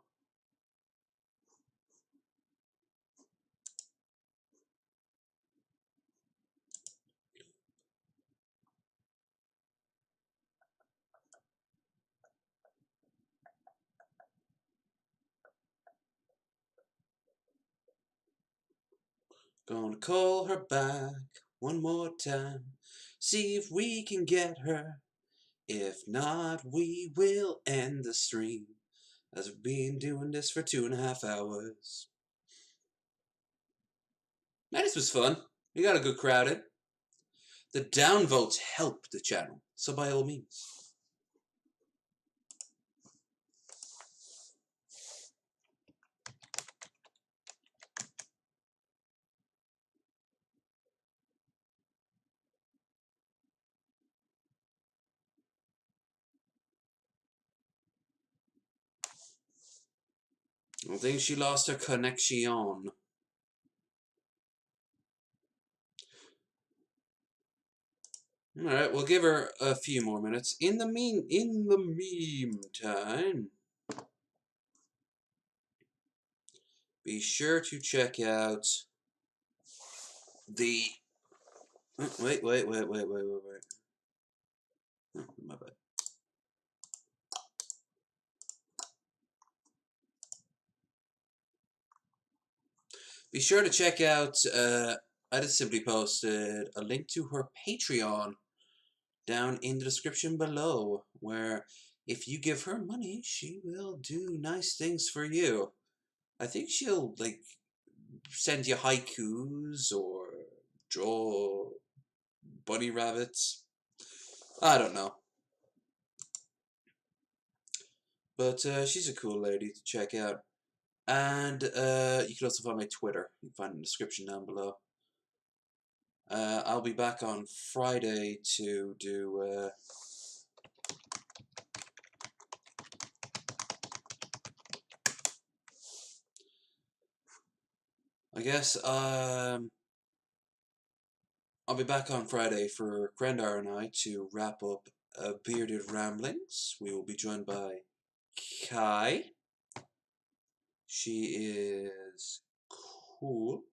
Gonna call her back one more time. See if we can get her. If not, we will end the stream. As we've been doing this for 2.5 hours. Now, this was fun. We got a good crowd in. The downvotes help the channel, so by all means. I think she lost her connection. Alright, we'll give her a few more minutes. In the meantime, be sure to check out the... Wait. Oh, my bad. Be sure to check out, I just simply posted a link to her Patreon down in the description below, where if you give her money, she will do nice things for you. I think she'll, like, send you haikus or draw bunny rabbits. I don't know. But she's a cool lady to check out. And you can also find my Twitter. You can find it in the description down below. I'll be back on Friday to do... I guess I'll be back on Friday for Grandar and I to wrap up Bearded Ramblings. We will be joined by Kai. She is cool.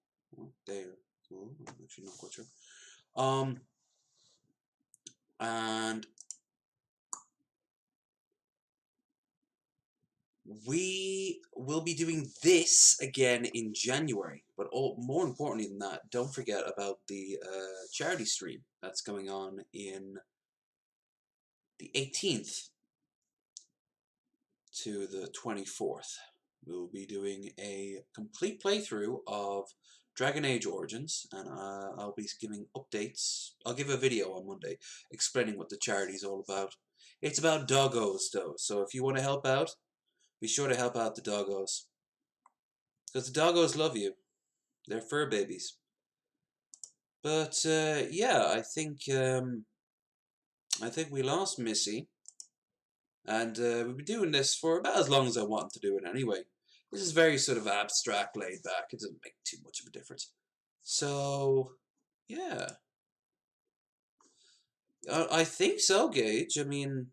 They're cool. I'm actually not quite sure. And we will be doing this again in January. But more importantly than that, don't forget about the charity stream that's going on in the 18th to the 24th. We'll be doing a complete playthrough of Dragon Age Origins, and I'll be giving updates. I'll give a video on Monday explaining what the charity is all about. It's about doggos, though, so if you want to help out, be sure to help out the doggos. Because the doggos love you. They're fur babies. But, yeah, I think we lost Missy. And we've been doing this for about as long as I want to do it anyway. This is very sort of abstract, laid back. It doesn't make too much of a difference. So, yeah. I think so, Gage. I mean...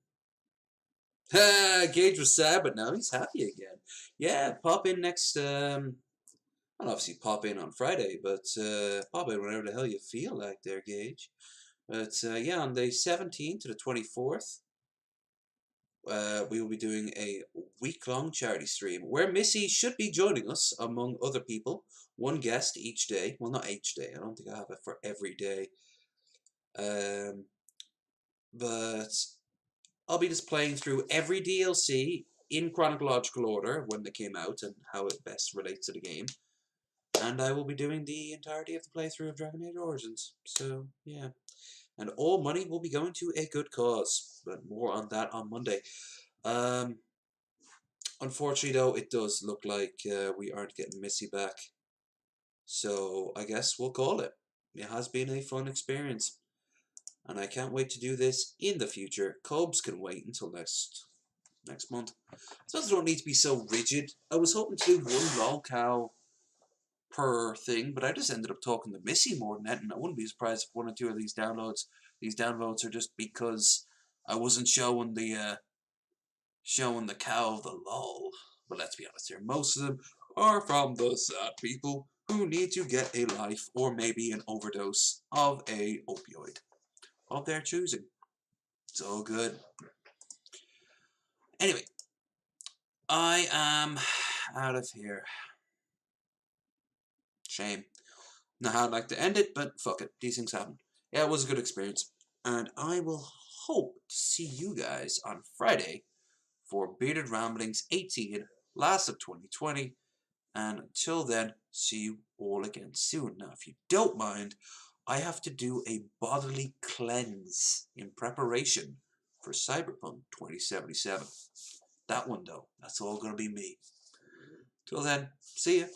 Gage was sad, but now he's happy again. Yeah, pop in next... I'll obviously pop in on Friday, but pop in whenever the hell you feel like there, Gage. But, yeah, on the 17th to the 24th... we will be doing a week-long charity stream where Missy should be joining us, among other people. One guest each day. Well, not each day. I don't think I have it for every day. But I'll be just playing through every DLC in chronological order when they came out and how it best relates to the game. And I will be doing the entirety of the playthrough of Dragon Age Origins. So, yeah. And all money will be going to a good cause. But more on that on Monday. Unfortunately, though, it does look like we aren't getting Missy back. So, I guess we'll call it. It has been a fun experience. And I can't wait to do this in the future. Cobs can wait until next month. I suppose I don't need to be so rigid. I was hoping to do one lolcow per thing, but I just ended up talking to Missy more than that, and I wouldn't be surprised if one or two of these downvotes are just because I wasn't showing the cow the lol. But let's be honest here, most of them are from the sad people who need to get a life or maybe an overdose of a opioid of their choosing. It's all good. Anyway, I am out of here. Shame. Not how I'd like to end it, but fuck it. These things happen. Yeah, it was a good experience. And I will hope to see you guys on Friday for Bearded Ramblings 18, last of 2020. And until then, see you all again soon. Now, if you don't mind, I have to do a bodily cleanse in preparation for Cyberpunk 2077. That one, though, that's all going to be me. Till then, see ya.